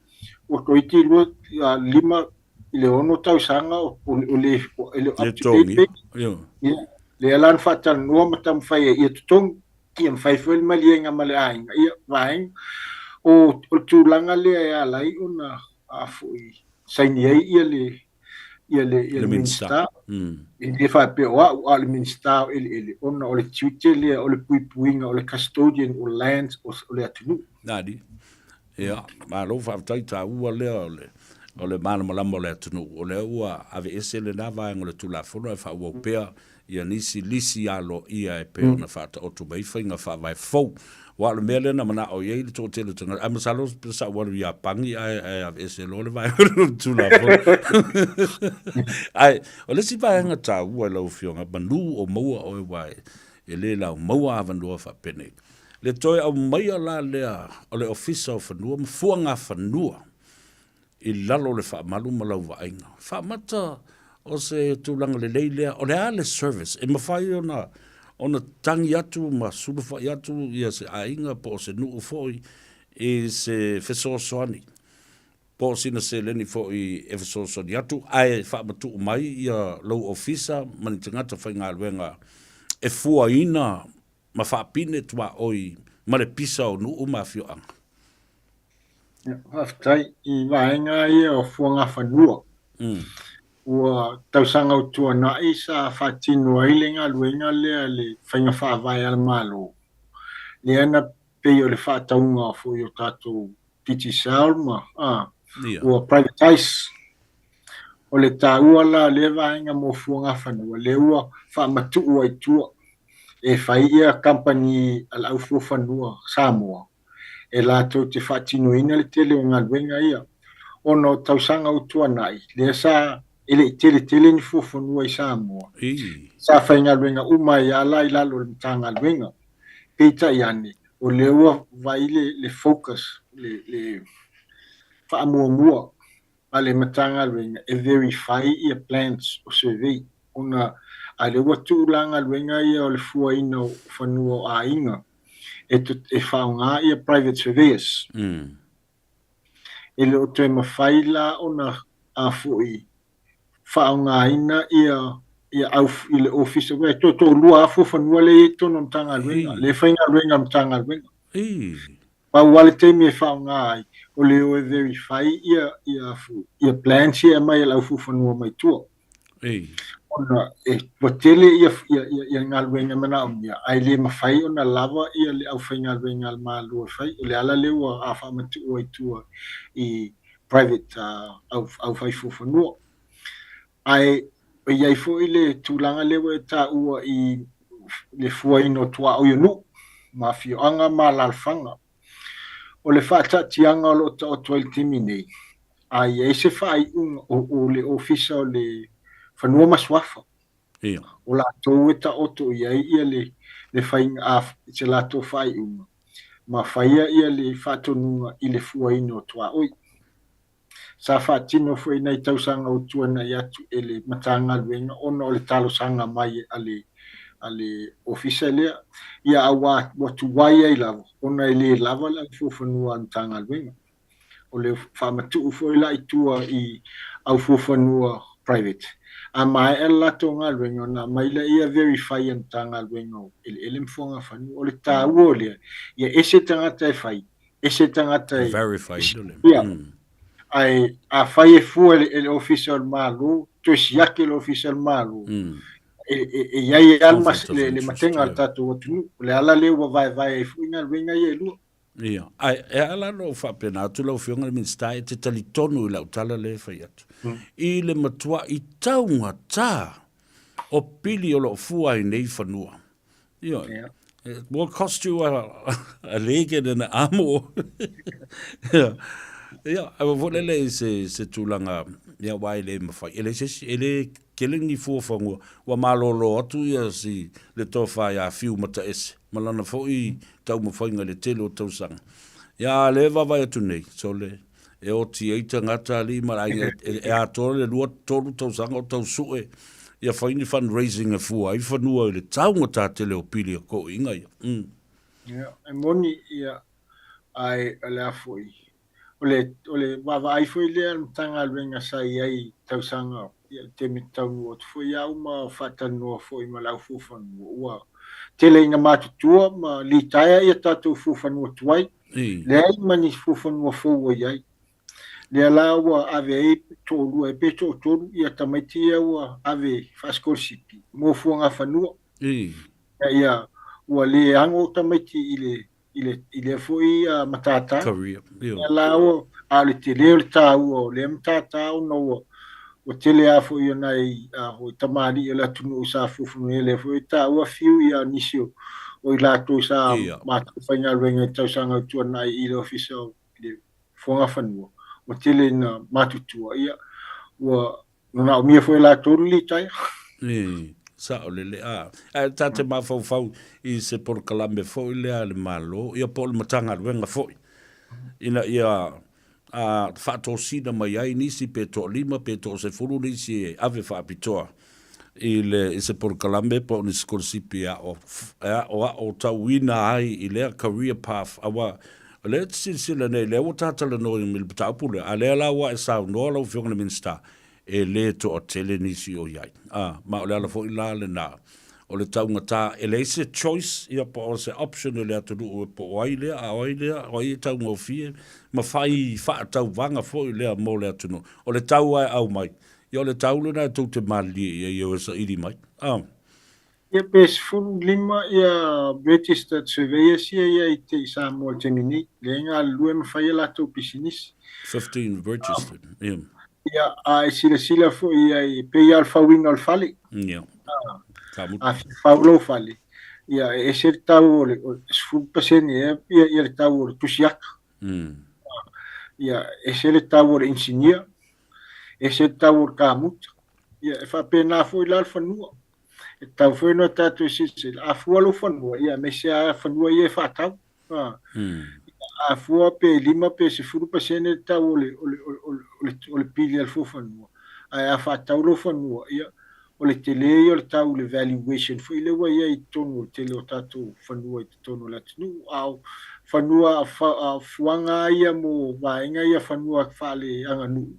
o toiti lu lima ile ono tau sanga o le up-to-date. Le alan fatan no matam fai ia tutong kiam fai foi malienga male ainga ia vai o tulanga le ala i una a foi sai ia le minsta e fa pe o al minsta ele ona o le tutel o le puipuinga o le custodian o lands o le atunu nadi ia ma lo fa taita ua le o le mana malamo le atunu o le ua ave esele na vai ngole tula fono e fa ua pea ia nisi lisi alo ia e pe ona fata o tu bai fainga fa vai fou wa le mele na mana o ye to te le tanga am salo sa wa ya pangi ai ese lo le vai tu la fo ai o le si vai nga ta wa lo fionga banu o mo o vai e le la mo ava no fa pene le toi au mai la le o le officer of no mo fuanga fa no I lalo le fa malu malau va inga fa mata o se tulanga le leile o le ale service e mafai ona tangi atu ma sulu fa atu ia se ainga po se nu foi e se fesosoani po sina se leni foi e fesosoani atu ai fa matu mai ia low officer mani tangata fa inga alwenga e fuaina ma fa pine tua oi ma le pisa o nu ma fio anga Haftai I vaenga ia o fuanga whanua. Ua tausanga o tua na isa whatinu ailenga luenga lea le whainga whaavai al malo. Le ana pei o le whaataunga fo i o tātou piti salma. Ua privatize. O le tāua la le vaenga mo fuanga whanua. Le ua whaamatu ua I tua. E whai ia company al au fu whanua Samoa. E la tau te whatino ina le tele o ngā luenga ia. Ono tausanga o tua nai. Le sa ele tele ni fufonua I Samoa. Sa whai ngā luenga uma I ala I lalo le mtanga luenga. Peita iane. O le ua vai le focus. Le whaamua a le mtanga luenga. E verify ia plans o survey. Ona a le ua tūlanga luenga ia o le fua ina o whanua a inga. E whaunga ia private surveyors. E le o te mawhaila o na a fui whaunga ina ia au I le officer. Wea to lua a fu whanua le e tono mtanga luenga. Le whainga luenga mtanga luenga. Pa wale te me whaunga ai. O le o e verify ia plans ia mai au fu whanua mai tua. Ona e watele ia ngā luenga mana o mia. Ai le mawhai o na lava ia le au whainga luenga al maa lua whai. O le ala lewa a whamatu o I tua I private au whai fufanua. Ai o iai fo I le tūlanga lewa e tā ua I le fua ino tua o ionu. Ma fioanga ma lalfanga. O le whaatatianga o lo ta o tua il timi nei. Ai e se whai o le ofisa o le whanua maswafa. O la tau e ta oto iai ia le whainga a se la tau whai unga. Ma whaia ia le whatonunga I le fua ino tua oi. Sa whatino fwoi nei tausanga o tua nei atu e le matanga luenga ona o le talo sanga mai ale ofisa lea. Ia awa watu waia I lava. Ona I le lava la fufanua antanga luenga. O le whamatu fwoi la I tua I au fufanua private. A mai e lato ngā luenga na maila ia verify an tanga luenga o ele mfonga whanu o le tā ua lea. Ia ese tangata e whai, ese tangata e verify. Ai a whai e fua ele official malo, to siake ele official malo. E iai e almas le matenga al tato o tunu, le ala lewa vai e fui ngā luenga ia e lua. Ia, ai e ala no whapena atu lau whionga min stai te tali tonu I lau tala le whai atu. I le matua I taunga tā o pili o lo fua I nei whanua. Ia, it will cost you a leg and an arm or... Ia, awa volele se tūlanga ia wai le mawhai. Ele keleng ni fuafangua wa malolo atu ia si le tofa ia fiu mata ese. Malana foi tau mawhainga le telo tau sanga. Ia le vavai atu nei, so le e o ti eita ngata li marai e a tore le lua toru tau sanga o tau sue. Ia whaini fundraising e fua, I whanua le taunga tā tele o pili a ko inga ia. Ia, e moni ia ai le afoi. Ole wawa ai foi lea mtanga luenga sai ai tau sanga te mitau o tu foi au ma whatanua foi ma lau fufanua ua. Tele ina matutua ma li taia ia tātou fufanua tuai. Le ai mani fufanua fōua iai. Le ala ua ave ei tōrua e peto o tōru ia tamaiti ua ave whaskorsiki. Mō fuanga whanua. Ia ua le ango tamaiti ile foi matata. Ia la ua ale te leo le tā ua o le matata o no o tele a foi ona I tamari e la tunu sa fufunu ele foi tā ua fiu ia nisio o I lātou sa mātou whainga ruenga tausanga tuana I le ofisa o le whonga whanua. O tele na mātutua ia. Ua nuna o mia fwoi lātou li tai. Sa o lele a. Ta te mawhau I se Porokalame fwoi lea le malo. Ia po le matanga ruenga fwoi. Ina ia whaato sina mai ai nisi pe to lima pe to se furu nisi e ave whaapitoa. I se Porokalame po ni skolsipi o tau wina ai I lea career path awa le sila nei le o tatala no I mil putaupule a lea la wa e sao no lau whiongana minsta e le to o tele nisi o iai. Ma o le ala fo I la le na o le tau ngata e le se choice ia po o se option le aturu o po oai o I tau ngofie ma fai wha tau vanga fo I lea mo le atunu o le tau ai au mai ia o le tau le na tau te mali ia o sa iri mai. Ia pes fulu lima ia registered surveyors ia I te Samoa Temini le ngā lue mawhai latou pisinis. 15 registered. Ia a sila fo ia I pe ia alfawina alfali. A fawlo fali. Ia e se tau o le 10% ia le tau o le tusiaka. Ia e se le tau o le engineer. E se tau o le kamuta. Ia e whapena fo I la alfanua. E tau fo no tatu sisi. A fua lo fanua. Ia me se a fanua ia e whatau. A fua pe lima pe se 10% tau o le pili al fo fanua. A whatau lo fanua. Ia o le tele o le tau le valuation fo ile wa ia I tonu o tele o tatu fanua I tonu la tinu. Au fanua a fuanga ia mo vaenga ia fanua fale anganu.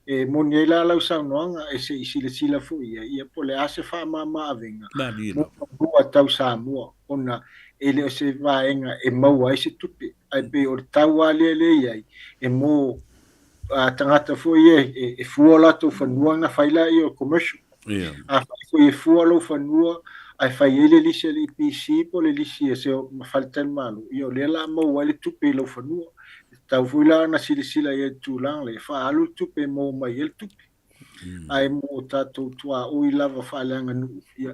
E moni la lau sa noanga e se sila fo ia po le ase fa mama avenga mo tau Samoa ona ele o se vaenga e mau ai se tupe ai pe o tau ale ai e mo tangata fo ia e fuola to fanua na faila I o commercial a fo e fuola fanua ai fai ele lisi le PC po le lisi e se falta malu io le la mo ai tupe lo fanua tau fuila na sila ia tulang le fa alu tupe mo mai el tupe ai mo tatu tua o I lava fa langa nu ia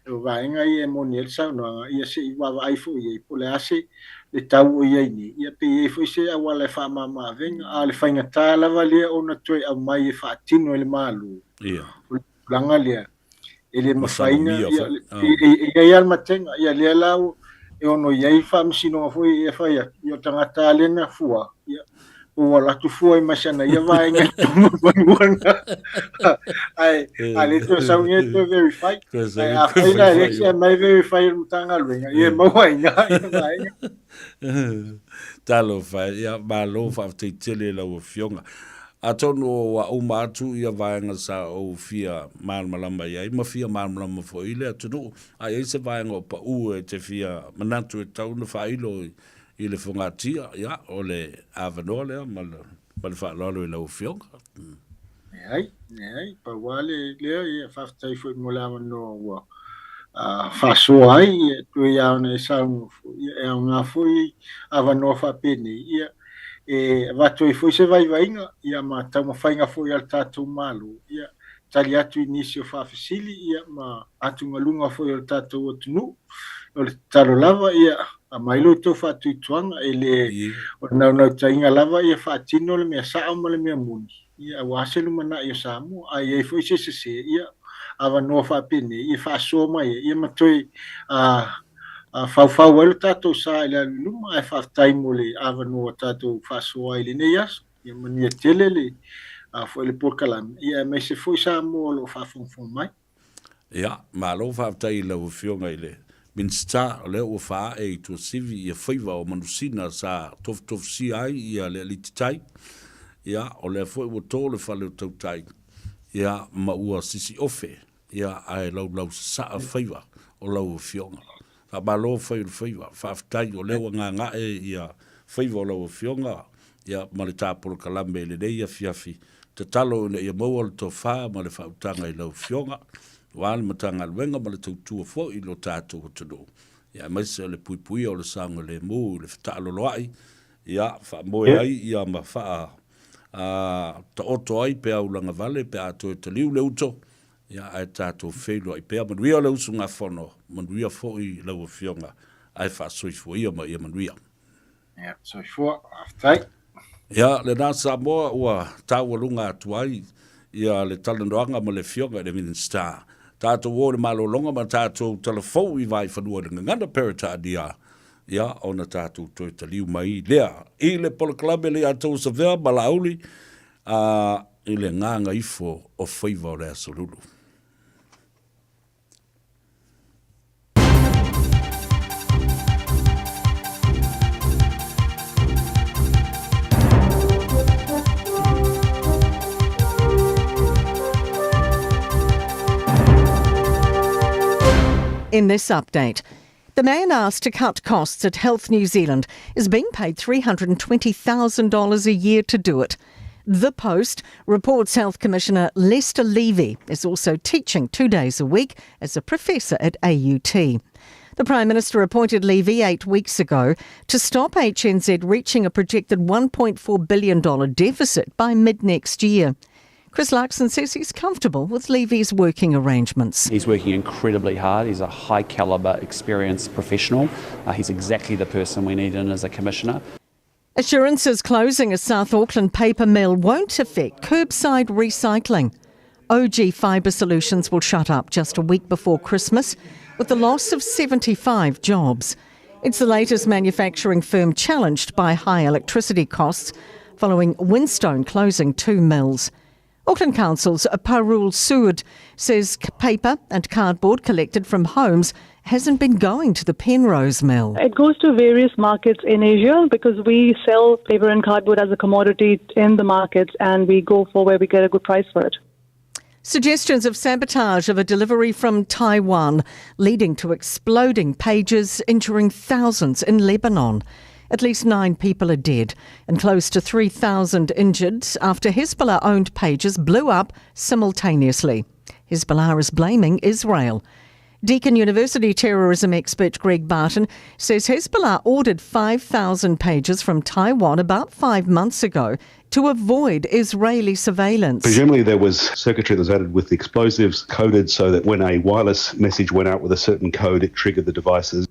o vaenga ia mo ni el sa no ia se I wa ai fo ia po le ase le tau o ia ni ia pe ia fo se a wala fa mama venga a le fainga ta lava le ona toi a mai fa tino le malu ia langa le ele mafaina ia ia matenga ia le lau e ono iai whamsino foi e whai o tangata alena fua ia o la tu fua I masana ia vaenga tumu vanguanga ai ale to saunga to verify ai a whaina alexia mai verify mutanga luenga ia mauainga ia vaenga talo whai ia malo whafte tele lau fionga a tonu wa uma atu ia vaenga sa o fia malmalama ia ima fia malmalama fo ile atunu a ia se vaenga o pa u e te fia manatu e tau na whailo I le whangatia ia o le avanoa lea ma le whaalalo I lau fionga ai pa wale lea ia whaftai fo I molama no ua whasoa ai ia tue iau na e saunga fo ia e au ngā fo I avanoa whapene ia e vato foi se vai vainga ia ma tau mawhainga foi al tātou malu ia tali atu inisi o whawhisili ia ma atu ngalunga foi al tātou o tunu o le talo lava ia a mailo tō whatu I tuanga e le o nau tainga lava ia whatino le mea saa ma le mea muni ia waselu mana ia Samoa a ia foi se ia ava no whapene ia whasoa mai ia matoi fau el tato sa ile luma e whaftai mo le avano tato whasoa ile ne ias ia mania telele fo le Porokalame ia me se foi Samoa lo whafongfong mai ia ma lo whaftai lau fionga ile minsta le o wha e to sivi ia Faiva o manusina sa tof si ai ia le lititai ia o le foi o tole whale o tautai ia ma ua sisi ofe ia ai lau sa Faiva o lau fionga a malo Faiva whaftai o lewa ngā e ia Faiva o lau fionga ia ma le tā Porokalame le nei a fiafi te talo le ia maua le tō wha ma le whautanga I lau fionga wale matanga luenga ma le tautua fo I lo tātou o tano ia maise le puipui o le sanga le mū le whatalo loai ia wha ai ia ma wha ta oto ai pe au langa vale pe ato e taliu le uto Ia ai tātou whelo i pēr manuia le usunga whono, manuia fo i lau whionga, ai whāsoifua ia ma ia manuia. Ia, soifua, aftai. Ia, le nā Samoa ua tāualunga atuai, ia le talanoanga ma le whionga le Minister. Tātou o le malolonga ma tātou telefou i vai whanua le ngana perita dia. Ia, ona tātou toi taliu mai lea. I le poloklabe le atou sa vea malauli, i le nganga ifo o Faiva o le asolulu. In this update, the man asked to cut costs at Health New Zealand is being paid $320,000 a year to do it. The Post reports Health Commissioner Lester Levy is also teaching 2 days a week as a professor at AUT. The Prime Minister appointed Levy 8 weeks ago to stop HNZ reaching a projected $1.4 billion deficit by mid-next year. Chris Larkson says he's comfortable with Levy's working arrangements. He's working incredibly hard. He's a high calibre, experienced professional. He's exactly the person we need in as a commissioner. Assurances closing a South Auckland paper mill won't affect curbside recycling. OG Fibre Solutions will shut up just a week before Christmas with the loss of 75 jobs. It's the latest manufacturing firm challenged by high electricity costs following Windstone closing 2 mills. Auckland Council's Parul Seward says paper and cardboard collected from homes hasn't been going to the Penrose mill. It goes to various markets in Asia because we sell paper and cardboard as a commodity in the markets and we go for where we get a good price for it. Suggestions of sabotage of a delivery from Taiwan leading to exploding pages injuring thousands in Lebanon. At least 9 people are dead and close to 3,000 injured after Hezbollah-owned pages blew up simultaneously. Hezbollah is blaming Israel. Deakin University terrorism expert Greg Barton says Hezbollah ordered 5,000 pages from Taiwan about 5 months ago to avoid Israeli surveillance. Presumably there was circuitry that was added with explosives coded so that when a wireless message went out with a certain code, it triggered the devices.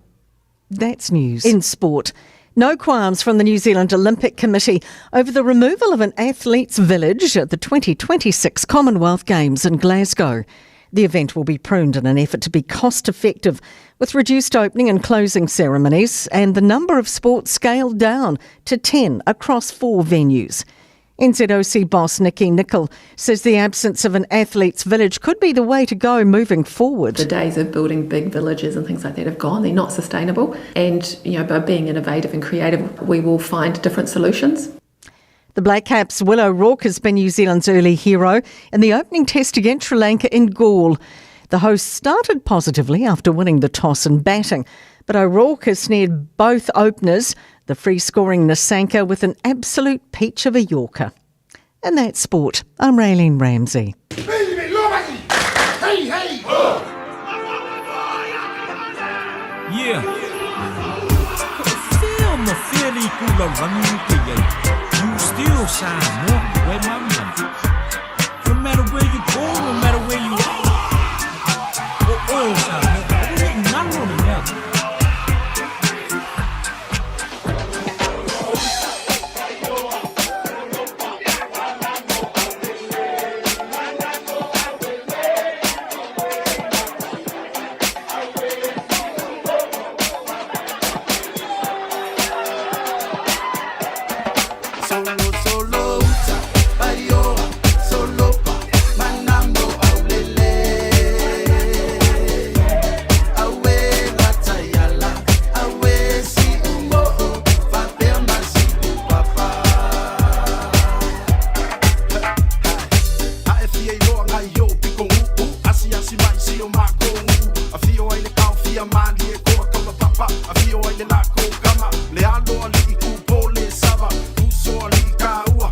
That's news. In sport. No qualms from the New Zealand Olympic Committee over the removal of an athletes' village at the 2026 Commonwealth Games in Glasgow. The event will be pruned in an effort to be cost-effective, with reduced opening and closing ceremonies and the number of sports scaled down to 10 across 4 venues. NZOC boss Nikki Nicol says the absence of an athletes' village could be the way to go moving forward. The days of building big villages and things like that have gone. They're not sustainable. And, by being innovative and creative, we will find different solutions. The Black Caps' Will O'Rourke has been New Zealand's early hero in the opening test against Sri Lanka in Galle. The hosts started positively after winning the toss and batting, but O'Rourke has snared both openers, the free-scoring Nasanka with an absolute peach of a Yorker. And that's sport. I'm Raylene Ramsey. Yeah. You still shine more where my money. No matter where you go, no matter where you are. Oh, shine more. We ain't none on it now. Le alo ali I ku pole sava, tu so ali ka ua.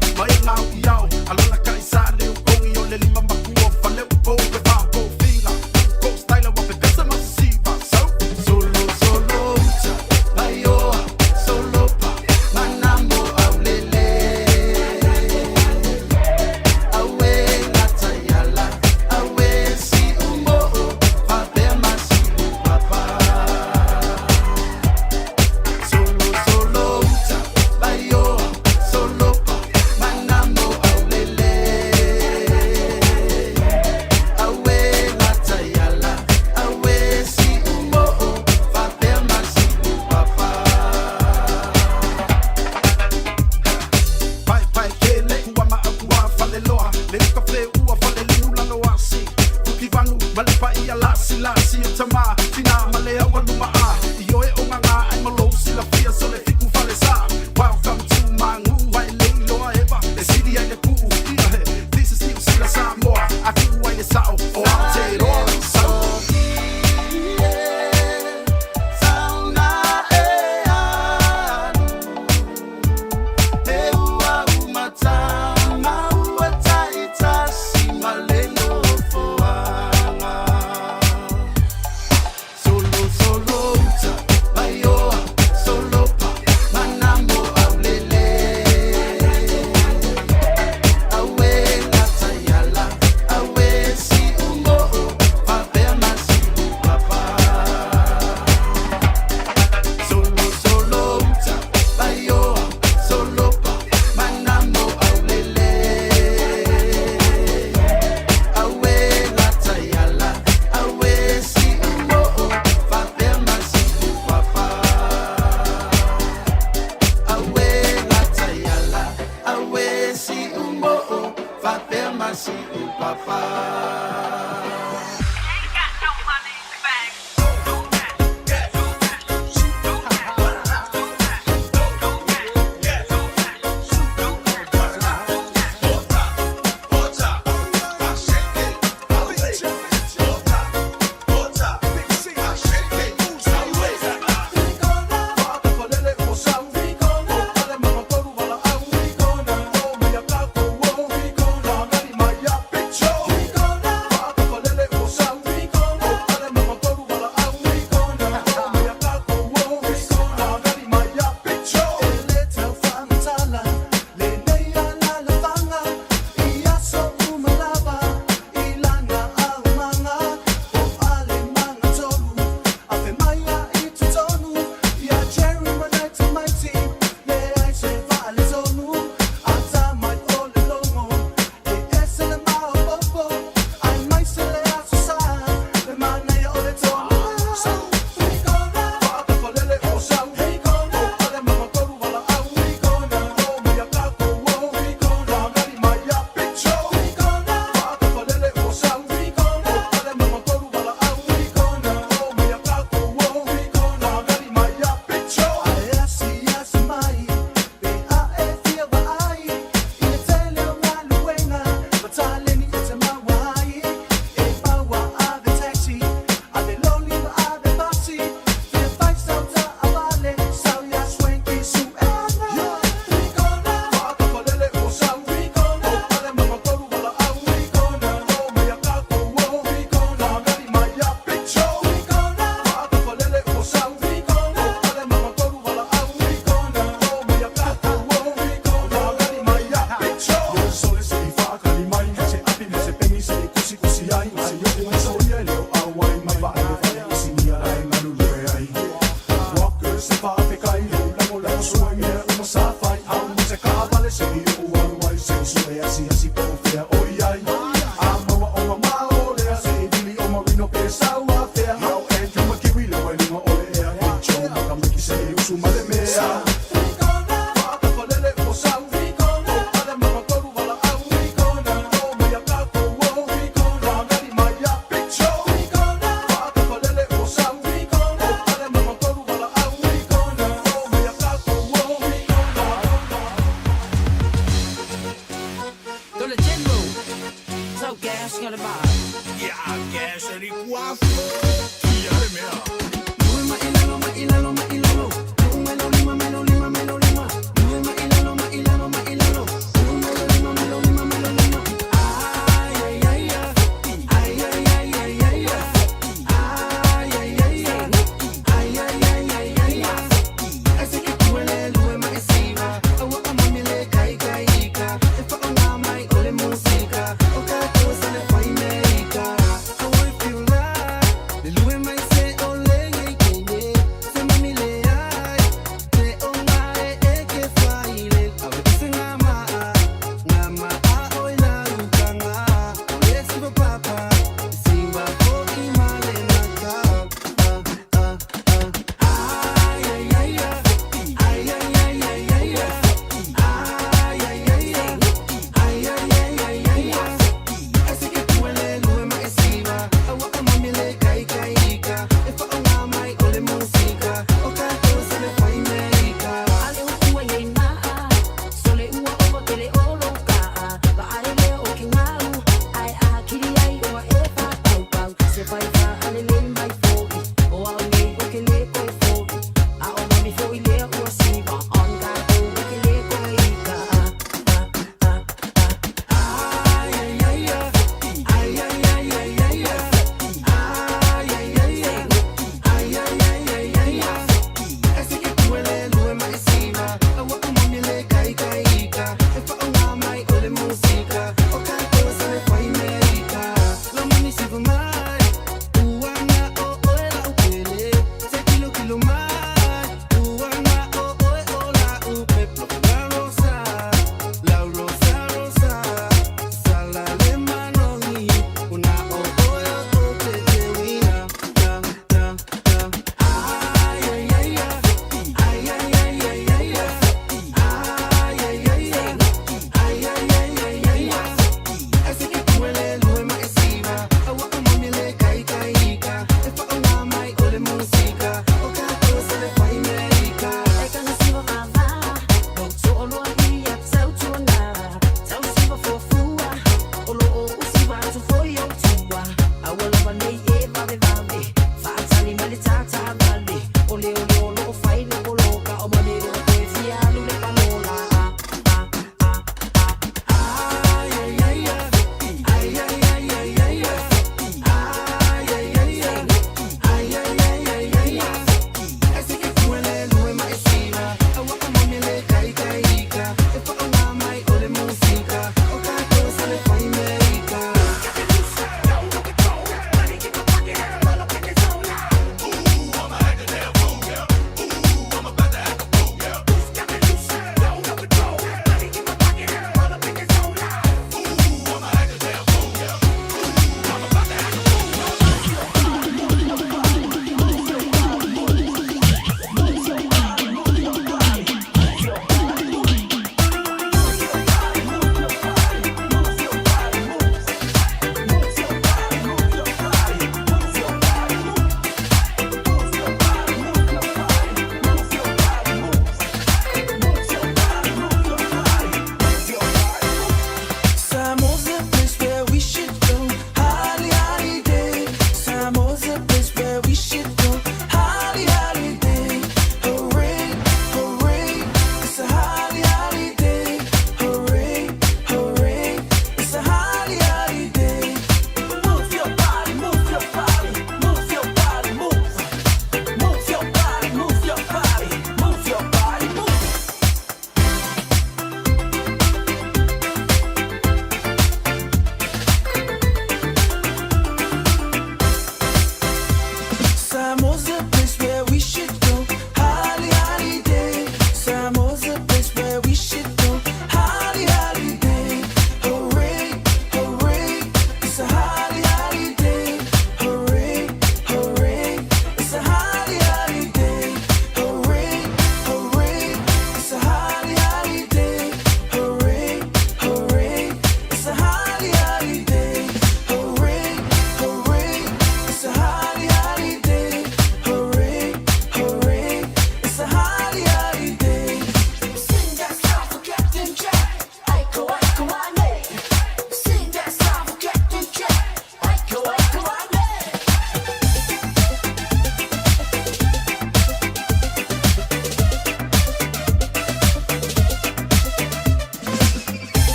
Música, o que tú se le fue y me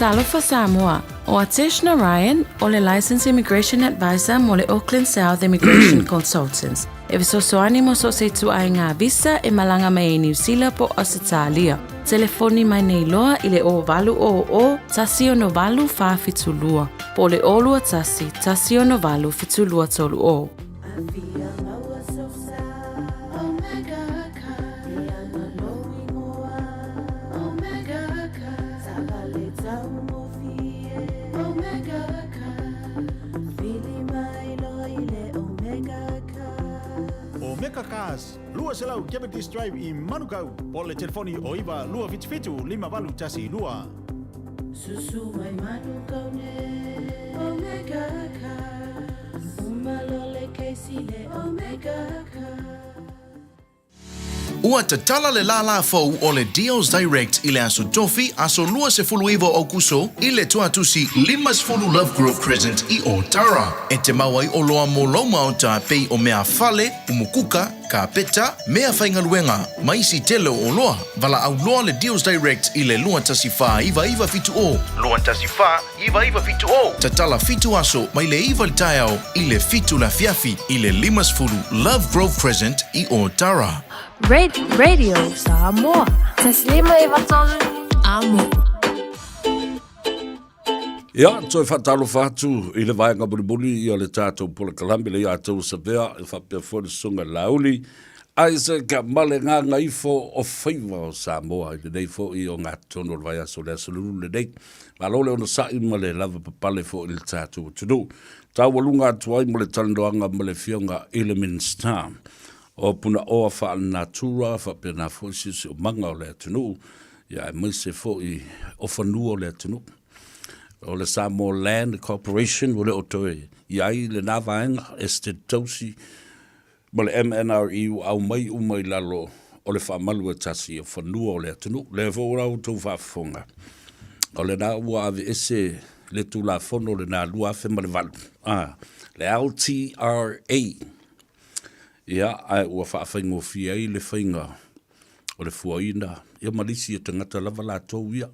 Talofa Samoa, o Ateshna Ryan, o le Licensed Immigration Advisor mo le Auckland South Immigration Consultants. E visosoani mo so se tu ai ngā visa e malanga mai e New Zealand po Australia. Telefoni mai nei loa i le o valu o tasi o no valu wha fitulua. Po le olua tasi o no valu fitulua tolu o. Omega Cars, lua selau Capital Drive i Manukau. Po le telefoni o iwa lua fitu lima valu tasi lua. Susu mai Manukau ne Omega Cars. Umalole keisi le Omega Cars. Ua te tala le lala fau o le Deals Direct i le aso tofi aso lua se fulu iwa o kuso i le tuatusi limas fulu Love Grove Crescent i o Tara. E te mawai o loa mo lauma o ta pei o mea fale, umukuka, ka peta, mea whaingaluenga, maisi telo o loa. Vala au loa le Deals Direct i le lua tasi wha iwa fitu o. Lua tasi wha iwa fitu o. Ta tala fitu aso mai le iwa li taiao i le fitu la fiafi i le limas fulu Love Grove Crescent i o Tara. Radio Samoa. Taslima iwatolu amo. Ia, toi whatalo whatu i le vaenga bulibuli i o le tātou pola kalambi le ia tau sa vea i whapea fwere sunga lauli. Aise ka male ngā ngaifo o Faiva o Samoa i le nei fo i o ngā tono le vai aso le asalulu le nei. Malole ona sa i ma le lava papale fo i le tātou tunu. Tau walunga atuai mo le talandoanga ma le fionga i le Minster. O puna oa wha natura, wha pena fwisi se o manga o le atunu, ia e mwise fo i o whanua o le atunu. O le Samoa Land Corporation, wale o toi, ia i le nāwaenga, estate tausi, ma le MNRE au mai umai lalo, o le whaamalu e tasi o whanua o le atunu, le vōrau tau whafonga. O le nā ua ave ese le tu la fono le nā lua afe ma le valu. Le LTRA, ia ai ua whaafengo fia i le whainga o le fuaina. Ia malisi e tangata lava la tau ia.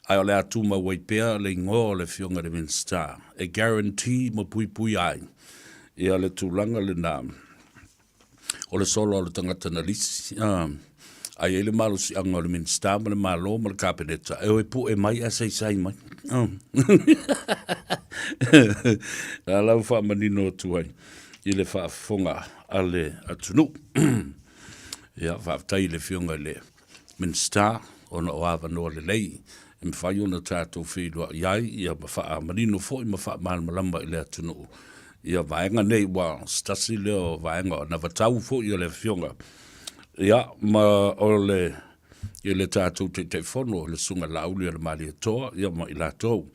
Ai o le atu ma waipea le ngō o le fionga le Minster. E guarantee ma pui pui ai. Ia le tūlanga le nā. O le solo o le tangata na lisi. Ai e le malo si anga o le Minster ma le malo ma le kabineta. E oi pu e mai a sai mai. A lau wha manino tuai. I le whaafonga ale atunu. Ia, whaafitai le fionga le Minster, ona o awa noa le lei. E mwhai ona tātou whirua iai, ia mawha marino fo i mawha malmalamba i le atunu. Ia vaenga nei wa stasi leo vaenga, na watau fo i le fionga. Ia, ma o le, i le tātou te whono, le sunga lauli le mali atoa, ia ma i la tau.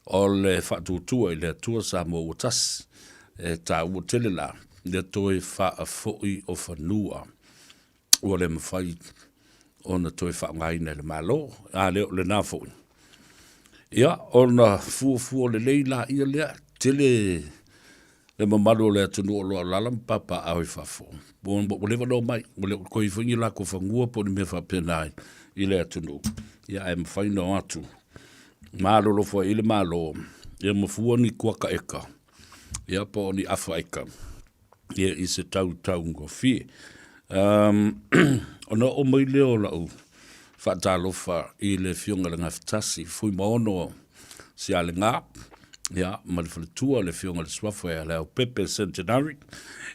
O le whaatutua i le atua sa mo utas. E tā ua tele la, le toi wha a foi o whanua. Ua le mawhai o na toi wha ngaina le malo, a leo le nā foi. Ia, o na fua le leila ia lea, tele le mamalo le atunu o loa lalam papa au i whafo. Bo lewa no mai, o le koi whingi la ko whangua po ni me whapenai i le atunu. Ia e mawhai no atu. Malo lo fua i le malo, ia mawhua ni kuaka eka. Ia po ni Afrika. Ia i se tau ngo fie. Ona o mai leo lau whaatalofa i le fionga le ngawhtasi. Fui maono si ale ngā. Ia, ma le whaletua le fionga le swafo e le au Pepe Centenary.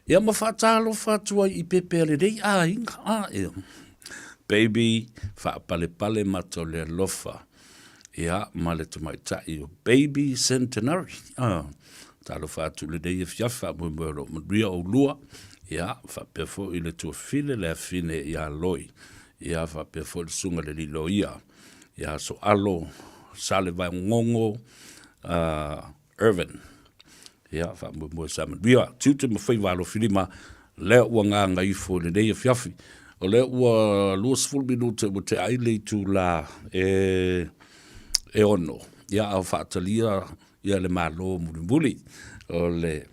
Ia ma whaatalofa tua i Pepe le rei inga. Ia. Baby, whaapale mato le lofa. Ia, ma le tamaitai o Baby Centenary. Talo whaatu le dei e fiafa mui mwero mria o lua. Ia, whapefo i le tua file le fine i a loi. Ia, whapefo le sunga le lilo ia. Ia, so alo, sale vai ngongo, Irvin. Ia, whamui mui saman. Ia, tiute ma whaiwalo filima, le ua ngā Gagaifo le nei fiafi o le ua 20 minute mo te aile tu la e ono ia au whaatalia ia le malo muli o le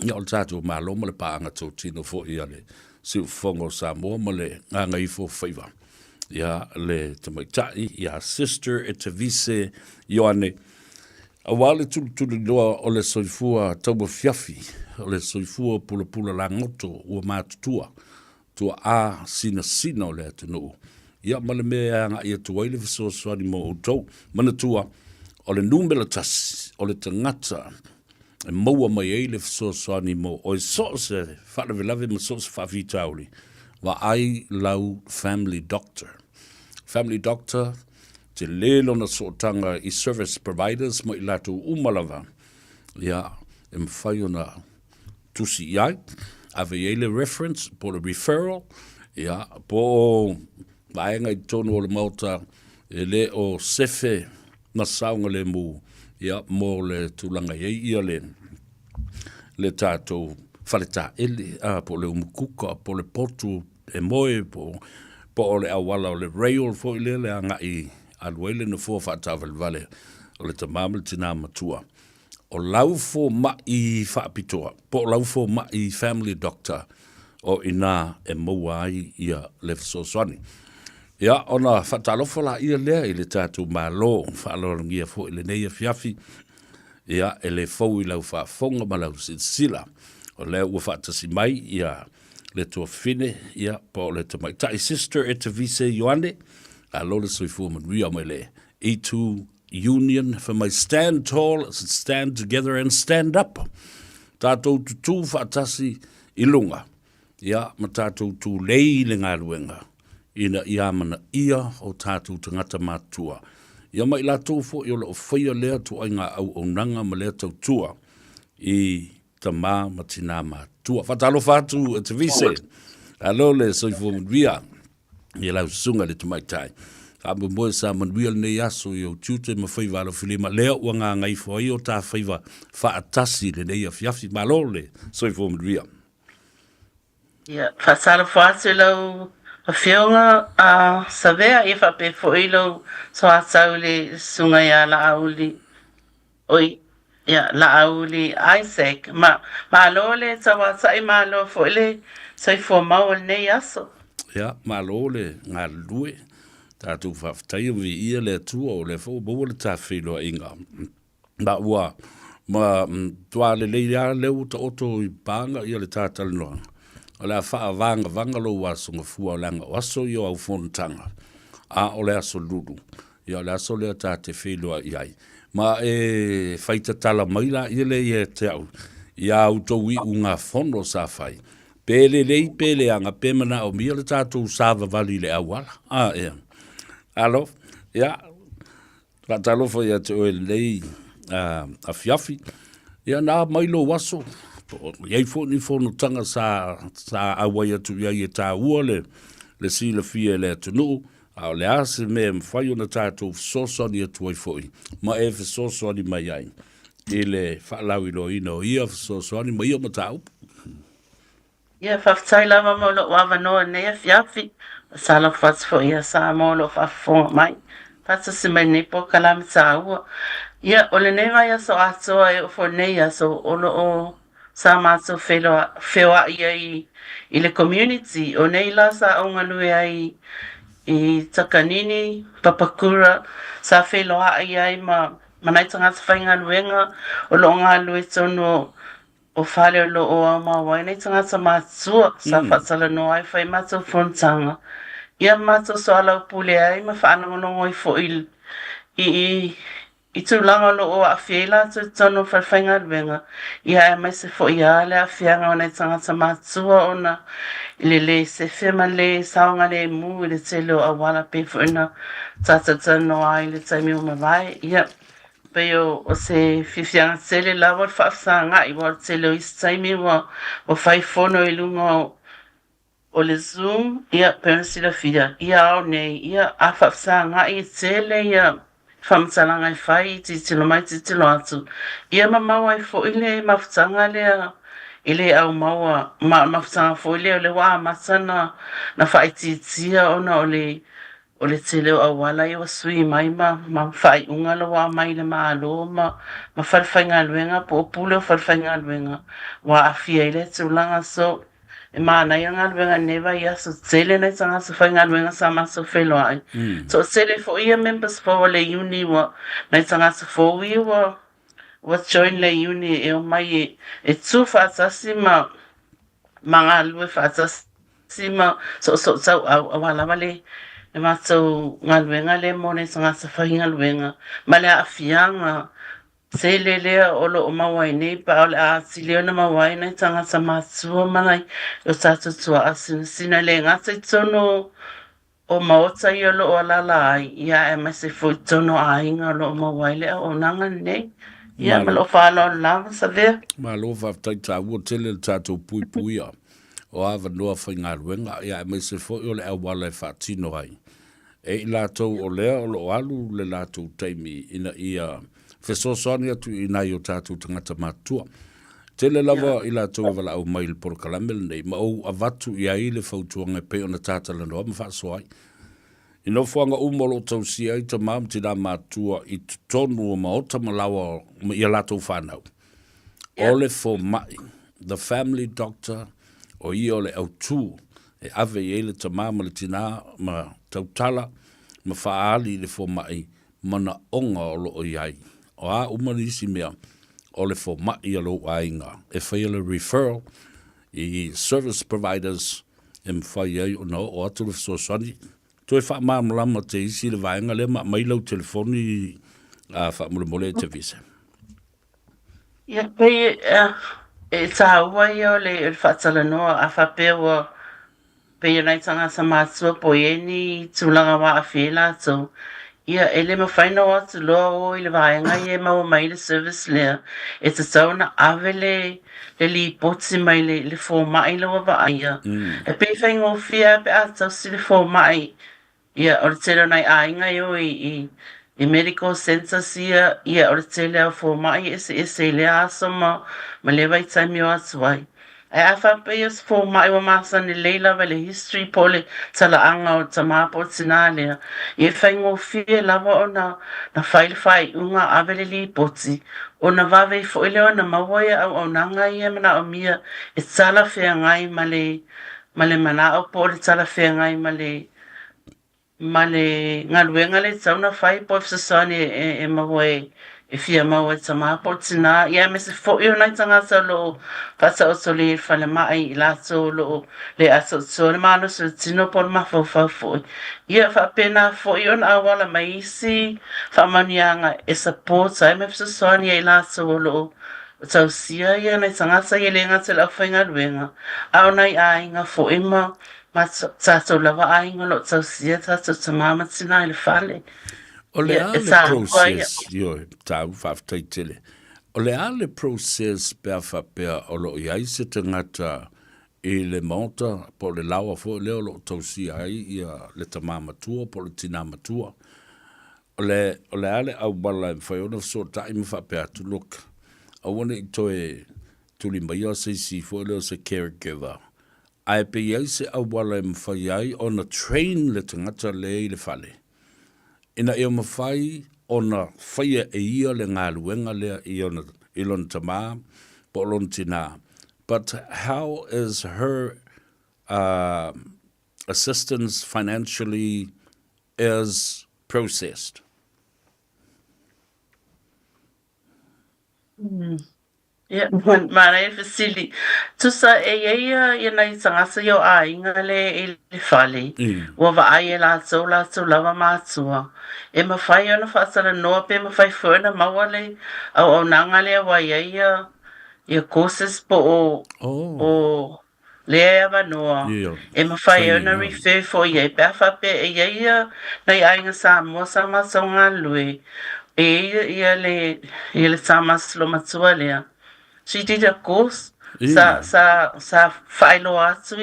ia o le tātou malo ma le paanga tau tino fo ia le siufongo Samoa ma le Gagaifo Faiva ia le tamaitai ia sister e te vise Ioane a wale tulu loa o le soifua tau fiafi o le soifua pula la ngoto ua mātutua tua a sina o le atunu ia ma le mea anga ia tuaile fisosoani mo outou mana tua o le numela tasi o le tangata e maua mai ei le fisosoani mo o so se whalavelave ma so se whawhitauli wa ai lau family doctor te lelo na sotanga i service providers mo i latu umalava ia e mwhai ona tusi iai ave ele reference po le referral ia po vaenga i tonu o le mauta e le o sefe na saunga le mu ia mo le tulanga ia le tātou whaleta ele po le umukuka po le potu e moe po o le awala o le rail fo i le anga i aluele na fua whaatawale o le tamamil tina matua o laufo ma i whaapitoa, po laufo ma i family doctor o ina e mauai ia le fisoswani. Ia, ona whaatalofa la ia lea i le tātou malo, whaalongia fo i le neia fiafi, ia e le fau i lau whaafonga ma lau sila, o lea ua whaatasi mai ia le tua fine, ia po le tamaitai sister e te vise Ioane, a lo le soifua manuia mai le, i tu union for my stand tall, stand together and stand up. Tātou tutu whaatasi i lunga. Ia, ma tātou tu lei le ngā luenga. Ina ia mana ia o tātou tangata mātua. Ia mai la tō fo i o leo whaia lea tu ai ngā au o nanga ma lea tau tua i ta mā matina mātua. Whatalo whātu e te vise. Alo le soifua manuia. Ia lau sunga le tumaitai. Abu moe sa manuia nei aso i o tute ma Faiva alo filima lea ua ngā Gagaifo ai o tā Faiva whaatasi le nei a fiafi malo le soifua manuia. Ia, whaasara whaatu lau a whionga a savea e whape fo ilo so atau le sunga ia la auli. Oi, ia, la auli Isaac. Ma alo le tawa sai ma alo fo ile soifua mau nei aso. Ia, malo le ngā lue. Tātou whaftai o ia le atua o le fo bō le tāwhelo inga. Ma ua, ma tua le leia leu ta oto i pānga ia le tātale noa. O le a wha vanga lo wasonga fua o langa o aso i o au whontanga. A o le aso lulu. Ia le aso le tāte whelo iai. Ma e whaita tala maila ia le ia te au. Ia au tau i unga whono sa whai. Pele lei pele anga pemana o mia le tātou sāva vali le awala. Ea. Alo, ia, ratalofa ia te oe lei a fiafi, ia nā mailo waso, iai fōni whonutanga sa awai atu iai e tā ua le sila fia le atunu, au le ase me mwhai o na tātou fisosoni atu ai fōi, ma e fisosoni mai ai, i le whaalau ilo ina o ia fisosoni mai o matau. Ia, whaftai lava mo lo wawanoa nea fiafi, sala fats fo ia sa mo lo fa fo mai fats se mai ne po kala msa u ia ole ne vai so aso e fo ne ia so olo o sa ma so feo ia i le community o nei la sa o ngalu ai i takanini papakura sa felo ia i ma manai tanga fainga luenga o lo ngalu e tono o fale lo o ma wai nei tanga sa matsua sa fatsala no ai fai matso fontanga. Ia mato so ala pule ai ma whaanongonongo i fo i tūlanga lo o a whiela tu tono whawhainga ruenga. Ia e mai se fo ia le a whianga o nei tangata mātua ona i le se whima le saonga le mu i le te leo a wala pe fo ina tata tano ai le taimi o mawai. Ia peo o se whiwhianga tele la wad whaafsanga i wad te leo i se taimi o whaifono i lunga o le Zoom, ia pensila fia, ia au nei, ia awhafsanga i tele, ia whamtalanga i whai, titilo mai titilo atu. Ia mamau ai fo ile mawhtanga lea ile au maua ma sanga fo ile le wa masana na faititia ona o le tele o wala i wasui mai ma fai unga lo wa mai le malo ma farfainga luenga po pulo farfainga luenga wa afia ile tulanga so e mana yanga luenga neva ya so tele na sanga so fainga luenga sama so felo ai so tele fo ia members fo le uni wa na sanga so fo wi wa join le uni e o mai e tu fa sima manga lue fa sima so wala vale e matou galuega le mo le sagasafai galuega ma le aafiaga se lelea o loo maua ai nei pa o le a sili ona maua ai nai tagasa matua manai o tatou tuaa sinasina le gasa i tono o maota ia loo alala ai ia e mai se foi tono aiga o loo maua ai le auaunaga lenei ia ma loo faaloalo lava savea malo faafetaitaua tele le tatou puipuia o avanoa faigaluega ia e mai se foʻi o le auala e faatino ai e i lātou o lea o lo alu le lātou taimi ina ia fesoasoani atu i nai o tātou tangata mātua. Tele lava i lātou e wala au mai le porokalame nei, ma ou avatu i ai le fautuanga pe o na tātala noa ma whaaso ai. I no fuanga umolo tau si ai ta maam tina mātua i tonu o maota malawa i a lātou whanau. Ole fo mai, the family doctor o i ole au tū e ave i ele ta maama le tina ma tautala ma whaali le fo mai mana onga o lo o iai. O a umarisi mea o le fo mai alo ainga. E whaile referral i service providers e mwhai ai o no o atu le sosani. To e wha maamlama te isi le vaenga le ma mailau telefoni a wha mole te visa. Ia pei e tāua i o le whaatala noa a whapewa pei nei tanga sa mātua po e ni tūlanga wa a whiela tau. Ia ele ma whaina o atu loa o i le vaenga i e mau mai le service lea. E te tau na awele le li poti mai le fō mai loa wa aia. E pei whaingo whia pe a tau si le fō mai. Ia o le telo nei ainga i o i medical center sia ia o le tele au fō mai ese le aso ma le vai taimi o atu ai. E a whapea se fō mai wa masa ni leila wa le history po le tala anga o tamapo tina lea. I e whaingo whie lava o na whaile whai unga awele li poti. O na wawe i fo ile o na mawaia au nanga i e mana o mia e tala whea ngai ma le mana o po le tala whea ngai ma le ngaluenga le tauna whai po fsasani e mawae e fia maua tamapo tina. Ia me se fo i o nai tangata lo pata o tole whale mai i lato lo le ato tole mano se tino por mawhau fo. Ia whapena fo i o na awala mai isi whamanianga e support ai me fsasani e lato lo tau sia ia nai tangata i le ngata la whainga luenga. Au nai ainga fo ima ma tato lava ainga lo tau sia tato tamama tina i le whale. O le ale process, yo, tau whaftaitele. O le ale process pea whapea o lo iai se tangata i le maota po le lawa fo leo lo tausi ai ia le tamamatua po le tina matua. O le ale au bala i whaiona so tai ma whapea tu look. A wane i toe tuli mai o se si fo leo se caregiver. Ai pe iai se au bala i mwhai ai on a train le tangata le i le fale. Ina e o mawhai o na whaia e ia le ngā luenga lea i ona ilon tamā, po lon tina. But how is her assistance financially is processed? Ia, mana e fasili. Tusa e ia nai tangasa yo a inga le whale. Ua wa ai e lātou lava mātua. E mawhai ona whaatara noa pe mawhai whona maua le au nanga le wa ia courses po o lea wa noa. E mawhai ona refer for ia pe awhape e ia nai ainga Samoa sa masonga lui. E ia le tamas lo matua lea. She did a course sa whaelo atu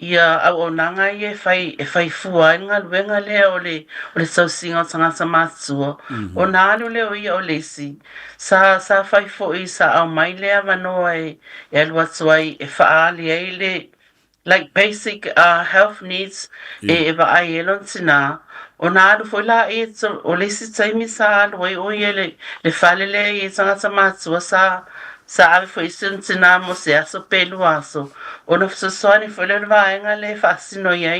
ia au nanga e fai fua nga luenga le o le sausinga o tangata mātua. O nā alu leo ia o lesi. Sa fai fo I sa au mai lea manoa e alua tuai e whaali e le like basic health needs e va ai elon tina. O nā alu fo la e o lesi taimi sa alu e o ie le whale le e tangata mātua sa ave fo isun tina mo se aso pelu aso. Ona fsosoni fo le vaenga le fasino ia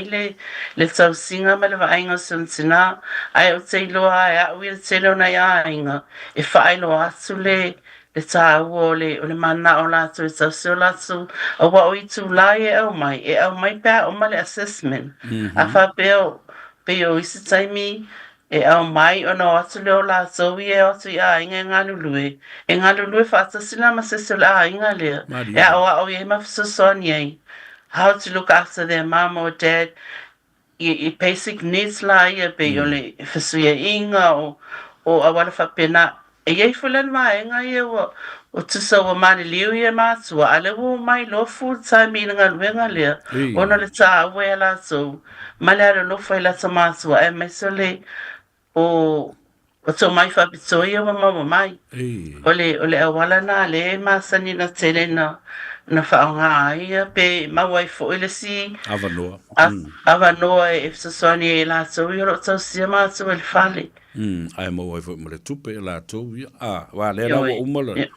le tausinga ma le vaenga sun tina ai o te loa ai o te lo na ia inga e failo atu le tā o le mana o lātou e tausio lātou a wa o I tū lai e au mai pēr o ma le assessment a wha peo isi taimi e au mai o no atu leo lātou I e atu I a inga e ngā lulue whātasila ma se se le a inga lea e a o I e mawhasosoni ei how to look after their mom or dad I basic needs la ia pe o le whasuia inga o awala whapena e iei fulan maenga ia o tusa o mani liu ia mātua ale o mai lo full time I nga luenga lea ona le tā ue la so ma le alo lo fai la ta mātua e mai so le o tō mai whapito ia wa mai o le awala na le masani na tele na whaonga ia pe mawai fo ile si avanoa e fsasoni e la so I ro tau sia mātua le whale ai mo fo mo le tupe la to wa le na o umala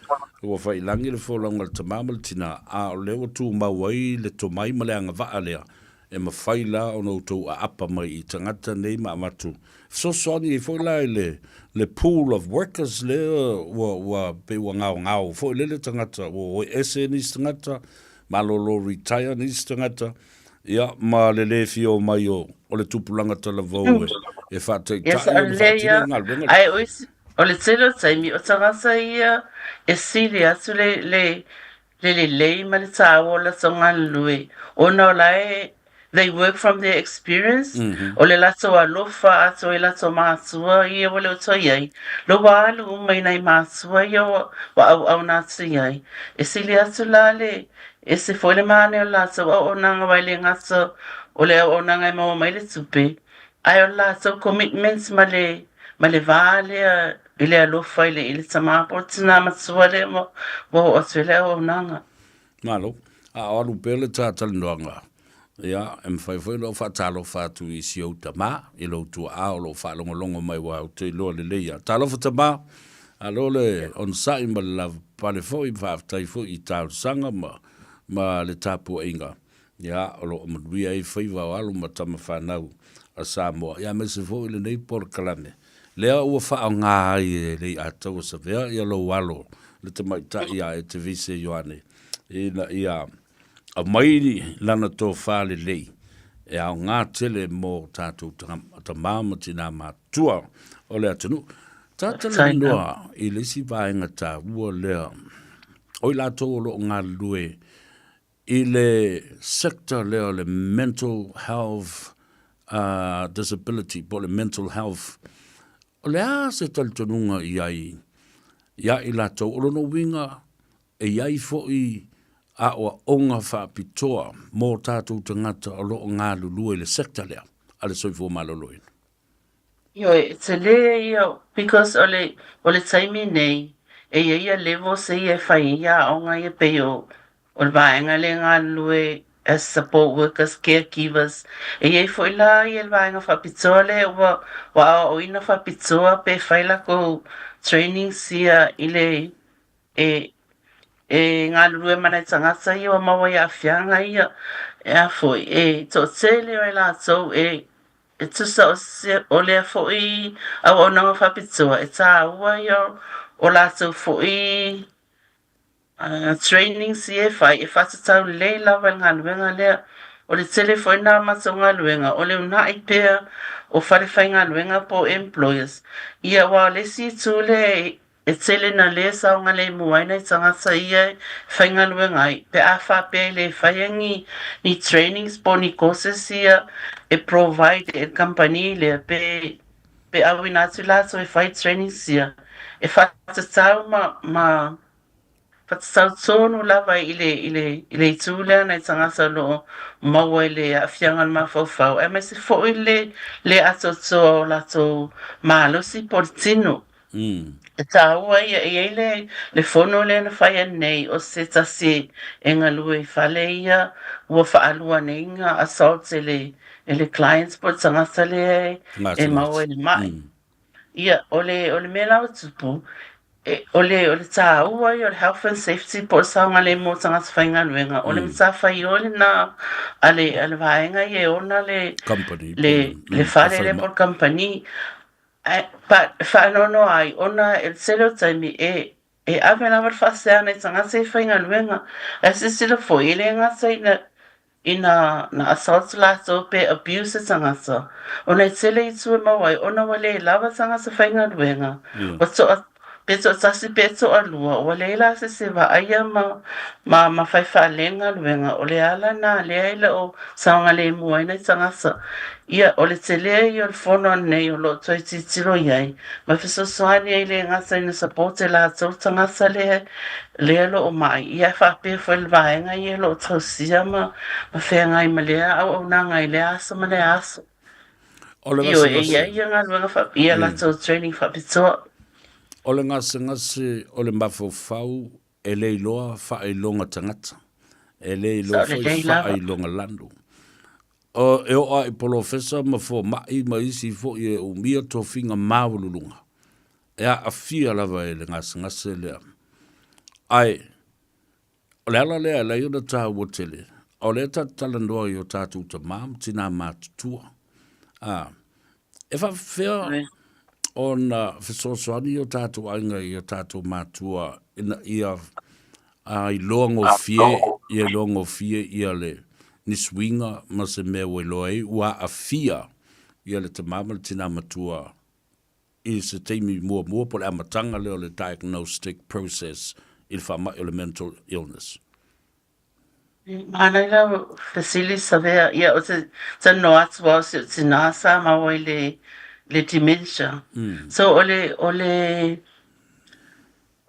o fa ilangi le fo longa te mamal tina o le o tu mawai le to mai male anga va ale e ma faila o no to apa mai I tangata nei ma matu so soni fo la le pool of workers le wa pe wa ngao fo le tangata o ese ni tangata ma lo retire ni tangata ia ma le fio mai o le tupulanga tala vau e fa te ai o le telo taimi o tangasa ia e sili atu le ma le tāo la tonga lue o na lai they work from their experience o le lato alofa ato e lato mātua ia o le o toi ai lo wa alu mai nai mātua ia wa au nātu iai e sili atu la le e se foi le mane o lato o nanga wai le ngata o le o nanga I maua mai le tupe ai o lato commitments ma le vale I le alofa I le tamapo tina matua le mo o atu le o nanga malo a alu pele tātali noanga ia e mwhai lo whatalo whātu I si au tama I lo tu a o lo whalongolongo mai wa o te loa le leia talo whatama a lo le on sai ma la pale fo I whaftai fo I tāu sanga ma le tapu inga ia o lo maduia I Faiva o alu ma tama whanau a Samoa ia me se fo I le nei por kalame lea ua wha ngā ai le atau sa vea ia lo walo le te maita ia e te vise yoane ia a mairi lana tō whāle lei e au ngā tele mō tātou ta māma tina mātua o le atunu tātala noa I lesi vāenga tā ua lea oi la tō lo ngā lue I le sector lea le mental health disability po le mental health o le a se talitonunga ia I la tō olono winga e iai fo I a o onga whaapitoa mō tātou tangata o lo ngā lulua I le sekta lea, a le soifo maloloin. Yo, te le ia, because o le taimi nei, e ia level se ia whai ia onga ia peo, o le vaenga le ngā lue as support workers, caregivers, e ia fo ila ia le vaenga whaapitoa le, wa o ina whaapitoa pe whaila ko training sia I le, e ngā lurue mana I tangata I o maua I a whianga ia e a foi e tō tele o I lātou e tusa o lea foi au o nanga whapitua e tā ua I o lātou foi training si e whai e whatatau lei lawa ngā luenga lea o le tele foi nā mata ngā luenga o le una I pēr o wharewhai ngā luenga po employers ia wā lesi tūle e tele na le sa nga le muaina I tangata ia whainga luengai pe a whape le whaiangi ni trainings po ni courses ia e provide e company le pe awina atu lato e whai trainings ia e whatatau ma fatasautono lava ile itulea na itangasa lo maua ile afianga mafaufau e mesi fo le atoto o lato malosi portino e taua ia le fono le na whaia nei o se tasi e ngalue fale ia ua whaalua neinga assault ele clients po tangasa le e maua ele mai ia ole mela o tupu ole tāua i ole health and safety po saunga le mo tanga whainga nuenga. Ole mtawha i ole na ale vaenga i ona le company le whare le por company. But whanono ai ona el selo taimi ave na war whasea nei tanga se whainga nuenga. E se sila fo ele ngasa ina assault lato pe abuse tangasa. Ona tele i tue mawai ona wale lava tangasa whainga nuenga. Peto tasi peto alua o leila se va aya ma fai lenga luenga o le ala na le ile o saunga le muaina tangasa ia o le tele i o fono nei o lo toi titiro iai ma fiso soani ile ngasa ina support la tau tangasa le lo o mai ia fa pe foi vaenga i lo tausia ma fenga i malea au nanga ile asa ma le asa io ia nga luenga fa ia la tau training fa pito o le ngase o le mafofau e le iloa whaelonga tangata. E le iloa whaelonga landu. O e oa i polofesa ma fo mai ma isi fo i e umia to finga mawulunga. E a fia lava e le ngase lea. Ai, o le ala lea la iona taha wotele. O le ta talandoa i o tatu ta mam, tina matutua. E fa fea ona fesoasoani o tātou ainga i o tātou mātua ina ia i loango fie ia le niswinga ma se mea weloei ua a fia ia le tamama le tina matua i se teimi mua po le amatanga leo le diagnostic process i le whama o le mental illness. Mana ila fasili savea ia o te noatua o se tinasa ma wai le dementia. So ole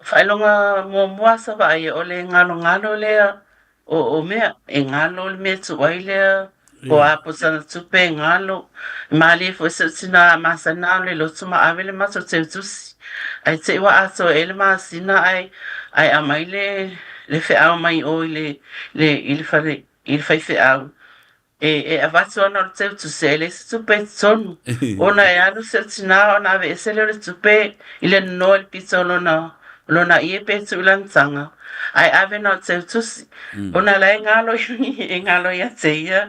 whailonga mua sa vai ole ngalo lea o mea e ngalo le mea tuai lea o apo sana tupe ngalo mali fo se tina masana le lotuma avele maso te tusi ai te wa aso ele masina ai amai le fe au mai o il fai fe au e avatu ana te tu sele tu pe son ona e alu se tina ona ve sele le tu pe ile no el pitolo lona ie pe tu lantanga ai ave no te tu ona la ngalo ya te ia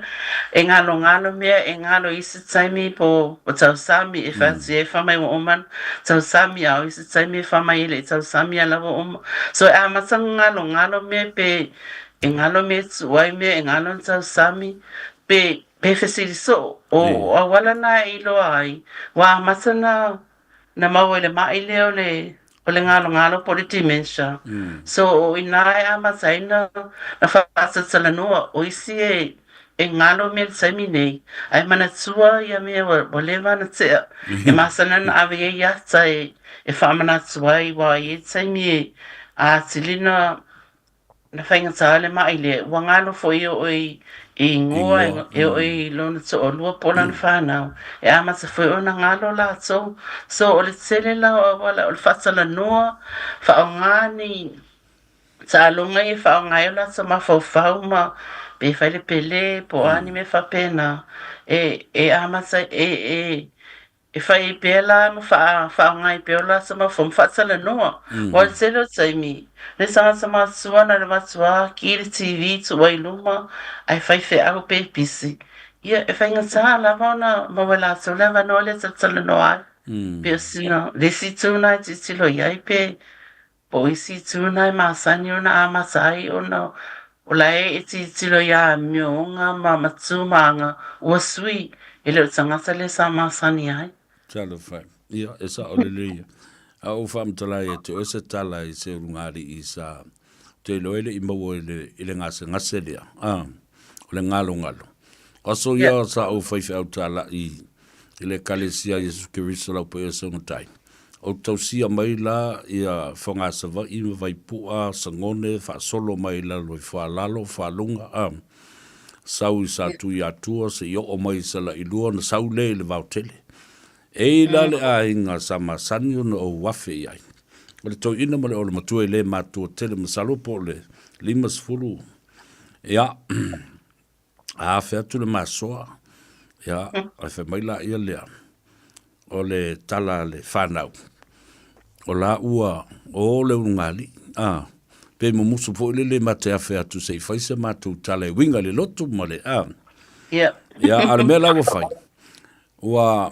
ngalo me ngalo isi taimi po tau sami e fancy e fama i oman tau sami au isi taimi e fama ile tau sami ala o so a matanga ngalo me pe ngalo me tu wai me ngalo tau sami pe fesili so o wala na ilo ai wa masana na mawele mai leo le ngalo po le dementia so ina ai masaina na fasa tsala no o isi e ngalo me sami nei ai mana tsua ya me boleva na tse e masana na ave ya tsai e famana tsua i wa i sami a tsilina na fainga tsale mai le wangalo fo io ngoa e lona to o lua pola na whanau e ama se foi ona ngalo la so o le tsele la wala o le fatsala noa whaongani sa alonga e whaongai la sa mawhau ma pe whaile pele po anime whapena e ama sa e whai pela ma whaongai peola sa mawhau fatsala noa o le tsele o taimi le sanga sa matua na le matua ki le TV tu wai luma ai fai fe au pe pisi ia e fai ngata la vona ma wala so le va no le tsala no ai pe sino le si tu na ti lo ia pe po si tu na ma sanyo na ama sai ona o la e ti lo ia mionga ma matu manga o sui ele sanga sa le sa ma sani ai talo fai ia esa o le au famtala e te ose tala i se rungari i sa te loele i mawo ile ngase lea o le ngalo aso ia sa au faife au tala i ile kalesia Yesu Kiristo lau pe ese ngutai o tausia mai la ia whanga sawa i vai pua sangone wha solo mai la loi whalalo whalunga sau i sa tu i atua se i o mai sa la ilua na sau le vau tele e la le a inga sa masani o wafe i ai o le tau ina ma le o le matua i le matua tele masalo po le 5 ia a whea tu le masoa ia a whea mai la ia lea o le tala le whanau o la ua o le ungali pe mo musu po le mate a whea tu sei whaise matu tala e winga le lotu ma le ia a le mea lawa whai ua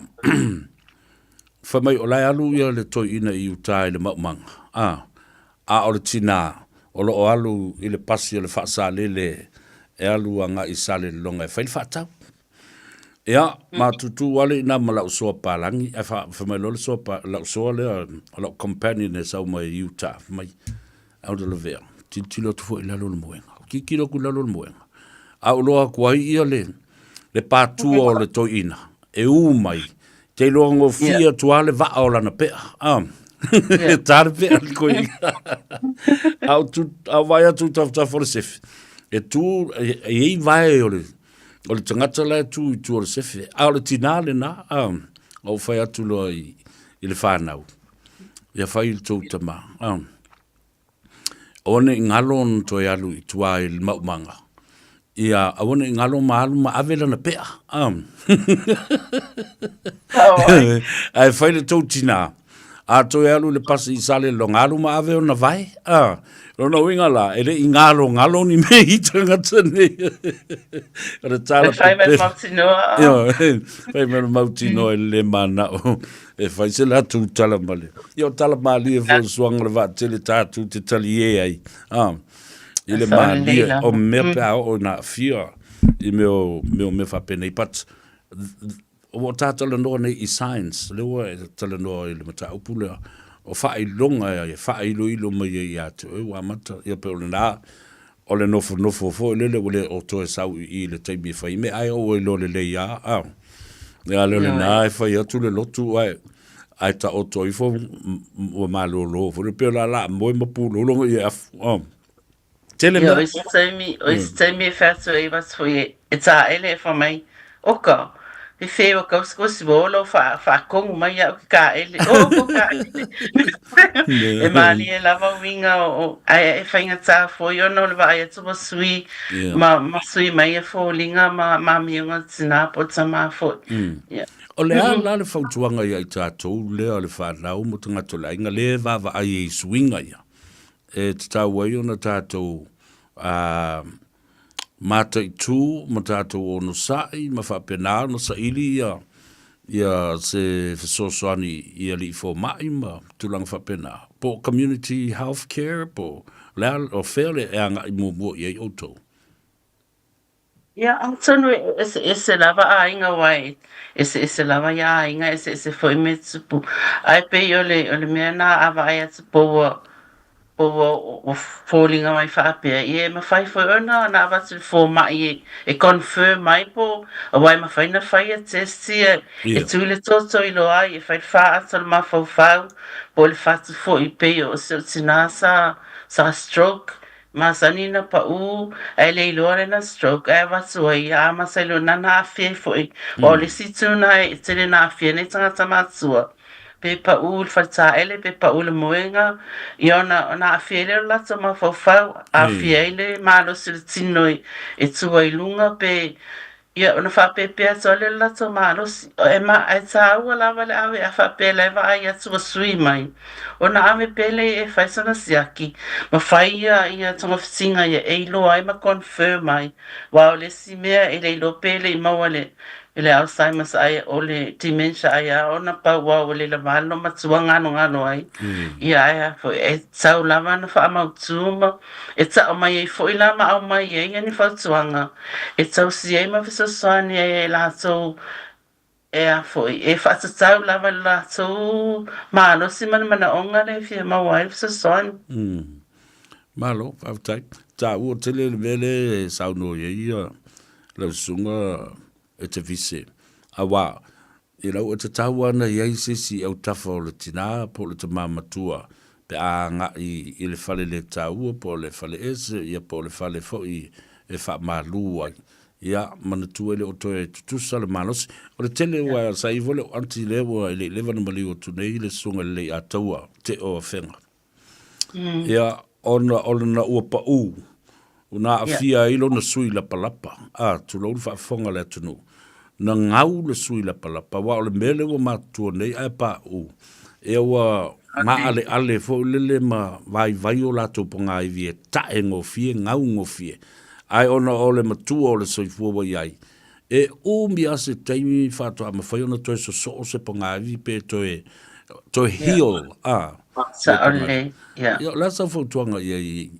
whamai o lai alu ia le toi ina i utai le maumanga a o le tina o lo o alu i le pasi o le whaasa le e alu anga i sale le longa e whaile whaatau ia matutu wale ina ma lau soa palangi e whamai lo le soa lau soa le lau companion e sau mai i uta mai au de le vea tilo tu fo i lalo le moenga kikilo ku lalo le moenga au loa kuai ia le pātua o le toi ina e umai te loa ngo fia tuale va o lana pea tare pea li koe au vai atu tafta for sef e tu e vai o le tangata la tu i tu o le sefe au le tinale na au fai atu loa i le whanau ia fai il tau tama one ngalon to e alu i tua i le maumanga ia awane ngalo malu ma avela na pea ai fai le tau tina a to e alu le pasi i sale lo ngalo ma ave na vai lo no winga la ele ngalo ni me itanga tane re tala fai me mautinoa fai me mautinoa le mana e fai se la tu tala male io tala mali e fo suang le va tele tatu te tali e ai ile mali o me pa o na fia i me fa pena pat o tata le no nei science le o tala no le mata upula o fa i longa e fa i lo me ia to e wa mata ia pe na o le no fo le o to sa i le tai bi fa i me ai o lo le ia ya le na fa ia tu le lotu ai ta o to i fo o malo fo le pe la mo pu lo ia tele me ois taimi fatso e vas foi eta ele for mai oka e feo ka skos volo fa kong mai ya ka ele o ka e mali e lava winga o ai e fainga ta foi o no va e tso sui ma sui mai e fo linga ma mi nga tsina po tsama fo o le ala le fautuanga ia i tātou le o le whanau mo tanga tola inga le va ai e swinga ia e te tau ai ona tātou mata i tū ma tātou o no sai ma whapena no sa ili ia se whasosoani ia li fo mai ma tūlanga whapena po community health care po lea o whele e anga i mua i o tō ia ang tonu ese lava a inga wai ese lava ya inga ese foi me tsupu ai pe yo le mea na ava ai tsupu o falling mai fa pe e ma fai foi ona na va se fo mai e confirm mai po wai ma fai na fai e test e tu le toto i lo ai e fai fa atal ma fo fa po le fa fo i pe o se sinasa sa stroke ma sanina pa u e le lore na stroke e va so ia ma se lo na na fie fo o le situna e te na fie ne tanga tamatsua pe pa ul falta ele pe pa ul moenga iona na afiele la tama fa afiele malo siltinoi e tsua ilunga pe ia ona fa pe sole la tama lo e ma ai sa wala wala ave fa pe leva ai tsua sui mai ona ave pele e fa sana siaki ma fa ia tama singa ia e lo ai ma confirm mai wa le simea ele lo pele ma wale ele Alzheimer's ai o le dementia ai ona pa wa o le lavano matua ngano ai ia fo e tsau lava na fa mautuma e tsau mai e fo ila ma au mai e ni fa tsuanga e tsau si e ma fiso soani e la so e a fo e fa tsau lava la so ma no si mana onga le fi ma wa fiso soani malo fa tai ta u tele vele sau no ia la sunga e te vise. Awa, you know, o te tau ana iai sesi au tafa o le tina po le te mamatua pe a nga i le fale le taua po le fale ese ia po le fale fo i e wha malu ai ia manatua le o toe tutusa le malos o le tele wa sa i vole anti le wa le levana mali o tunei le sunga le ataua te o whenga ia ona ua pa una afia ilo na sui la palapa tu lo fa fonga le tunu na ngau le sui la palapa wa le mele wa matua nei ai pa e wa ma ale fo le ma vai o la to ponga i vie ta ngofie ngau ngofie ai ona o le matua o le soifua wa iai e mi ase taimi fato ama fai ona toe so se ponga i pe toe heal sa ole ia la sa fo tuanga i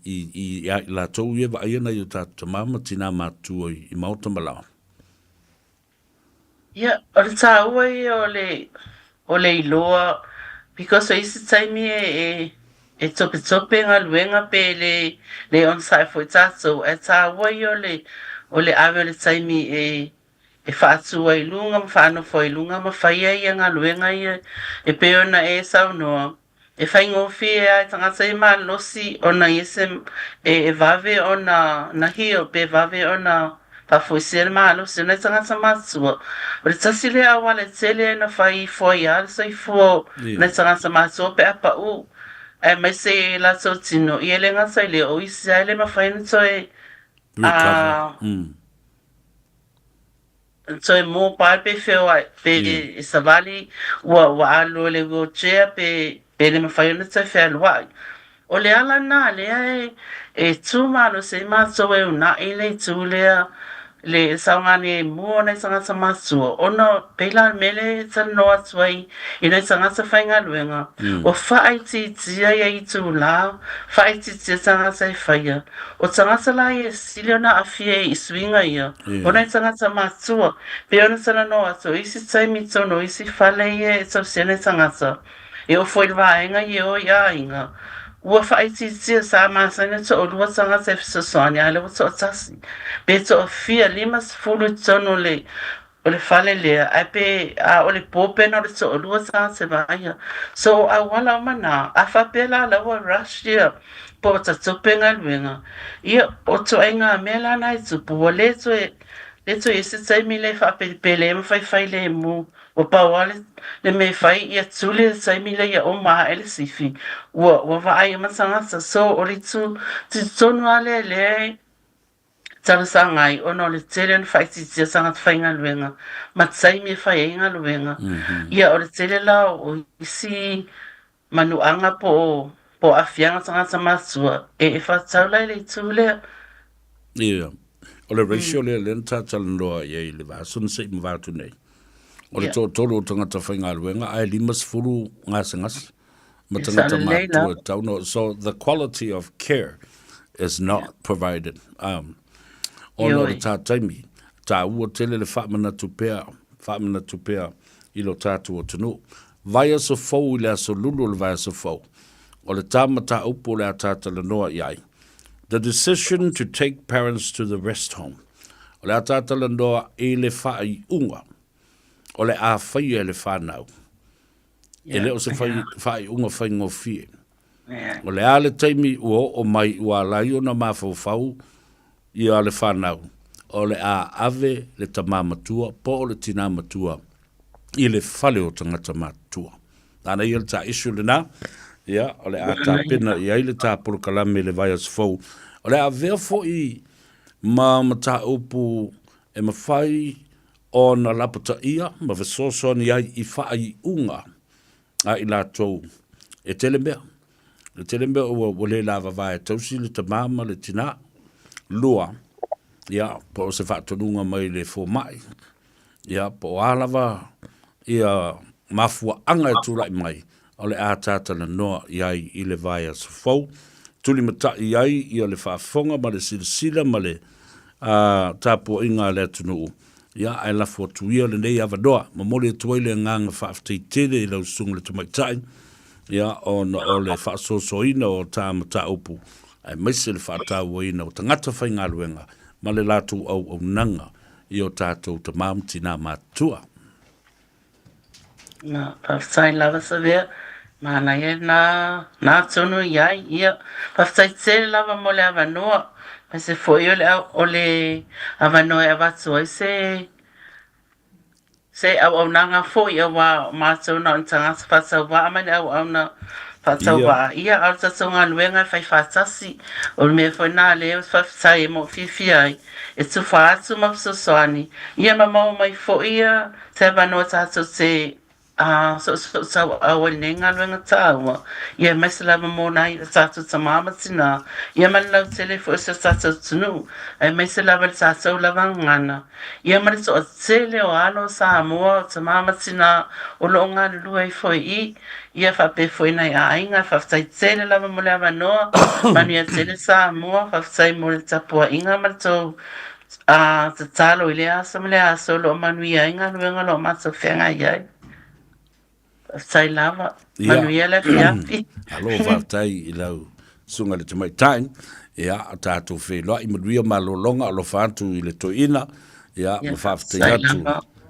la to ia va ia na yo ta mama tina matua i mauta mala ia o le taua o le iloa because o isi taimi e tope ngā luenga pe le on sai fo tato e taua i o le ave o le taimi e whaatua i lunga ma whaano fo i lunga ma whaia i ngā luenga i e peona e sau noa e whai ngofi e ai tangata i maa losi o na iesem e vave o na hio pe vave o na pafuisia maa losi o na tangata matua o le tasi le awa le tele na whai foi a le sai fuo na tangata matua pe apa e mai se la so tino i ele ngata i le o isi ai le ma whai na toi so mo pa pe feo ai pe savali wa alo le go chea pe le ma fai na tsa fe alwa o le ala na le tu ma lo se ma so e una ile tu le saungani mo na sanga sama su ona pela mele tsa no atswai ina sanga sa fainga luenga o fai ti tia ya itu la fai ti tia sanga sa faia o sanga sa la ye siliona afie iswinga ia ona sanga sa matsu pe ona sana no atso isi tsai mitso no isi fale ye so sene sanga sa e o foi vaenga ye o ya inga ua whaiti sa masana to o lua sanga se fisosani ale o to tasi pe to fia limas fulu tono le o le fale le ai pe o le pope no le to o lua sanga se vaia so a wala mana a fa pela la o rush dia po ta topenga luenga ia o to enga mela na tu po le to ese tsai mile fa pele me fai le mu o pa wale le me fai ia tsule tsai mile ia o ma ele sifi o va ai ma sanga so o ritsu tsonu ale le tsara sangai o no le tselen fai tsi sanga fai nga luenga ma tsai me fai nga luenga ia o le tsele la o isi manu anga po afianga sanga sama sua e fa tsaula le tsule ia o le ratio le lenta talanoa ia i le vasun se i mvatu nei. O le tōtoro o tangata whainga luenga, ai limas furu ngasengas, ma tangata mātua tauno. So the quality of care is not provided. Ono le tā taimi, tā ua tele le whamana tupea i lo tātu o tunu. Vai aso fau i le aso lulu le vai aso fau. O le tāmata upo le a tātalanoa iai. The decision to take parents to the rest home. O le atatala ndoa e le whai unga. O le a whai e le whanau. E le o se whai unga whai ngofie. O le a le taimi o mai ua lai o na mawhau i a le whanau. O le a ave le tamamatua po o le tina matua i le whale o tangata matua. Nāna i le tā isu le nā. Ia, o le a tā pena i aile tā polo kalame le vai as fau. O le a vea fo i ma tā upu e ma whai o na lapata ia, ma vesoso ni ai i whai unga a i la tau. E tele mea. Le tele mea o le lava vai tausi le tamama le tina lua. Ia, po se whaatonunga mai le fo mai. Ia, po alava ia mafua anga e tūrai mai. O le ātātana noa iai i le vai as fau. Tuli mata iai i le whaafonga ma le silasila ma le tāpua inga le atunu. Ia ai la fo tuia le nei avanoa. Ma mole tuai le nganga whaaftai tere i lau sunga le tumaitai. Ia o le whaasosoina o tā mata upu. Ai maise le whaataua o tangata whainga luenga. Ma le lātou au nanga i o tātou ta mamti nā mātua. Na pafsai lava savia mana ye na tonu ia ia pafsai tsele lava mo le avanoa ma se foi ole avanoa avatso se au nanga foi wa ma tsona ntanga fatsa wa ma au na fatsa wa ia au tsonga luenga fai fatasi o me foi na le pafsai mo fifia e tu fatsu ma soani ia ma mai foi ia se avanoa tatso se so awal nenga luenga tawa ia mesela mo nai tatso tamama tina ia malau tele fo se tatso tunu ai mesela val tatso lavangana ia mal so tele o alo Samoa tamama tina o longa luai foi ia fa pe foi nai ainga fa tsai tele lava mo lava no mania tele Samoa fa tsai mo tapua inga mal so talo ile asa mle aso lo manuia inga luenga lo matso fenga ia sai lava manuia la fiafi alo vartai ilau sunga le tamai tain ia tato fe lo i manuia malolonga lo fantu ile toina ia mafafte atu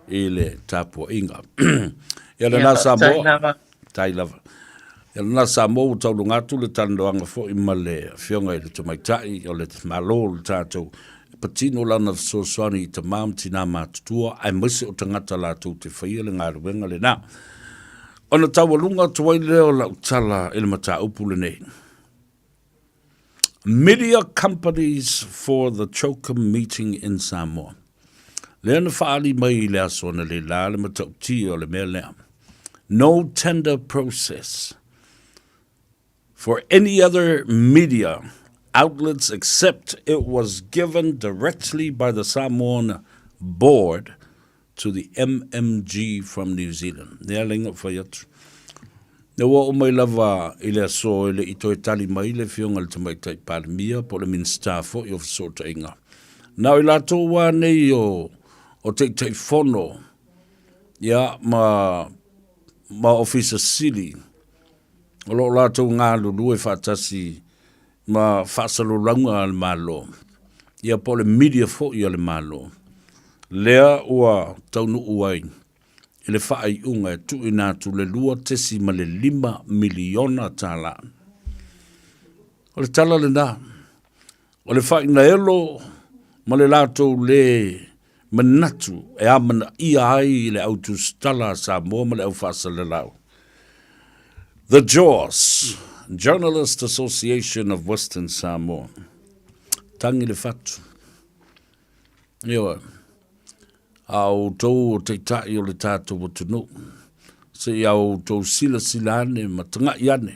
ile tapo inga ia na Samoa tai lava ia na Samoa tau ngatu le tandoanga fo i male fionga ile tamai tai o le malol tato patino lana so soni te mam tina matutua ai mese o tangata la tu te whaia le ngā ruenga le nā. Ona tawalunga tuai leo la utala ele mata upule nei. Media companies for the Chokum meeting in Samoa. Leana whaali mai le asona le la le mata uti o le mea lea. No tender process for any other media outlets except it was given directly by the Samoan board to the MMG from New Zealand. Nea lenga whaiatu. Nea wa o mai lava ile aso ile ito e tali mai le fionga le tamai tai palimia po le minsta fo i o fisota inga. Nau ila tō wā nei o te fono ia ma officer sili. O lo la tō ngā lulu e whatasi ma whasalo ranga al malo. Ia po le media fo i ale malo. Lea ua taunu uai. Ile whaai unga e tu inatu le lua tesi ma le 5 miliona tala. O le tala le nā. O le whaai na elo ma le lato le manatu e amana ia ai le autu stala Samoa ma le au whasa le lau. The Jaws, Journalist Association of Western Samoa. Tangi le fatu. Iwa. Au tau te tai o le tātou o tunu. Se au tau sila ane matanga iane.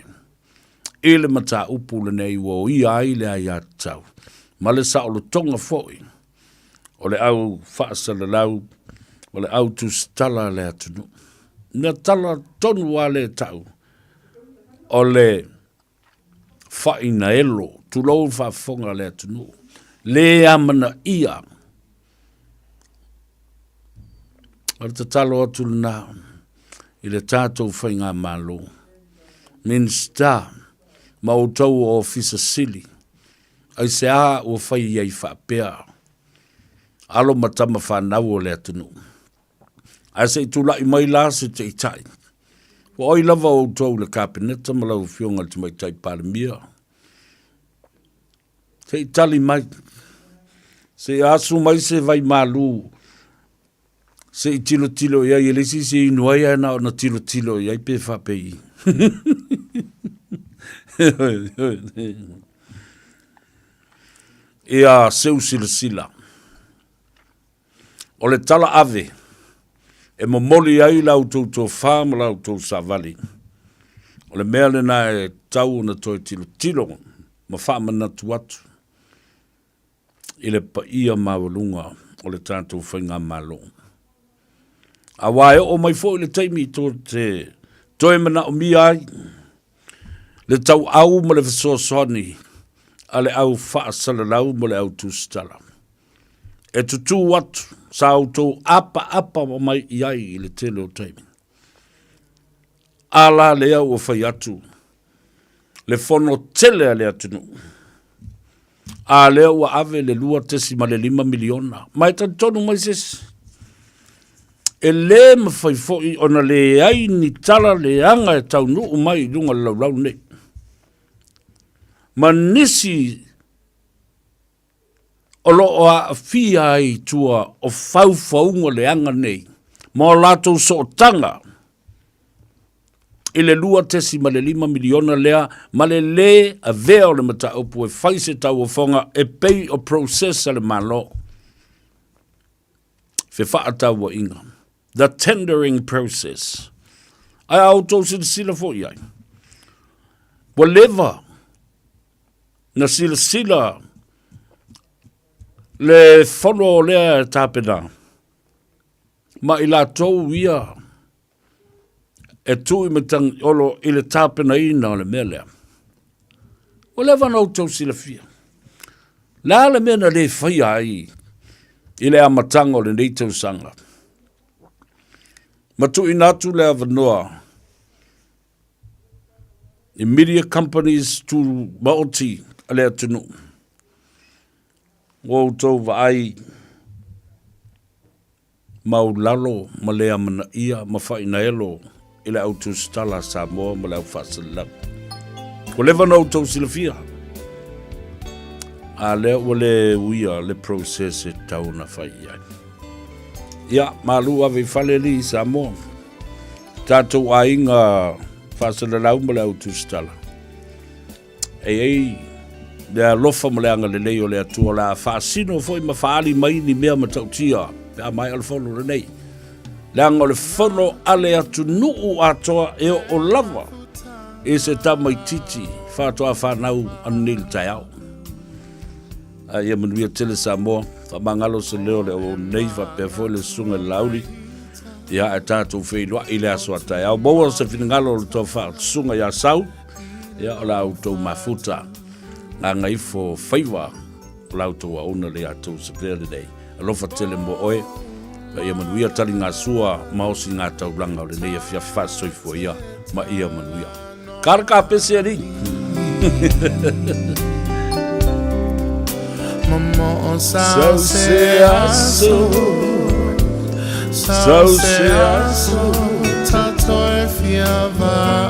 Ele mata upu le nei wo ia ai le ai atau. Ma le sa o le tonga foi. O le au whaasa le lau. O le au tu stala le atunu. Na tala tonu wa le tau. O le whaina elo. Tu lau whafonga le atunu. Le amana ia. Ar te talo atu na i le tātou whainga malo. Minsta, mautau o ofisa sili. Ai se a o whai iai whapea. Alo matama whanau o le atunu. Ai se i tula i mai la se te itai. O oi lava o tau le kāpeneta malau fionga te mai tai paramia. Se itali mai. Se asu mai se vai malu. Se i tilo iai, ele si se inuai ana o na tilo iai pe whapei. Ia seu sila. O le tala ave, e momoli ai lau tau whama lau tau savali. O le mea le na e tau na toi tilo, ma whama na tuatu. I le pa ia mawalunga o le tātou whainga malo. A wae o mai fo le taimi to te toi mana o mi ai. Le tau au ma le fesosoni. A le au whaasala lau ma le au tūstala. E tutu watu sa au tō apa o mai iai i le tele o taimi. Ala le au o whai atu. Le fono tele a le atunu. A le au a ave le lua tesi ma le 5 miliona. Mai tan tonu mai sesi. e le mawhaifoi ona le ai ni tala le anga e tau nuu mai lunga lau nei. Ma nisi o loo a fia ai tua o faufaunga le anga nei. Ma o lato so tanga. I le lua tesi ma le 5 miliona lea, ma le le a vea o le mata upu e faise tau o fonga e pei o processa le malo. Fe faa tau wa inga. The tendering process. Ai auto sila fo iai. Whatever. Na sila le fono lea tapena. Ma ila tau ia. E tui me tang olo i le tāpena ina o le mea lea. O lewa nau tau sila fia. La le mea na le whaia ai i le amatanga o le nei tau sanga. Ma tu inatu le avanoa. I media companies tu maoti a le atunu. O tau wa ai mau lalo ma lea mana ia ma whaina elo i le autu stala Samoa ma le au whaasala. Ko lewa nau tau silafia. A lea o le uia le process e tau na whai ai. Ia, malu ave whale li Samoa. Tātou a inga whaasala lau ma le autu stala. Ei, lea lofa ma le anga le leo le atua la whaasino foi ma whaali mai ni mea ma tautia. Pea mai alfolo re nei. Leanga o le whono ale atu nuu atoa e o lava e se tamai titi whātoa whanau anil tai au. Ia manuia tele Samoa, whamangalo se leo le o neiva pe foi le sunga lauri. Ia e tātou whenua i le asoa tai au. Maua se whinangalo le tō wha sunga ia sau. Ia o la autou mafuta. Gagaifo Faiva o la autou a una le atou se pere nei. Alofa tele mo oe. Ia manuia tali ngā sua maosi ngā tauranga o le nei a fia whasoifo ia ma ia manuia. Karaka pese ari. Mama sao se aso tato e fia va